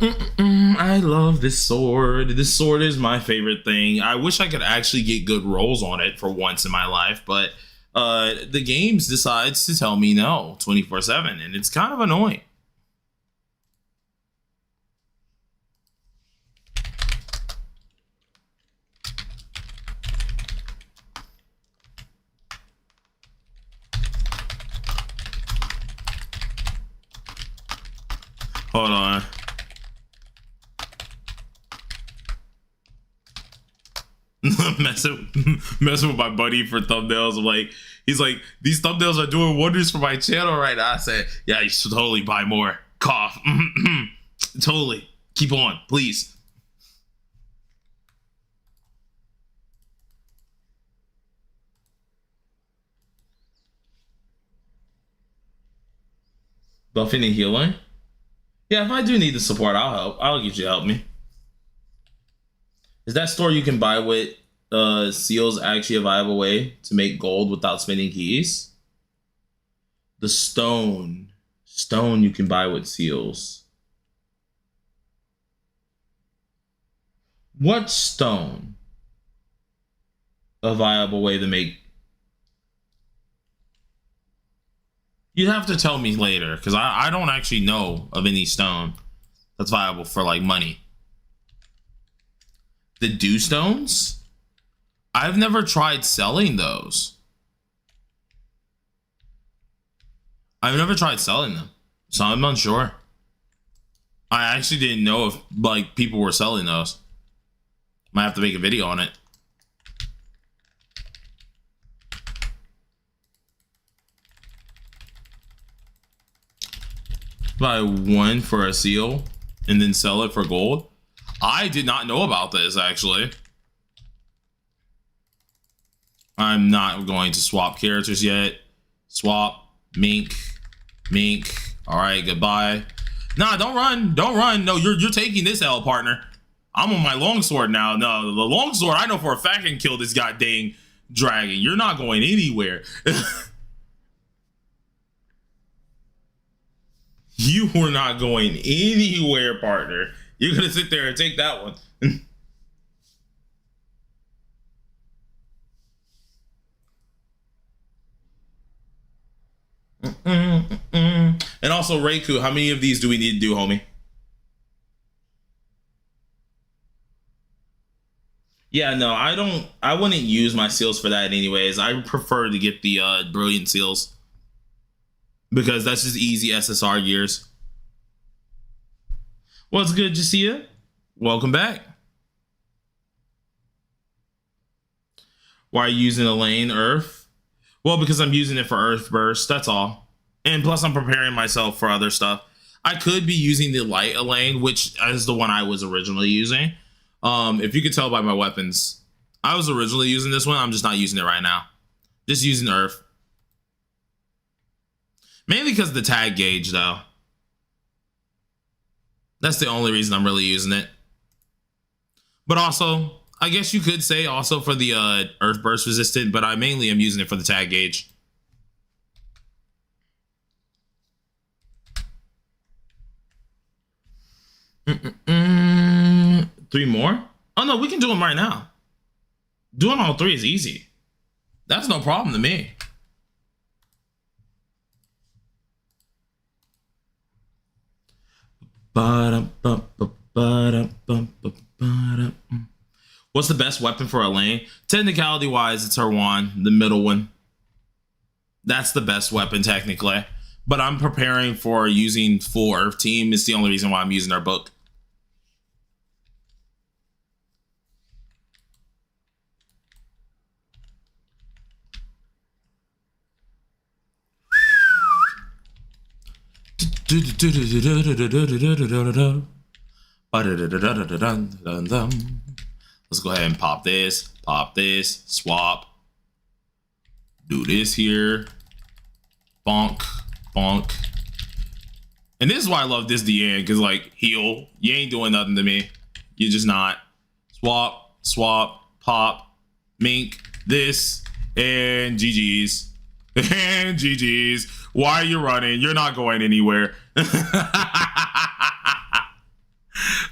I love this sword. This sword is my favorite thing. I wish I could actually get good rolls on it for once in my life, but the games decides to tell me no 24/7, and it's kind of annoying. Hold on. messing with my buddy for thumbnails. I'm like, he's like, these thumbnails are doing wonders for my channel right now. I said, yeah, you should totally buy more. Cough. Totally. Keep on, please. Buffing and healing? Yeah, if I do need the support, I'll help. I'll get you to help me. Is that store you can buy with seals actually a viable way to make gold without spending keys? The stone. Stone you can buy with seals. What stone? A viable way to make... You have to tell me later, because I don't actually know of any stone that's viable for like money. The dew stones? I've never tried selling those. I've never tried selling them, so I'm unsure. I actually didn't know if like people were selling those. Might have to make a video on it. Buy one for a seal and then sell it for gold. I did not know about this, actually. I'm not going to swap characters yet. Swap. Mink. Mink. All right, goodbye. Nah, don't run. Don't run. No, you're taking this L, partner. I'm on my longsword now. No, the longsword, I know for a fact I can kill this goddamn dragon. You're not going anywhere. You were not going anywhere, partner. You're gonna sit there and take that one. And also, Reiku, how many of these do we need to do, homie? Yeah, no, I wouldn't use my seals for that anyways. I prefer to get the brilliant seals, because that's just easy SSR gears. What's good, Jacia? Welcome back. Why are you using Elaine Earth? Well, because I'm using it for Earth Burst, that's all. And plus I'm preparing myself for other stuff. I could be using the Light Elaine, which is the one I was originally using. If you could tell by my weapons, I was originally using this one. I'm just not using it right now. Just using Earth. Mainly because of the tag gauge, though. That's the only reason I'm really using it. But also, I guess you could say also for the Earth Burst resistant, but I mainly am using it for the tag gauge. Three more? Oh no, we can do them right now. Doing all three is easy. That's no problem to me. What's the best weapon for Elaine? Technicality wise, it's her wand, the middle one. That's the best weapon technically. But I'm preparing for using full Earth Team. It's the only reason why I'm using her book. Let's go ahead and pop this, swap. Do this here. Bonk, bonk. And this is why I love this Diane, because like, heal. You ain't doing nothing to me. You're just not. Swap, swap, pop, mink, this, and GG's. And GG's. Why are you running? You're not going anywhere.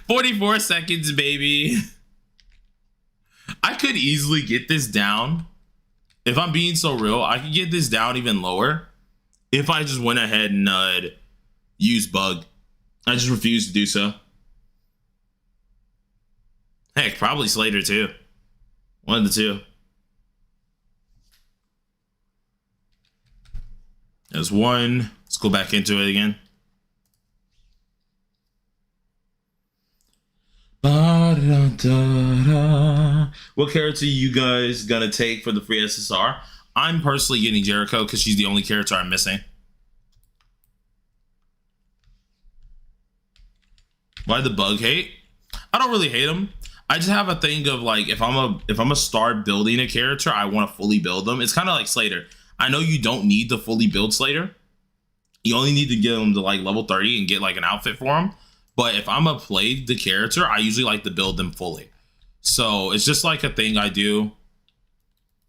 44 seconds, baby. I could easily get this down. If I'm being so real, I could get this down even lower if I just went ahead and used bug. I just refuse to do so. Heck, probably Slater too. One of the two. There's one. Let's go back into it again. What character you guys gonna take for the free SSR? I'm personally getting Jericho because she's the only character I'm missing. Why the bug hate? I don't really hate him. I just have a thing of like if I'm a start building a character, I want to fully build them. It's kind of like Slater. I know you don't need to fully build Slater. You only need to get him to like level 30 and get like an outfit for him. But if I'm gonna play the character, I usually like to build them fully. So it's just like a thing I do.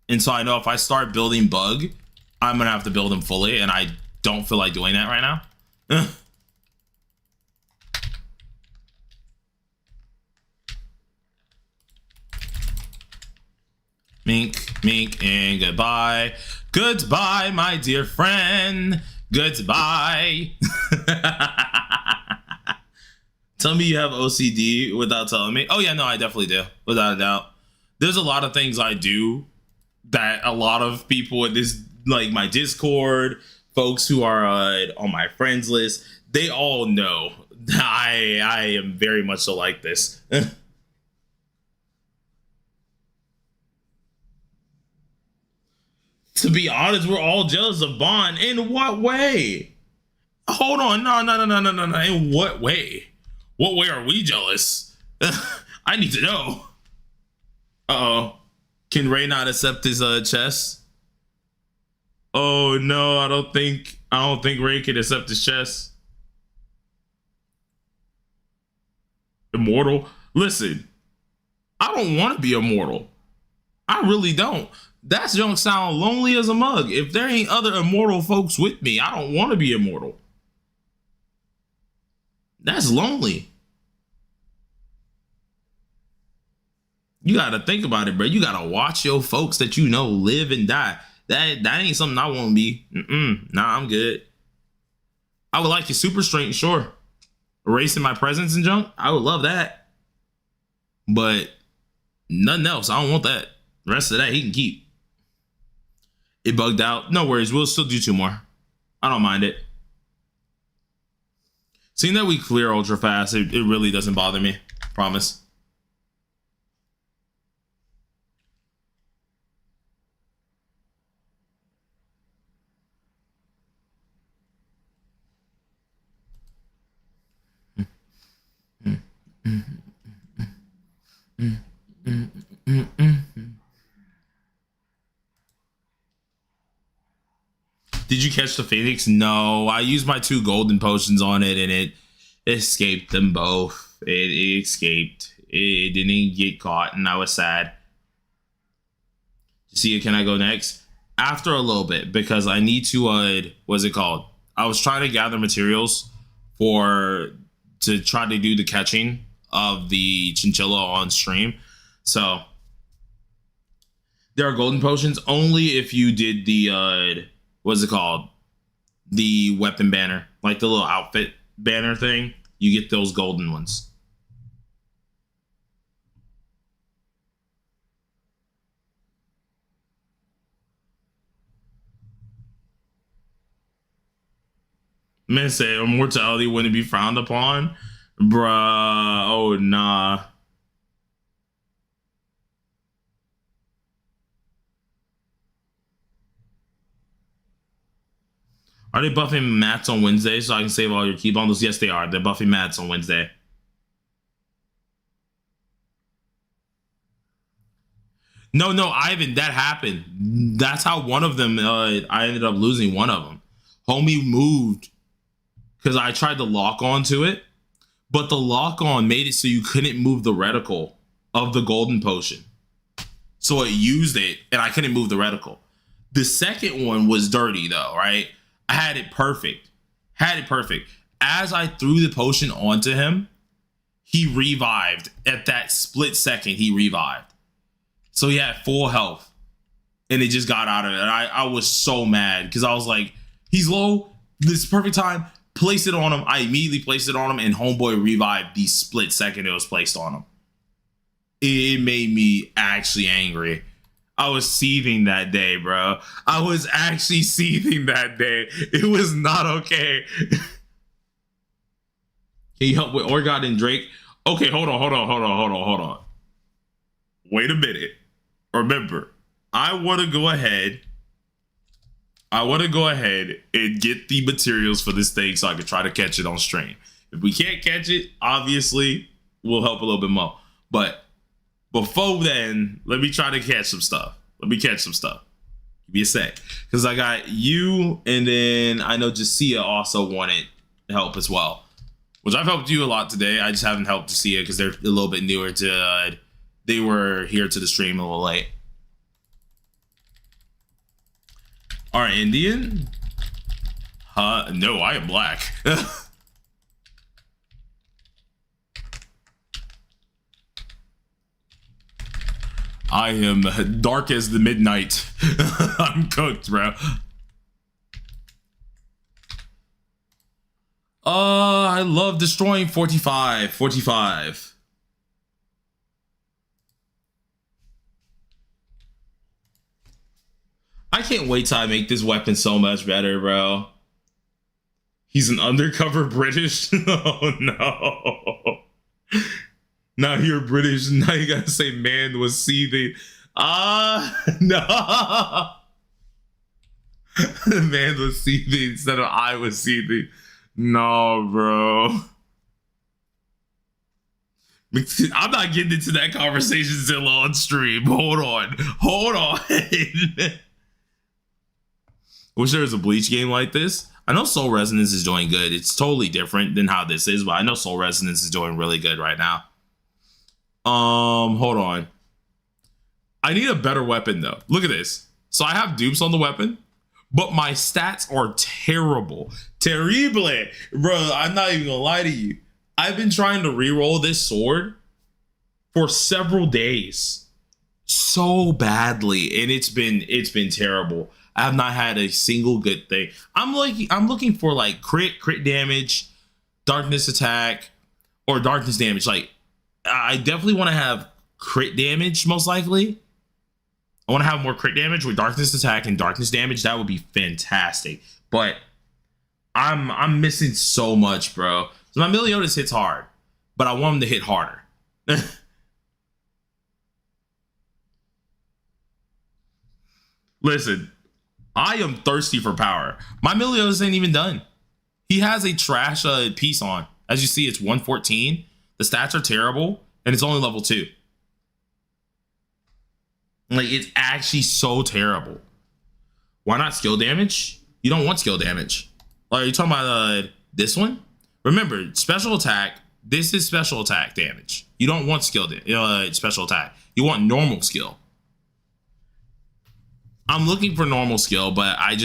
And so I know if I start building Bug, I'm gonna have to build him fully, and I don't feel like doing that right now. Mink, mink, and goodbye. Goodbye, my dear friend. Goodbye. Tell me you have OCD without telling me. Oh yeah, no, I definitely do, without a doubt. There's a lot of things I do that a lot of people in this, like my Discord, folks who are on my friends list, they all know I am very much so like this. To be honest, we're all jealous of Bond. In what way? Hold on, no. In what way? What way are we jealous? I need to know. Uh-oh. Can Ray not accept his chest? Oh no, I don't think Ray can accept his chest. Immortal? Listen, I don't want to be immortal. I really don't. That's don't sound lonely as a mug. If there ain't other immortal folks with me, I don't want to be immortal. That's lonely. You gotta think about it, bro. You gotta watch your folks that you know live and die. That ain't something I want to be. Nah, I'm good. I would like your super strength, sure. Erasing my presence and junk, I would love that. But nothing else. I don't want that. The rest of that he can keep. It bugged out. No worries. We'll still do 2 more. I don't mind it. Seeing that we clear ultra fast, it really doesn't bother me. Promise. Did you catch the Phoenix? No, I used my 2 golden potions on it and it escaped them both. It escaped. It didn't get caught and I was sad. See, can I go next? After a little bit, because I need to, what's it called? I was trying to gather materials to try to do the catching of the chinchilla on stream. So there are golden potions only if you did the, what's it called? The weapon banner, like the little outfit banner thing. You get those golden ones. Man say immortality wouldn't be frowned upon. Bruh, oh nah. Are they buffing mats on Wednesday so I can save all your key bundles? Yes, they are. They're buffing mats on Wednesday. No, Ivan, that happened. That's how one of them, I ended up losing one of them. Homie moved because I tried to lock onto it, but the lock on made it so you couldn't move the reticle of the golden potion. So it used it and I couldn't move the reticle. The second one was dirty though, right? I had it perfect. As I threw the potion onto him, he revived. At that split second, he revived. So he had full health. And it just got out of it. And I was so mad because I was like, he's low. This is perfect time. Place it on him. I immediately placed it on him and homeboy revived the split second it was placed on him. It made me actually angry. I was seething that day, bro. I was actually seething that day. It was not okay. Can you help with Orgot and Drake? Okay, hold on. Wait a minute. Remember, I want to go ahead and get the materials for this thing so I can try to catch it on stream. If we can't catch it, obviously, we'll help a little bit more. But before then, let me try to catch some stuff. Give me a sec. Because I got you, and then I know Jasia also wanted help as well. Which I've helped you a lot today. I just haven't helped Jasia because they're a little bit newer to... they were here to the stream a little late. Are Indian? No, I am black. I am dark as the midnight. I'm cooked, bro. I love destroying 45. I can't wait till I make this weapon so much better, bro. He's an undercover British? Oh, no. Now you're British. Now you gotta say man was seething. No. The man was seething instead of I was seething. No, bro. I'm not getting into that conversation still on stream. Hold on. Wish there was a Bleach game like this. I know Soul Resonance is doing good. It's totally different than how this is, but I know Soul Resonance is doing really good right now. Hold on. I need a better weapon though. Look at this. So I have dupes on the weapon, but my stats are terrible. Terrible. Bro, I'm not even gonna lie to you. I've been trying to reroll this sword for several days so badly, and it's been terrible. I have not had a single good thing. I'm looking for like crit damage, darkness attack, or darkness damage. Like I definitely want to have crit damage most likely. I want to have more crit damage with darkness attack and darkness damage. That would be fantastic. But I'm missing so much, bro. So my Meliodas hits hard, but I want him to hit harder. Listen, I am thirsty for power. My Meliodas ain't even done. He has a trash piece on. As you see, it's 114. The stats are terrible, and it's only level 2. Like, it's actually so terrible. Why not skill damage? You don't want skill damage. Like, are you talking about this one? Remember, special attack. This is special attack damage. You don't want special attack. You want normal skill. I'm looking for normal skill, but I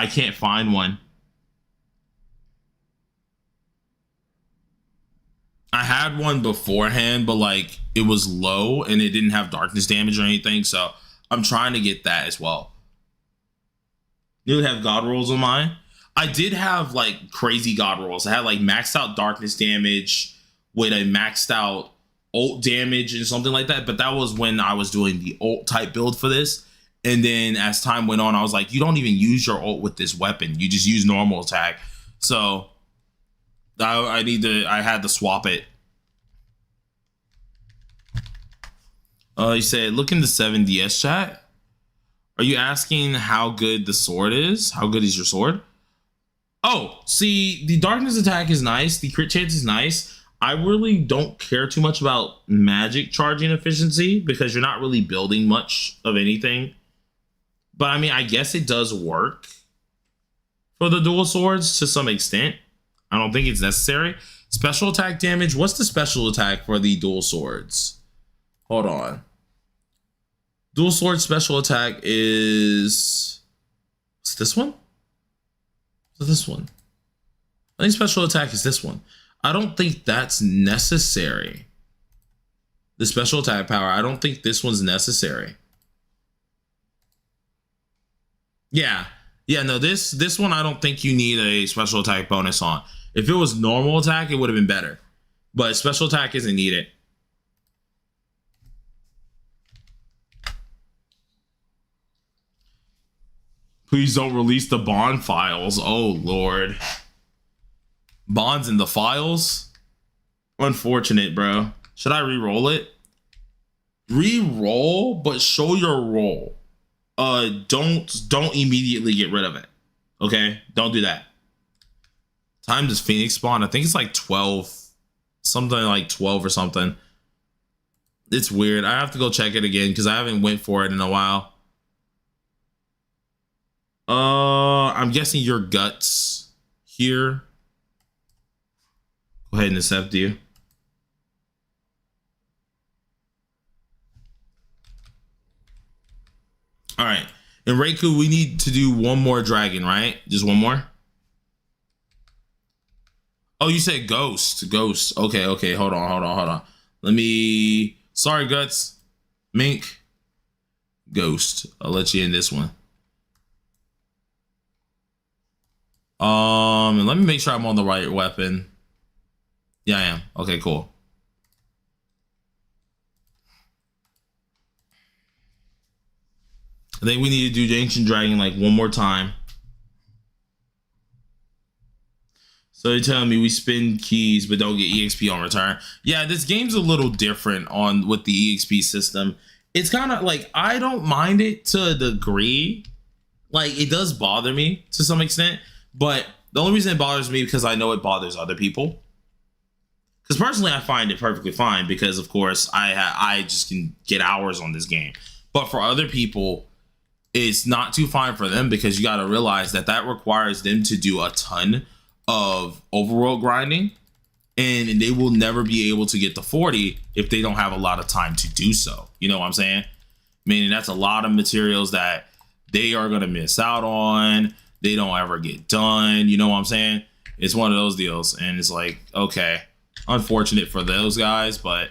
can't find one. I had one beforehand, but like it was low and it didn't have darkness damage or anything. So I'm trying to get that as well. You have god rolls on mine. I did have like crazy god rolls. I had like maxed out darkness damage with a maxed out ult damage and something like that. But that was when I was doing the ult type build for this. And then as time went on, I was like, you don't even use your ult with this weapon. You just use normal attack. So I had to swap it. You said, look in the 7DS chat. Are you asking how good the sword is? How good is your sword? Oh, see, the darkness attack is nice. The crit chance is nice. I really don't care too much about magic charging efficiency because you're not really building much of anything. But I mean, I guess it does work for the dual swords to some extent. I don't think it's necessary. Special attack damage. What's the special attack for the dual swords? Hold on. Dual sword special attack is... What's this one? What's this one? I think special attack is this one. I don't think that's necessary. The special attack power, I don't think this one's necessary. Yeah, no, this one I don't think you need a special attack bonus on. If it was normal attack, it would have been better. But special attack isn't needed. Please don't release the Bond files. Oh, Lord. Bond's in the files? Unfortunate, bro. Should I re-roll it? Re-roll, but show your roll. Don't immediately get rid of it. Okay? Don't do that. Time does Phoenix spawn? I think it's like 12. Something like 12 or something. It's weird. I have to go check it again because I haven't went for it in a while. I'm guessing your guts here. Go ahead and accept you. All right. And Reiku, we need to do one more dragon, right? Just one more? Oh, you said ghost. Ghost. Okay, okay. Hold on. Let me... Sorry, Guts. Mink. Ghost. I'll let you in this one. And let me make sure I'm on the right weapon. Yeah, I am. Okay, cool. I think we need to do the Ancient Dragon like one more time. So you're telling me we spin keys but don't get EXP on return? Yeah, this game's a little different on with the EXP system. It's kind of like, I don't mind it to a degree. Like, it does bother me to some extent, but the only reason it bothers me because I know it bothers other people. Because personally, I find it perfectly fine because, of course, I just can get hours on this game. But for other people, it's not too fine for them because you got to realize that that requires them to do a ton of overworld grinding, and they will never be able to get to 40 if they don't have a lot of time to do so. You know what I'm saying? Meaning that's a lot of materials that they are going to miss out on. They don't ever get done. You know what I'm saying? It's one of those deals. And it's like, okay, unfortunate for those guys, but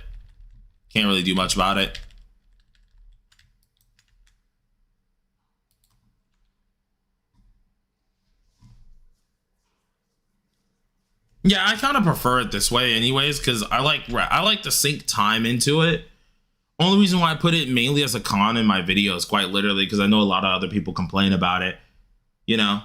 can't really do much about it. Yeah, I kind of prefer it this way anyways, because I like to sink time into it. Only reason why I put it mainly as a con in my videos, quite literally, because I know a lot of other people complain about it. You know?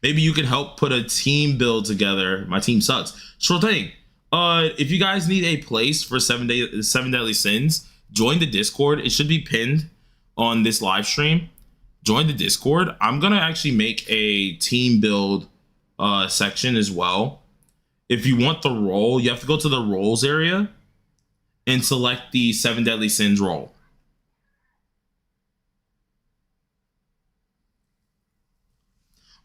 Maybe you can help put a team build together. My team sucks. Sure thing. If you guys need a place for 7 Deadly Sins, join the Discord. It should be pinned on this live stream. Join the Discord. I'm gonna actually make a team build section as well. If you want the role, you have to go to the roles area and select the 7 Deadly Sins role.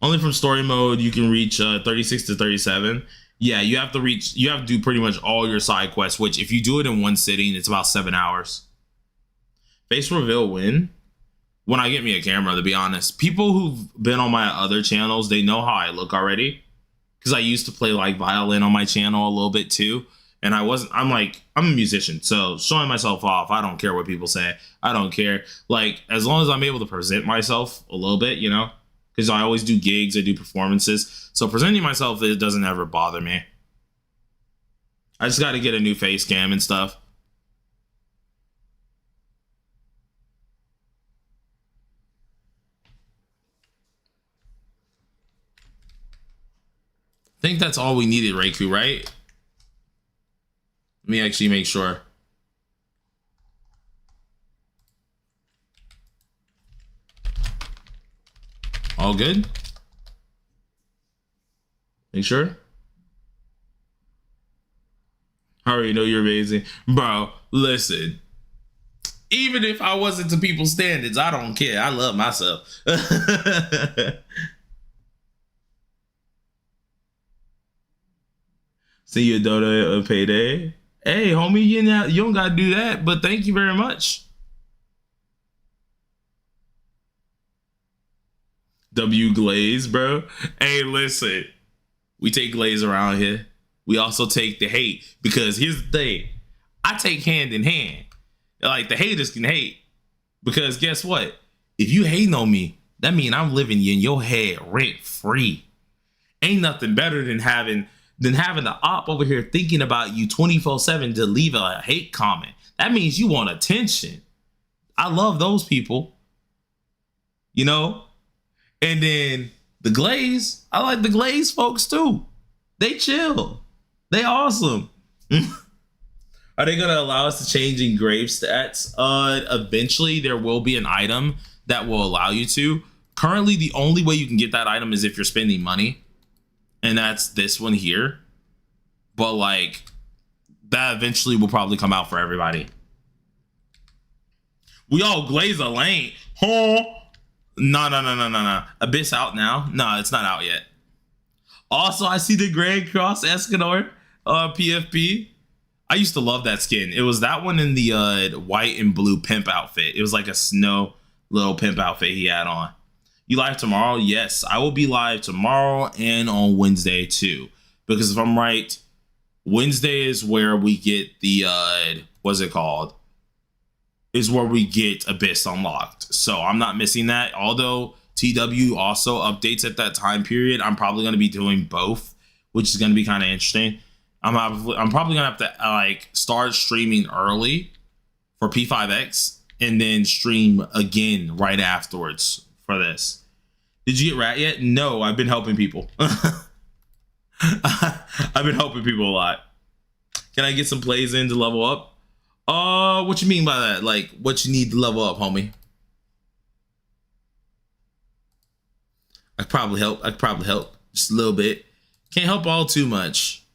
Only from story mode you can reach 36 to 37. Yeah, you have to do pretty much all your side quests, which if you do it in one sitting, it's about 7 hours. Face reveal win. When I get me a camera, to be honest. People who've been on my other channels, they know how I look already. Because I used to play like violin on my channel a little bit too. And I'm a musician. So showing myself off, I don't care what people say. I don't care. Like, as long as I'm able to present myself a little bit, you know. Because I always do gigs, I do performances. So presenting myself, it doesn't ever bother me. I just got to get a new face cam and stuff. I think that's all we needed, Reiku, right? Let me actually make sure. All good? Make sure? I already know you're amazing. Bro, listen. Even if I wasn't to people's standards, I don't care. I love myself. See you, Dota, a payday. Hey, homie, you don't gotta do that, but thank you very much. W Glaze, bro. Hey, listen. We take glaze around here. We also take the hate, because here's the thing. I take hand in hand. Like, the haters can hate, because guess what? If you hating on me, that means I'm living in your head rent free. Ain't nothing better than having the op over here thinking about you 24/7 to leave a hate comment. That means you want attention. I love those people. You know? And then the glaze, I like the glaze folks too. They chill. They awesome. Are they gonna allow us to change engrave stats? Eventually there will be an item that will allow you to. Currently, the only way you can get that item is if you're spending money, and that's this one here. But like, that eventually will probably come out for everybody. We all glaze a lane. Huh? No. Abyss out now? No, it's not out yet. Also, I see the Grand Cross Escanor PFP. I used to love that skin. It was that one in the white and blue pimp outfit. It was like a snow little pimp outfit he had on. You live tomorrow? Yes, I will be live tomorrow and on Wednesday too. Because if I'm right, Wednesday is where we get the what's it called? Is where we get Abyss unlocked. So I'm not missing that. Although TW also updates at that time period, I'm probably going to be doing both, which is going to be kind of interesting. I'm probably going to have to like start streaming early for P5X and then stream again right afterwards for this. Did you get rat yet? No, I've been helping people. I've been helping people a lot. Can I get some plays in to level up? What you mean by that? Like, what you need to level up, homie? I could probably help. Just a little bit. Can't help all too much.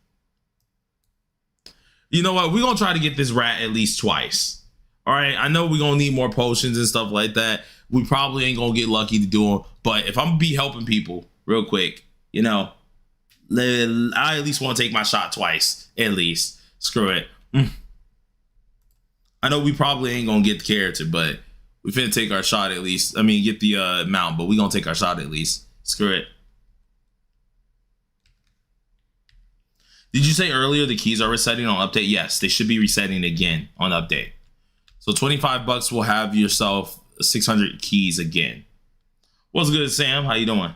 You know what? We're going to try to get this rat at least twice. All right. I know we're going to need more potions and stuff like that. We probably ain't going to get lucky to do them. But if I'm going to be helping people real quick, you know, I at least want to take my shot twice. At least. Screw it. I know we probably ain't going to get the character, but we finna take our shot at least. I mean, get the mount, but we going to take our shot at least. Screw it. Did you say earlier the keys are resetting on update? Yes, they should be resetting again on update. So $25 will have yourself 600 keys again. What's good, Sam? How you doing?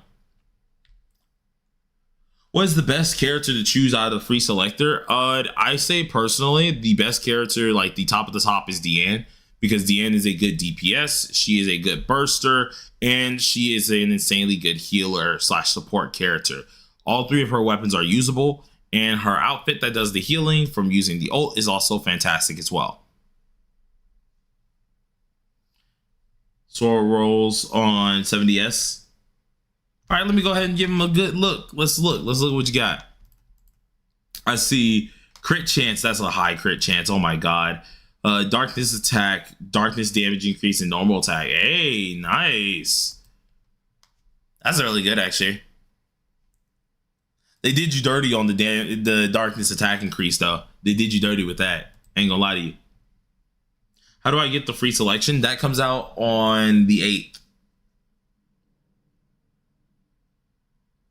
What is the best character to choose out of the free selector? I say personally, the best character, like the top of the top, is Diane, because Diane is a good DPS, she is a good burster, and she is an insanely good healer / support character. All three of her weapons are usable, and her outfit that does the healing from using the ult is also fantastic as well. Sora rolls on 70S. All right, let me go ahead and give him a good look. Let's look what you got. I see crit chance. That's a high crit chance. Oh my god. Darkness attack, darkness damage increase, and normal attack. Hey, nice. That's really good, actually. They did you dirty on the darkness attack increase, though. They did you dirty with that. Ain't gonna lie to you. How do I get the free selection? That comes out on the 8th.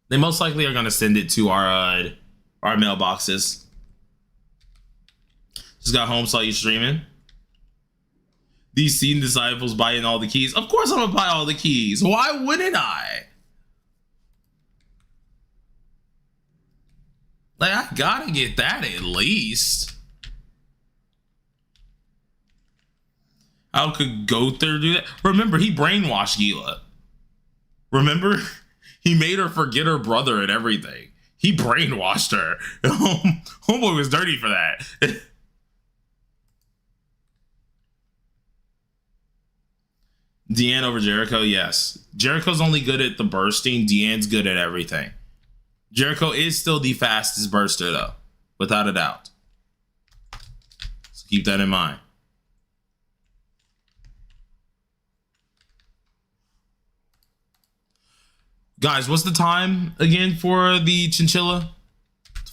They most likely are gonna send it to our mailboxes. Just got home, saw you streaming. These Seed Disciples buying all the keys. Of course I'm gonna buy all the keys. Why wouldn't I? Like, I gotta get that at least. How could Gother do that? Remember, he brainwashed Gila. Remember? He made her forget her brother and everything. He brainwashed her. Homeboy was dirty for that. Deanne over Jericho, yes. Jericho's only good at the bursting. Deanne's good at everything. Jericho is still the fastest burster, though, without a doubt. So keep that in mind. Guys, what's the time again for the chinchilla?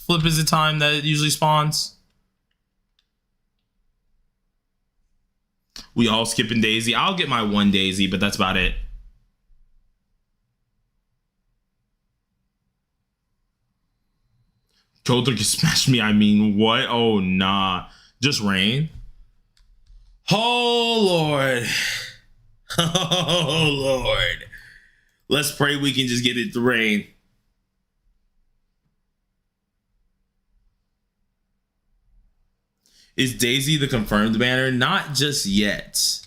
Flip is the time that it usually spawns. We all skipping Daisy. I'll get my one Daisy, but that's about it. Coulter can smash me. I mean, what? Oh, nah. Just rain. Oh, Lord. Oh, Lord. Let's pray we can just get it to rain. Is Daisy the confirmed banner? Not just yet.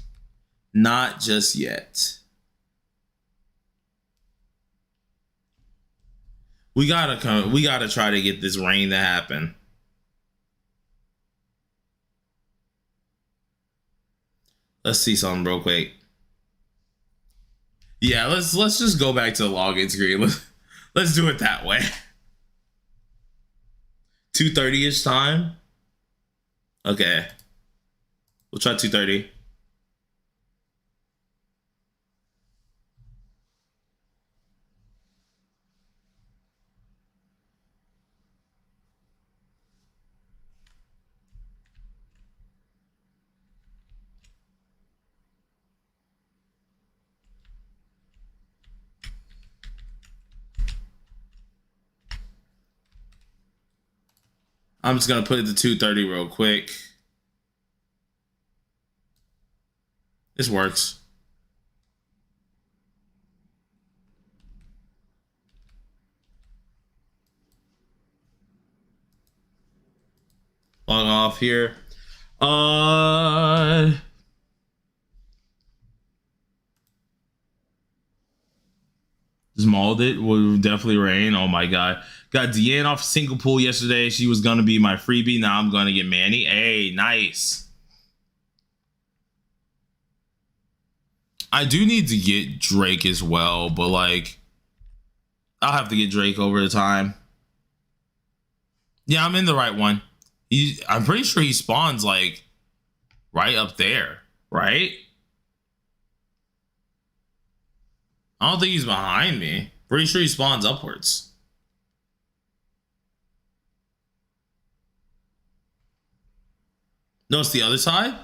Not just yet. We gotta try to get this rain to happen. Let's see something real quick. Yeah, let's just go back to the login screen. Let's do it that way. 2:30ish time. Okay, we'll try 2:30. I'm just gonna put it to 2:30 real quick. This works. Log off here. Mauled it will definitely rain. Oh my god. Got Diane off single pool yesterday. She was gonna be my freebie. Now I'm gonna get Manny. Hey, nice. I do need to get Drake as well, but like I'll have to get Drake over the time. Yeah, I'm in the right one. I'm pretty sure he spawns like right up there, right? I don't think he's behind me. Pretty sure he spawns upwards. No, it's the other side.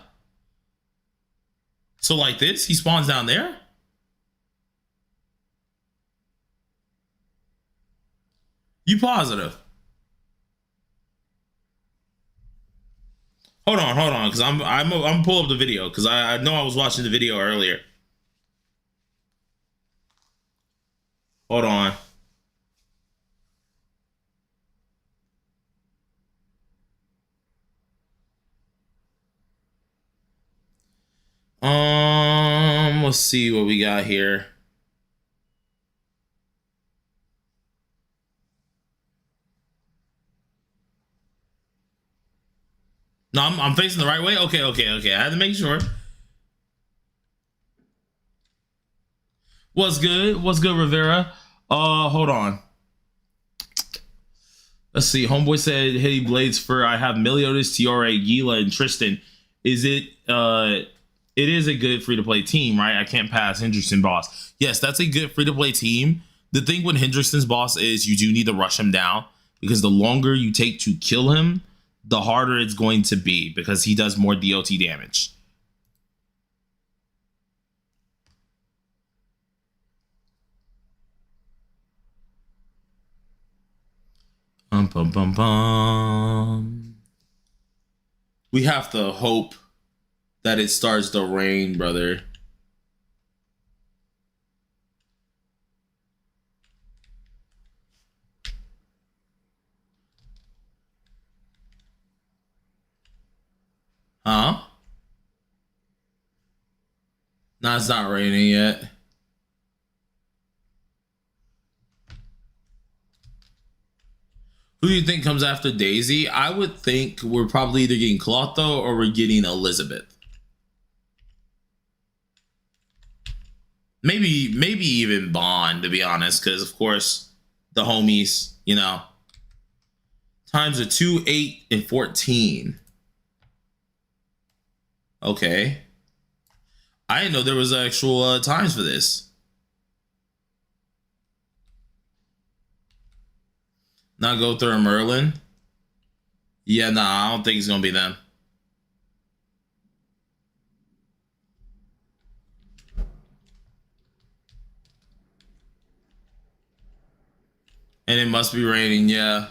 So like this, he spawns down there? You positive? Hold on, because I'm pull up the video because I know I was watching the video earlier. Hold on. Let's see what we got here. No, I'm facing the right way. Okay. I had to make sure. What's good, Rivera? Hold on. Let's see. Homeboy said, "Hey, Blades for I have Meliodas, Tiara, Gila, and Tristan. Is it? It is a good free to play team, right? I can't pass Hendrickson boss. Yes, that's a good free to play team. The thing with Hendrickson's boss is you do need to rush him down because the longer you take to kill him, the harder it's going to be because he does more DOT damage." We have to hope that it starts to rain, brother. Huh? No, it's not raining yet. Who do you think comes after Daisy? I would think we're probably either getting Clotho or we're getting Elizabeth. Maybe even Bond, to be honest, because of course the homies, you know. Times are 2, 8, and 14. Okay. I didn't know there was actual times for this. Not go through a Merlin. Yeah, nah, I don't think it's gonna be them. And it must be raining, yeah.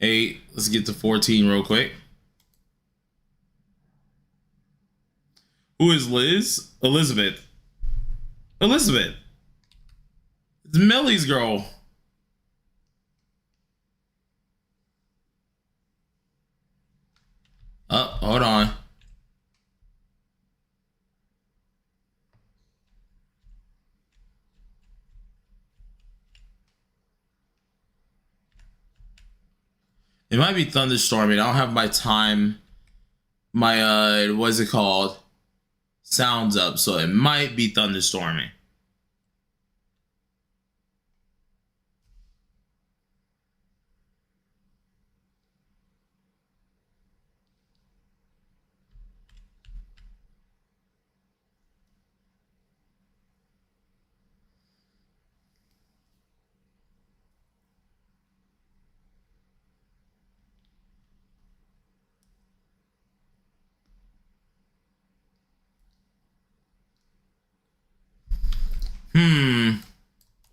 Eight. Let's get to 14 real quick. Who is Liz? Elizabeth. Elizabeth. It's Millie's girl. Oh, hold on. might be thunderstorming. I don't have my what's it called? Sounds up, so it might be thunderstorming.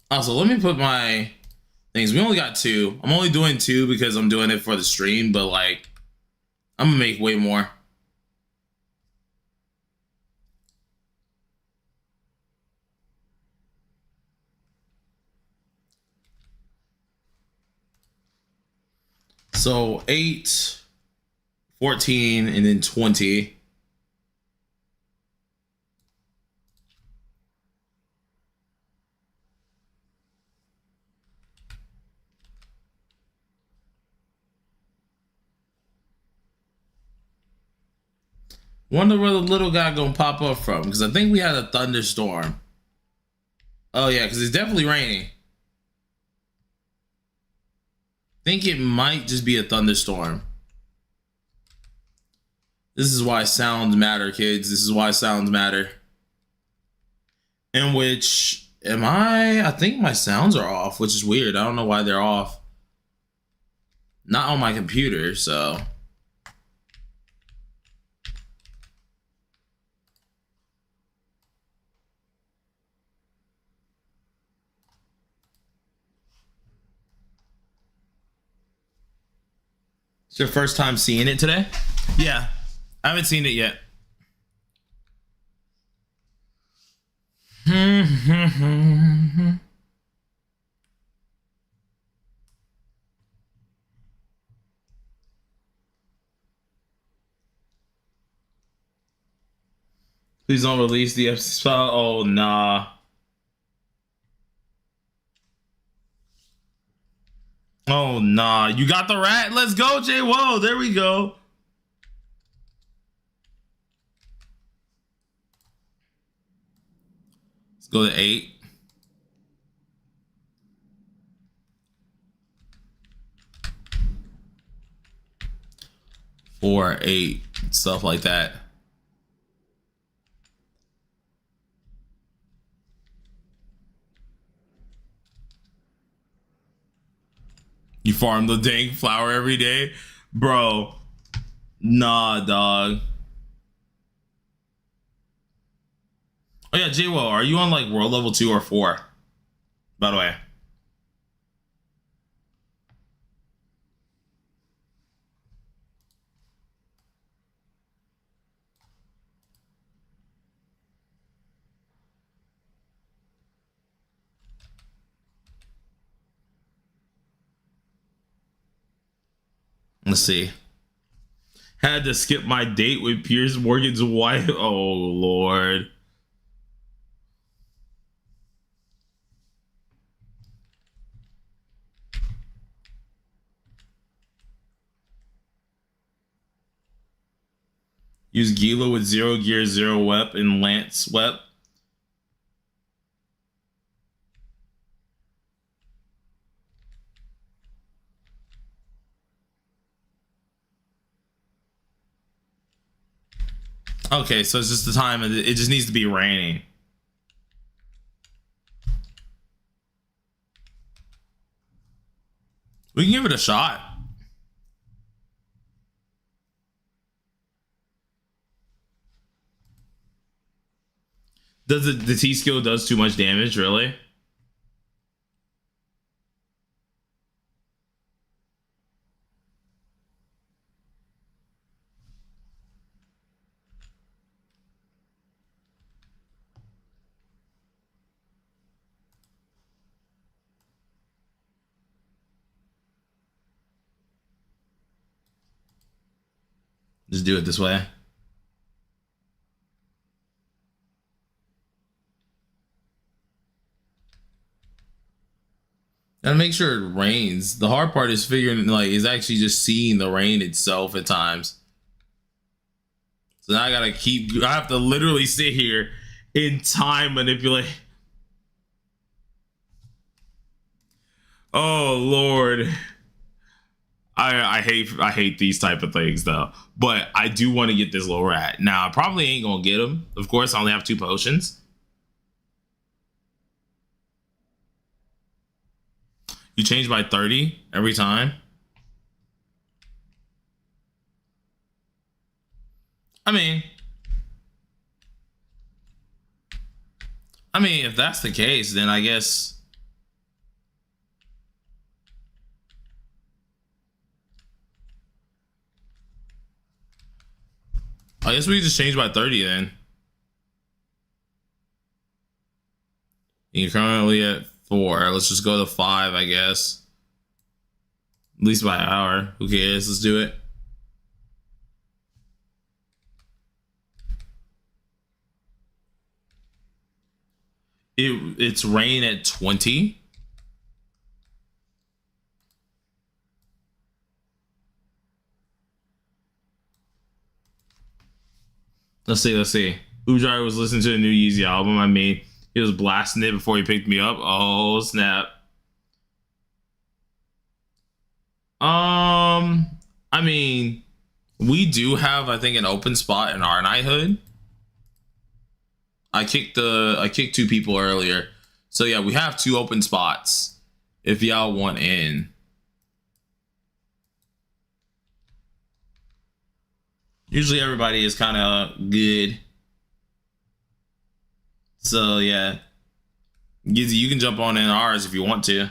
Also, let me put my things. We only got 2. I'm only doing 2 because I'm doing it for the stream, but like, I'm gonna make way more. So 8, 14, and then 20. Wonder where the little guy gonna pop up from, because I think we had a thunderstorm. Oh yeah, because it's definitely raining. Think it might just be a thunderstorm. This is why sounds matter, kids. This is why sounds matter. In which, I think my sounds are off, which is weird. I don't know why they're off. Not on my computer, so. It's your first time seeing it today? Yeah, I haven't seen it yet. Please don't release the episode. Oh, nah. Oh, nah. You got the rat? Let's go, Jay. Whoa, there we go. Let's go to 8. Or 8, stuff like that. You farm the dang flower every day? Bro, nah, dog. Oh yeah, J-Wo, are you on like world level 2 or 4? By the way. Let's see. Had to skip my date with Piers Morgan's wife. Oh, Lord. Use Gila with 0 gear, 0 wep, and Lance wep. Okay, so it's just the time. It just needs to be raining. We can give it a shot. Does the T skill does too much damage, really? Just do it this way. And make sure it rains. The hard part is figuring, like, is actually just seeing the rain itself at times. So now I have to literally sit here in time manipulate. Oh Lord. I hate these type of things though. But I do want to get this little rat. Now I probably ain't gonna get him. Of course, I only have 2 potions. You change by 30 every time. I mean, if that's the case, then I guess. I guess we just change by 30 then. You're currently at 4. Let's just go to 5, I guess. At least by an hour. Who cares? Let's do it. It's rain at 20. Let's see. Ujai was listening to the new Yeezy album. I mean, he was blasting it before he picked me up. Oh, snap. I mean, we do have, I think, an open spot in our knighthood. I kicked 2 people earlier. So yeah, we have 2 open spots if y'all want in. Usually everybody is kind of good. So yeah. Gizzy, you can jump on in ours if you want to.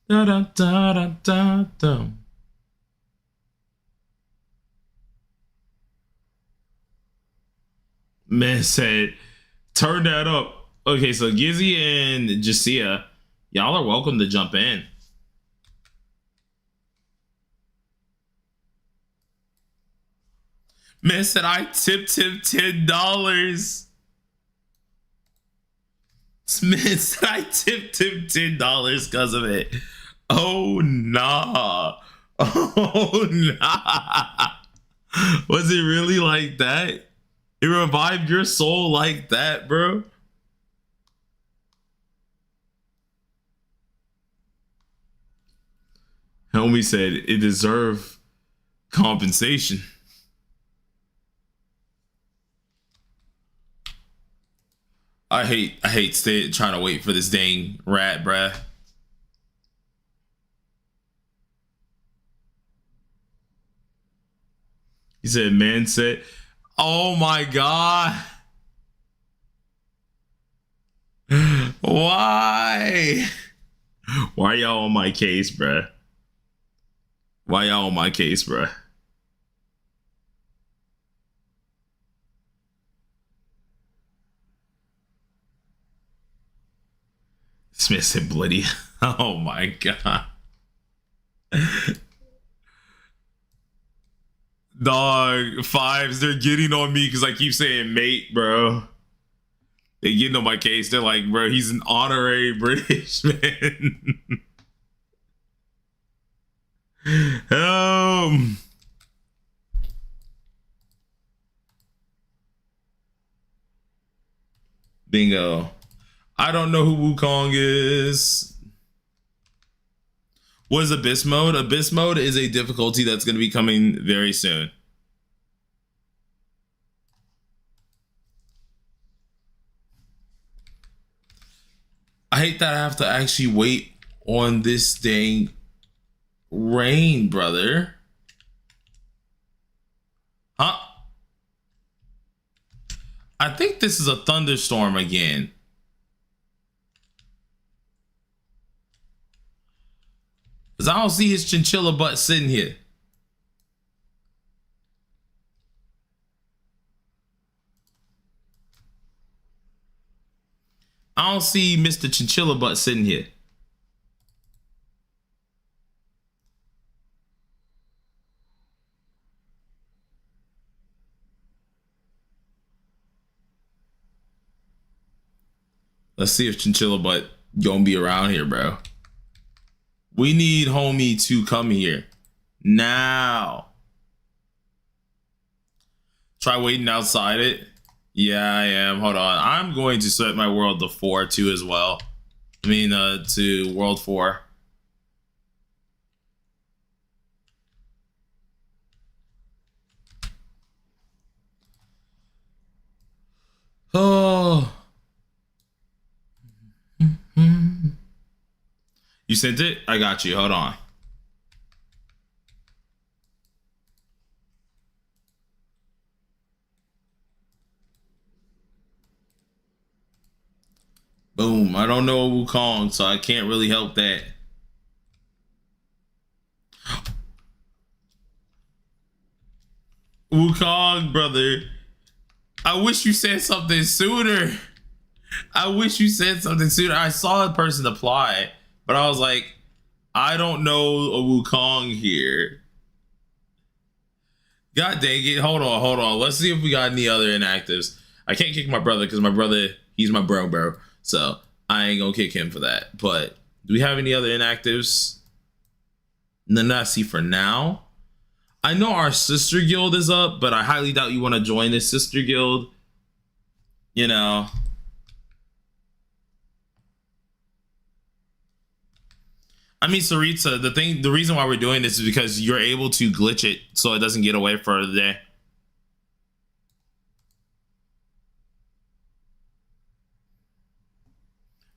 Da, da, da, da, da, da. Man said, turn that up. Okay, so Gizzy and Jasia, y'all are welcome to jump in. Man said, I tipped him $10. Smith said, I tipped him $10 because of it. Oh, nah. Oh, nah. Was it really like that? It revived your soul like that, bro? Homie said it deserved compensation. I hate trying to wait for this dang rat, bruh. He said, man said, oh my God. Why? Why y'all on my case, bruh? Why y'all on my case, bruh? Smith said bloody. Oh my God. Dog, fives, they're getting on me because I keep saying mate, bro. They getting on my case. They're like, bro, he's an honorary British man. Bingo. I don't know who Wukong is. What is Abyss Mode? Abyss Mode is a difficulty that's going to be coming very soon. I hate that I have to actually wait on this dang rain, brother. Huh? I think this is a thunderstorm again. Because I don't see his chinchilla butt sitting here. I don't see Mr. Chinchilla butt sitting here. Let's see if Chinchilla Butt gonna be around here, bro. We need homie to come here now. Try waiting outside it. Yeah, I am. Hold on. I'm going to set my world to 4 too as well. I mean, to world 4. Oh. You sent it? I got you. Hold on. Boom. I don't know Wukong, so I can't really help that. Wukong, brother. I wish you said something sooner. I wish you said something sooner. I saw a person apply, but I was like, I don't know a Wukong here. God dang it. Hold on. Let's see if we got any other inactives. I can't kick my brother because my brother, he's my bro. So I ain't gonna kick him for that. But do we have any other inactives? None I see for now. I know our sister guild is up, but I highly doubt you want to join this sister guild. You know. I mean, Saritsa, the reason why we're doing this is because you're able to glitch it so it doesn't get away for the day.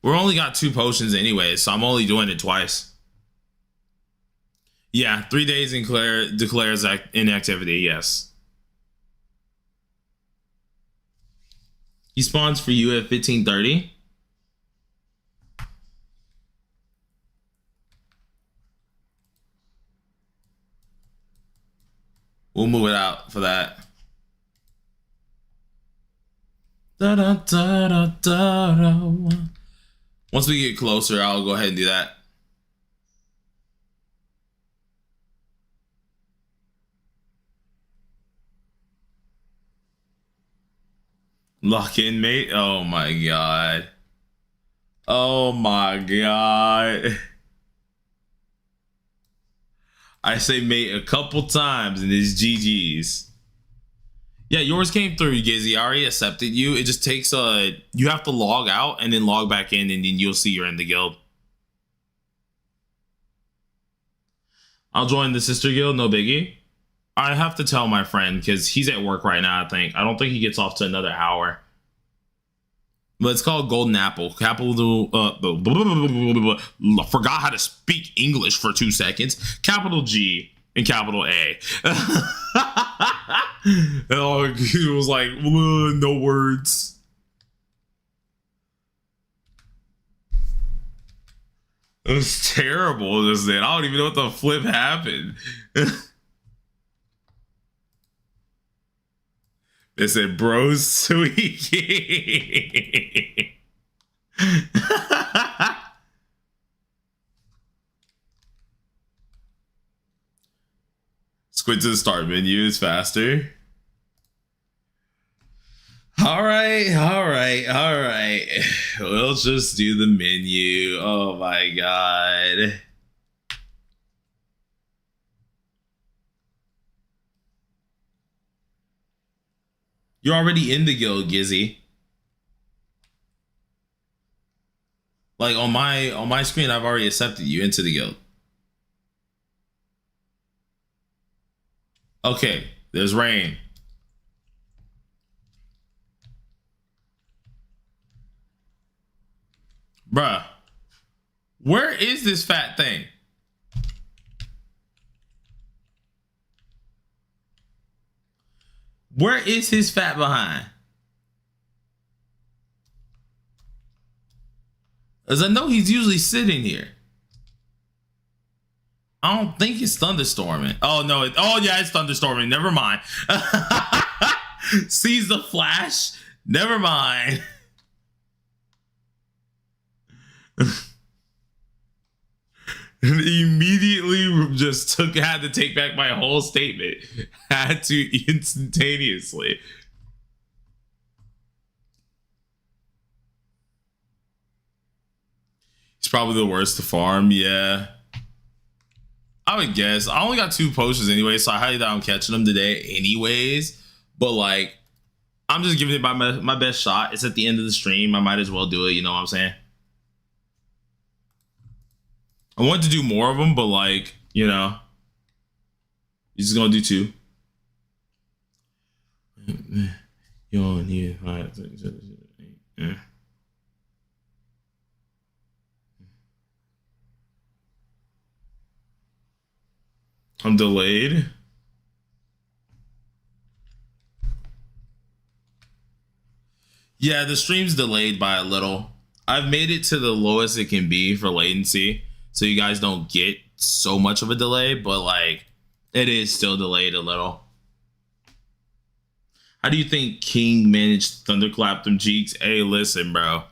We're only got 2 potions anyway, so I'm only doing it twice. Yeah, 3 days declares inactivity, yes. He spawns for you at 15:30. We'll move it out for that. Once we get closer, I'll go ahead and do that. Lock in, mate. Oh my god. Oh my god. I say mate a couple times and it's GG's. Yeah, yours came through, Gizzy. I already accepted you. It just takes you have to log out and then log back in, and then you'll see you're in the guild. I'll join the sister guild, no biggie. I have to tell my friend because he's at work right now, I think. I don't think he gets off to another hour. But it's called Golden Apple. Capital forgot how to speak English for 2 seconds. Capital G and capital A. And he was like, no words. It was terrible just then. I don't even know what the flip happened. They said, bros, sweet. Squid to the start menu is faster. All right. We'll just do the menu. Oh my god. You're already in the guild, Gizzy. Like on my screen, I've already accepted you into the guild. Okay, there's rain. Bruh, where is this fat thing? Where is his fat behind? As I know he's usually sitting here. I don't think it's thunderstorming. Oh no, oh yeah, it's thunderstorming. Never mind. Sees the flash. Never mind. Immediately just had to take back my whole statement. Had to instantaneously. It's probably the worst to farm. Yeah. I would guess. I only got 2 potions anyway, so I highly doubt I'm catching them today anyways. But like, I'm just giving it my best shot. It's at the end of the stream. I might as well do it. You know what I'm saying? I want to do more of them, but like, you know, you're just gonna do 2. You don't need 5, 6, 7, 8. I'm delayed. Yeah, the stream's delayed by a little. I've made it to the lowest it can be for latency, so you guys don't get so much of a delay, but like, it is still delayed a little. How do you think King managed to thunderclap them cheeks? Hey, listen, bro.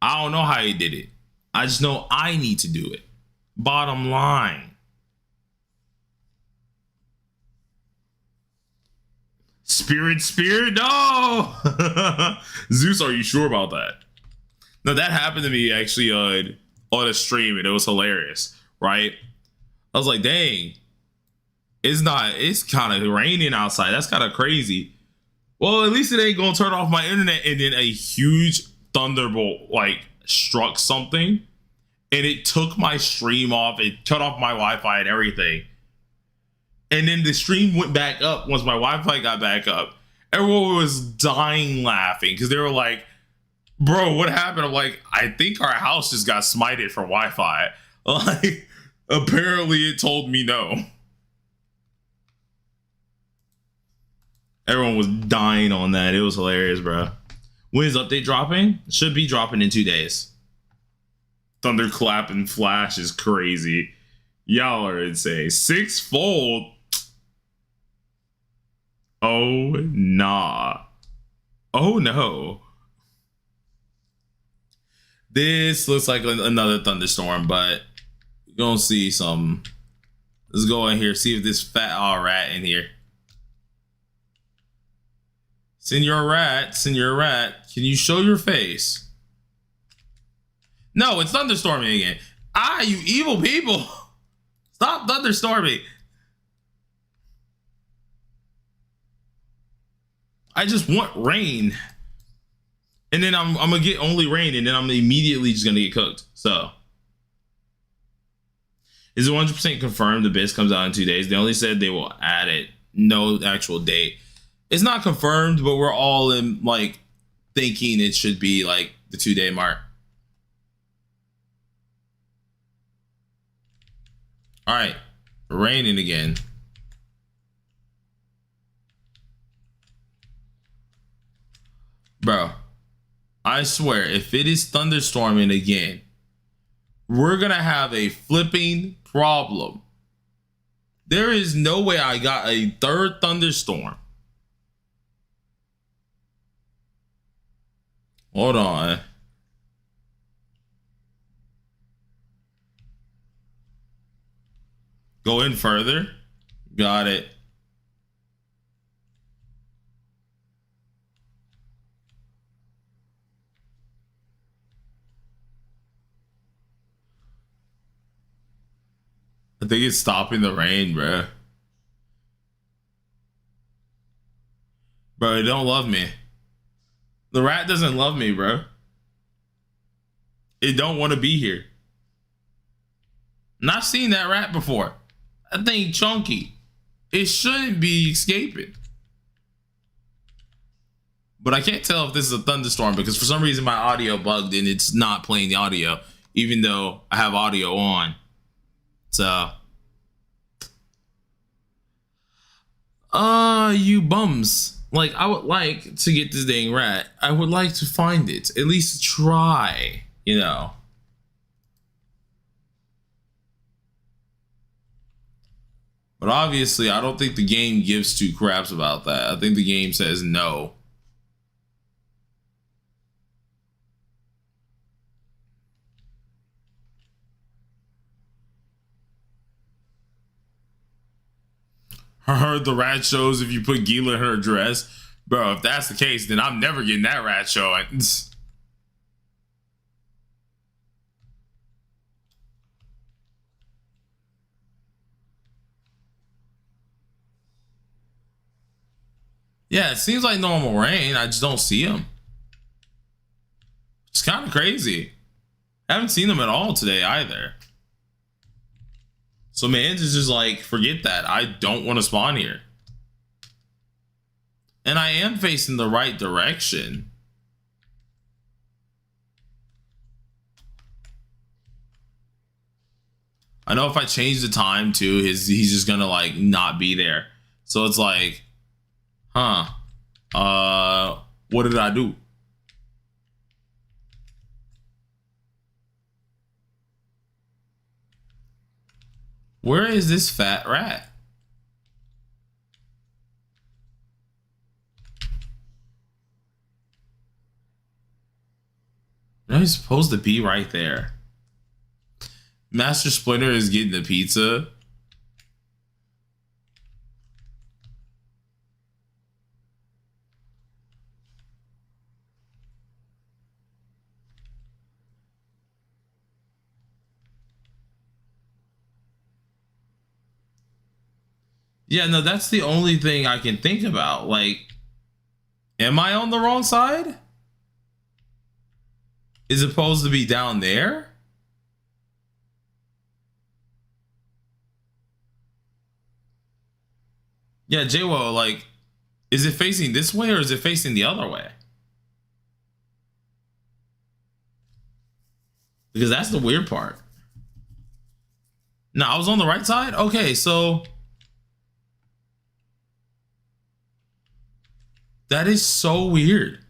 I don't know how he did it. I just know I need to do it. Bottom line. Spirit, no! Zeus, are you sure about that? No, that happened to me actually on a stream, and it was hilarious, right? I was like, dang, it's kind of raining outside. That's kind of crazy. Well, at least it ain't gonna turn off my internet. And then a huge thunderbolt like struck something, and it took my stream off. It cut off my Wi-Fi and everything. And then the stream went back up once my Wi-Fi got back up. Everyone was dying laughing because they were like, bro, what happened? I'm like, I think our house just got smited for Wi-Fi. Like, apparently it told me no. Everyone was dying on that. It was hilarious, bro. When is update dropping? Should be dropping in 2 days. Thunderclap and flash is crazy. Y'all are insane. 6-fold. Oh, nah. Oh, no. This looks like another thunderstorm, but we're gonna see some. Let's go in here, see if this fat rat in here. Senor Rat, can you show your face? No, it's thunderstorming again. Ah, you evil people. Stop thunderstorming. I just want rain. And then I'm gonna get only rain, and then I'm immediately just gonna get cooked. So is it 100% confirmed the base comes out in 2 days? They only said they will add it. No actual date. It's not confirmed, but we're all in like thinking it should be like the 2-day mark. All right, raining again. Bro, I swear, if it is thunderstorming again, we're gonna have a flipping problem. There is no way I got a 3rd thunderstorm. Hold on. Go in further. Got it. I think it's stopping the rain, bro. Bro, it don't love me. The rat doesn't love me, bro. It don't want to be here. Not seen that rat before. That thing chunky. It shouldn't be escaping. But I can't tell if this is a thunderstorm because for some reason my audio bugged and it's not playing the audio, even though I have audio on. So, you bums. Like, I would like to get this dang rat. I would like to find it. At least try, you know. But obviously, I don't think the game gives 2 craps about that. I think the game says no. I heard the rat shows if you put Gila in her dress. Bro, if that's the case, then I'm never getting that rat show. Yeah, it seems like normal rain. I just don't see him. It's kind of crazy. I haven't seen them at all today either. So man, just like, forget that. I don't want to spawn here. And I am facing the right direction. I know if I change the time too, he's just gonna like not be there. So it's like, huh? What did I do? Where is this fat rat? No, he's supposed to be right there. Master Splinter is getting the pizza. Yeah, no, that's the only thing I can think about. Like, am I on the wrong side? Is it supposed to be down there? Yeah, JWO, like, is it facing this way or is it facing the other way? Because that's the weird part. No, I was on the right side? Okay, so that is so weird.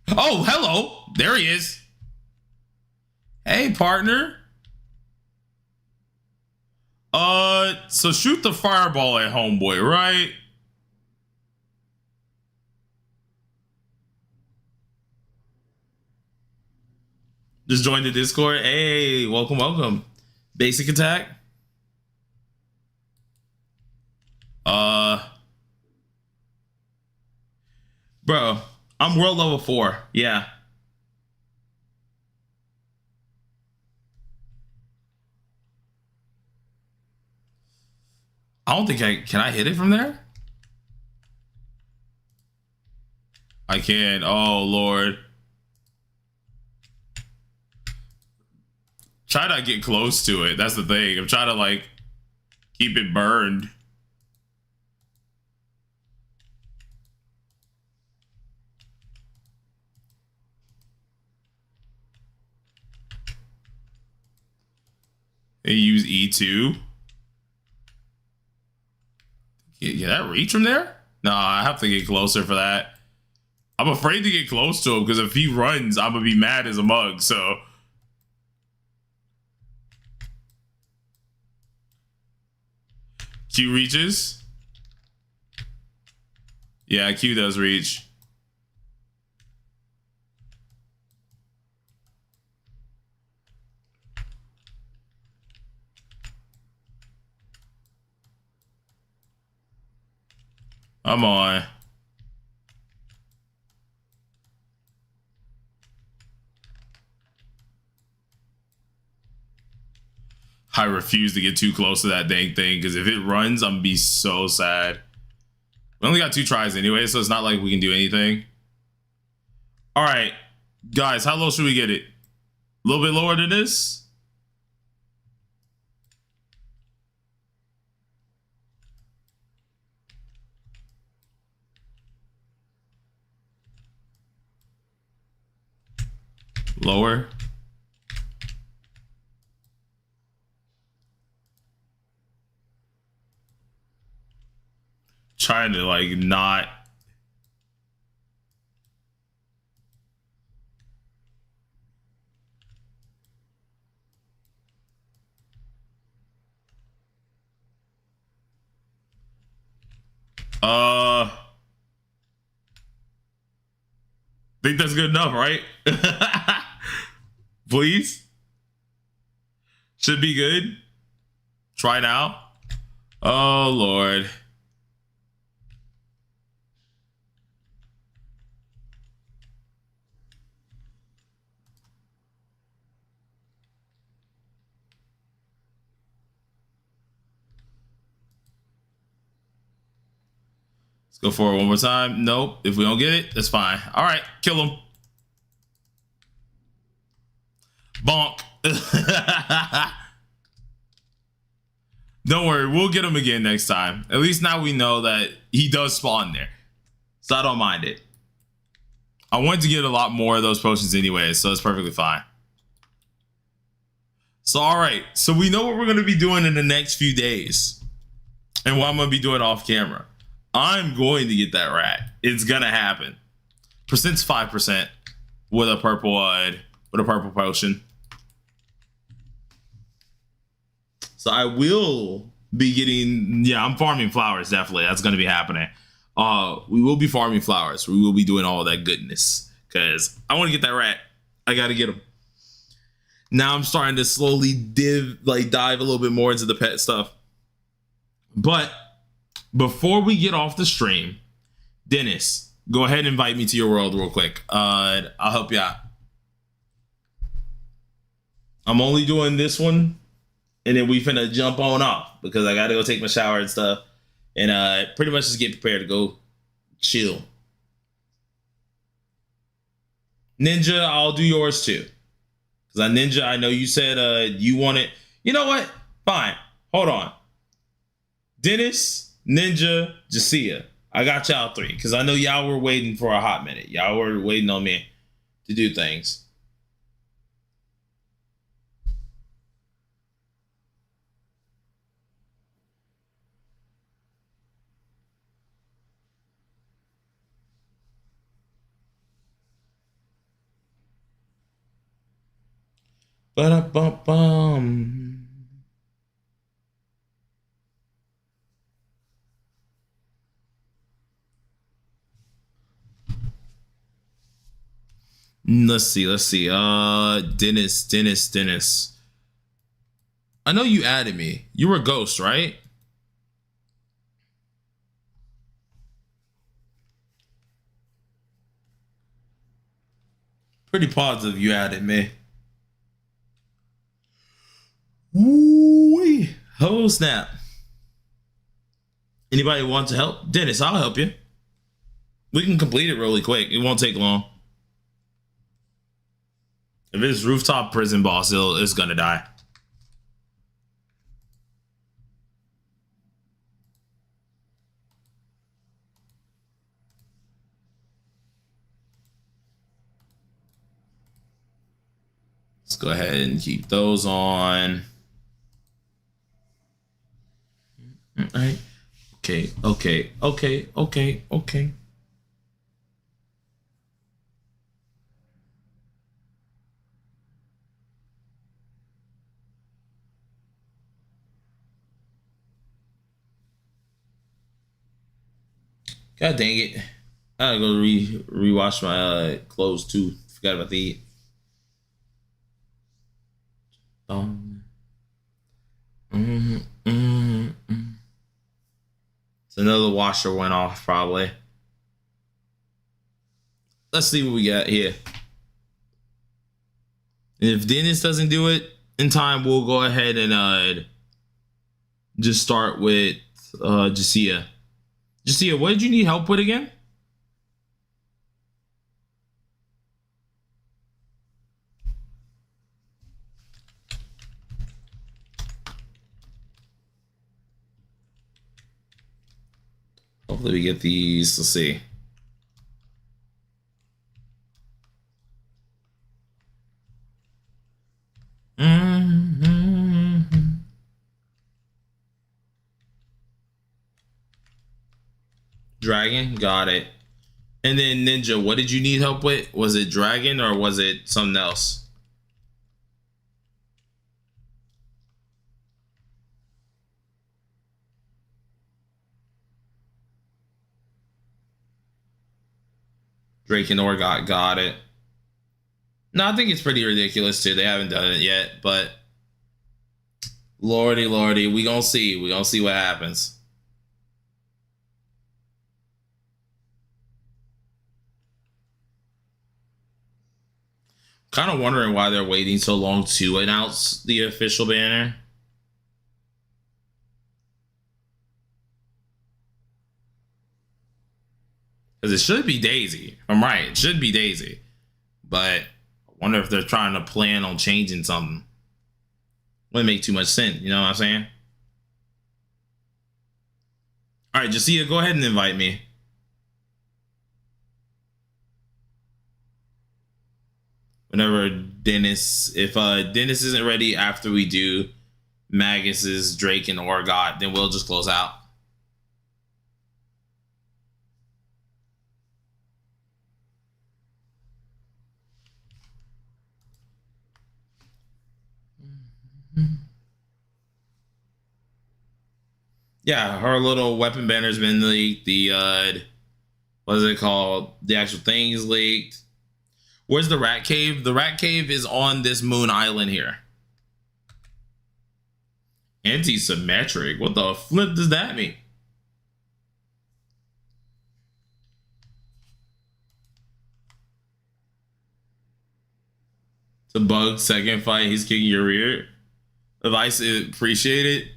Oh, hello. There he is. Hey, partner. So shoot the fireball at homeboy, right? Just joined the Discord. Hey, welcome, welcome. Basic attack. Bro, I'm world level 4. Yeah. I don't think can I hit it from there? I can. Oh, Lord. Try to get close to it. That's the thing. I'm trying to like keep it burned. And use E2. Can that reach from there? No, I have to get closer for that. I'm afraid to get close to him because if he runs, I'm gonna be mad as a mug. So Q reaches. Yeah, Q does reach. I'm on. I refuse to get too close to that dang thing because if it runs, I'm gonna be so sad. We only got 2 tries anyway, so it's not like we can do anything. All right, guys, how low should we get it? A little bit lower than this? Lower? Trying to like not. Think that's good enough, right? Please? Should be good. Try now. Oh, Lord. Let's go for it one more time. Nope. If we don't get it, that's fine. All right, kill him. Bonk. Don't worry, we'll get him again next time. At least now we know that he does spawn there. So I don't mind it. I wanted to get a lot more of those potions anyway, so it's perfectly fine. So, all right. So we know what we're going to be doing in the next few days. And what I'm going to be doing off camera. I'm going to get that rat. It's going to happen. Percent's 5% with a purple potion. So I will be getting, yeah, I'm farming flowers, definitely. That's going to be happening. We will be farming flowers. We will be doing all that goodness because I want to get that rat. I got to get him. Now I'm starting to slowly dive a little bit more into the pet stuff. But before we get off the stream, Dennis, go ahead and invite me to your world real quick. I'll help you out. I'm only doing this one. And then we finna jump on off because I gotta go take my shower and stuff. And pretty much just get prepared to go chill. Ninja, I'll do yours too. Because Ninja, I know you said you want it. You know what? Fine. Hold on. Dennis, Ninja, Jacia. I got y'all three. Because I know y'all were waiting for a hot minute. Y'all were waiting on me to do things. Ba-da-bum-bum. Let's see. Dennis. I know you added me. You were a ghost, right? Pretty positive you added me. Woo-wee. Oh, snap. Anybody want to help? Dennis, I'll help you. We can complete it really quick. It won't take long. If it's rooftop prison boss, it's gonna die. Let's go ahead and keep those on. All right. Okay. God dang it. I gotta go rewash my clothes too. Forgot about the eat. So another washer went off probably. Let's see what we got here. And if Dennis doesn't do it in time, we'll go ahead and just start with Jacia. Jacia, what did you need help with again? Hopefully we get these. Let's see. Dragon, got it. And then Ninja, what did you need help with? Was it dragon or was it something else? Drake and Orgot, got it. No, I think it's pretty ridiculous too. They haven't done it yet, but lordy, we gonna see. We gonna see what happens. Kind of wondering why they're waiting so long to announce the official banner. Because it should be Daisy. I'm right. It should be Daisy. But I wonder if they're trying to plan on changing something. Wouldn't make too much sense. You know what I'm saying? All right, Jacia, go ahead and invite me. Whenever Dennis, if Dennis isn't ready after we do Magus's, Drake, and Orgot, then we'll just close out. Yeah, her little weapon banner's been leaked. The what is it called? The actual thing is leaked. Where's the rat cave? The rat cave is on this moon island here. Anti-symmetric. What the flip does that mean? It's a bug. Second fight, he's kicking your rear. Advice, appreciate it.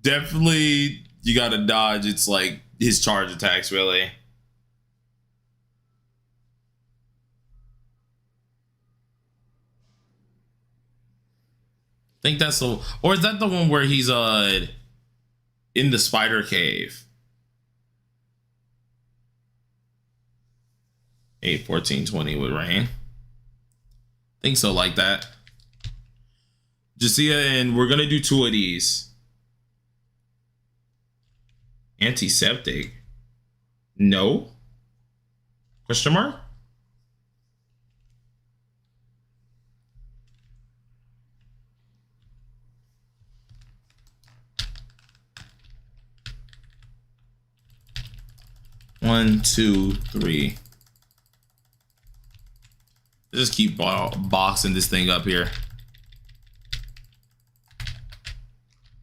Definitely, you gotta dodge. It's like his charge attacks, really. I think that's the, or is that the one where he's in the spider cave? 8, 14, 20 with rain. Think so, like that. Jacia, and we're gonna do 2 of these. Antiseptic. No? Question mark? One, two, three. Just keep boxing this thing up here.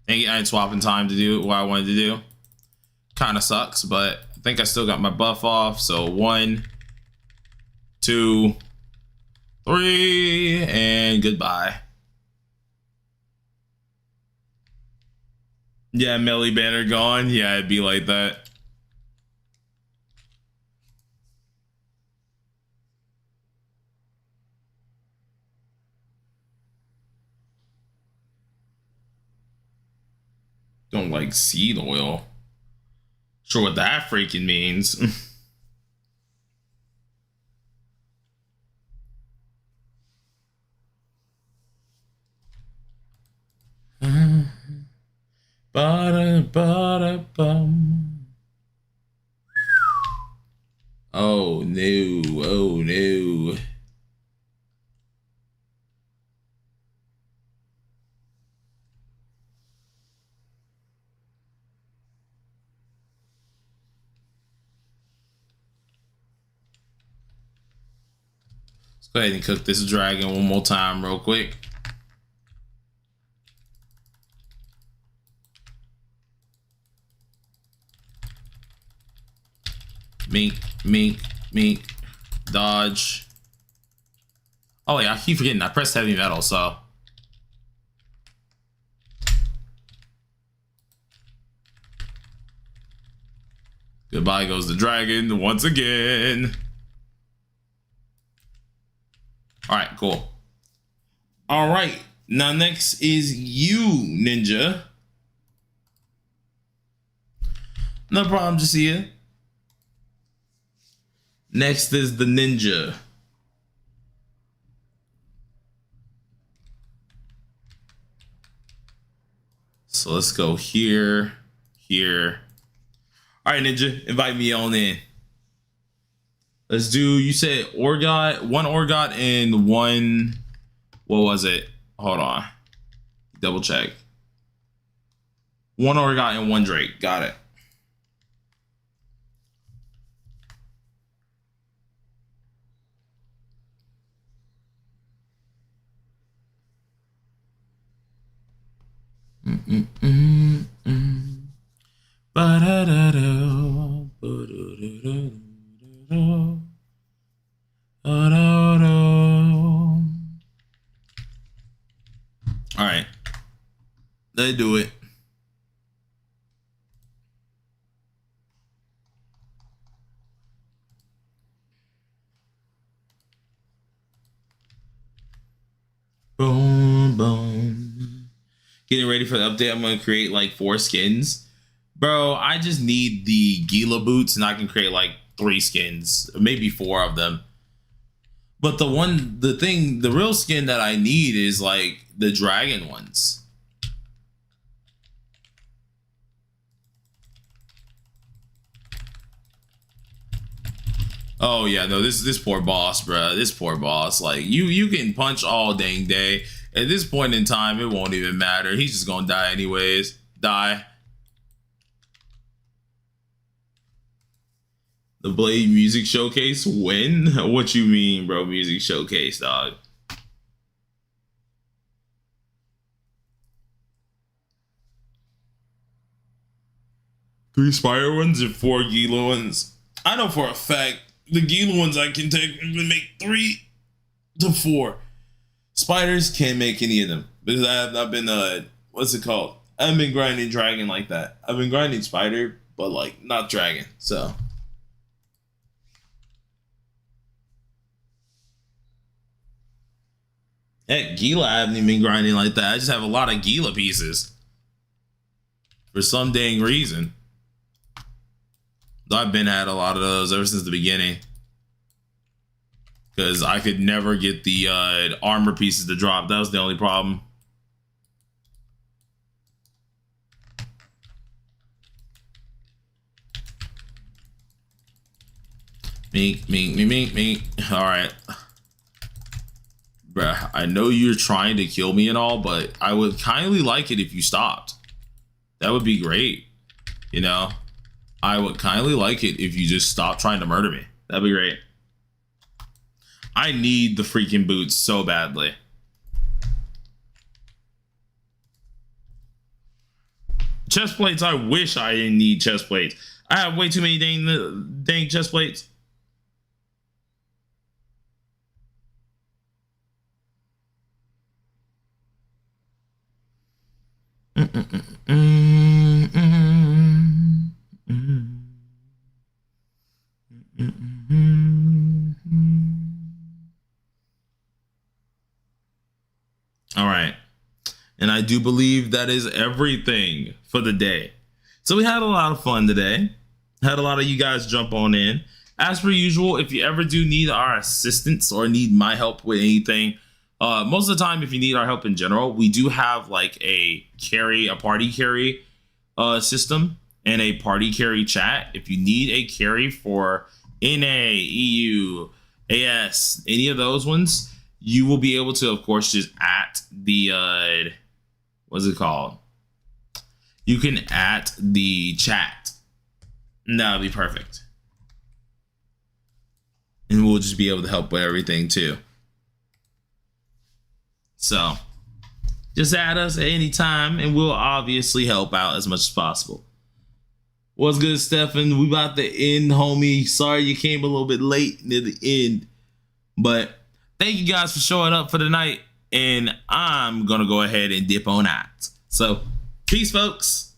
I ain't swapping time to do what I wanted to do. Kind of sucks, but I think I still got my buff off. So 1, 2, 3, and goodbye. Yeah, melee banner gone. Yeah, it'd be like that. Don't like seed oil. Sure what that freaking means. Oh no, oh no. Let's go ahead and cook this dragon one more time real quick. Mink, mink, mink, dodge. Oh yeah, I keep forgetting I pressed heavy metal, so. Goodbye goes the dragon once again. All right, cool. All right, now next is you, Ninja. No problem, Jacia. Next is the Ninja. So let's go here, here. All right, Ninja, invite me on in. Let's do, you said Orgot, 1 Orgot and 1, what was it? Hold on. Double check. 1 Orgot and 1 Drake. Got it. All right, let's do it. getting ready for the update, I'm gonna create like 4 skins. Bro, I just need the Gila boots and I can create like 3 skins, maybe 4 of them. But the real skin that I need is like the dragon ones. Oh yeah, no, this poor boss, bro. This poor boss. Like you can punch all dang day. At this point in time, it won't even matter. He's just gonna die anyways. Die. The Blade Music Showcase? When? What you mean, bro? Music Showcase, dog. 3 Spire ones and 4 Gila ones. I know for a fact the Gila ones I can take and make 3 to 4. Spiders can't make any of them because I've been what's it called? I haven't been grinding dragon like that. I've been grinding spider, but like not dragon. So heck, Gila I haven't even been grinding like that. I just have a lot of Gila pieces for some dang reason. I've been at a lot of those ever since the beginning. Because I could never get the armor pieces to drop. That was the only problem. Me. Alright. Bruh, I know you're trying to kill me and all, but I would kindly like it if you stopped. That would be great. You know? I would kindly like it if you just stopped trying to murder me. That'd be great. I need the freaking boots so badly. Chest plates, I wish I didn't need chest plates. I have way too many dang chest plates. All right. And I do believe that is everything for the day. So we had a lot of fun today. Had a lot of you guys jump on in. As per usual, if you ever do need our assistance or need my help with anything, most of the time, if you need our help in general, we do have like a party carry system and a party carry chat. If you need a carry for NA, EU, AS, any of those ones, you will be able to, of course, just at the, what's it called? You can at the chat. That'll be perfect. And we'll just be able to help with everything too. So just add us at any time and we'll obviously help out as much as possible. What's good, Stefan? We about to end, homie. Sorry you came a little bit late near the end. But thank you guys for showing up for the night. And I'm going to go ahead and dip on out. So peace, folks.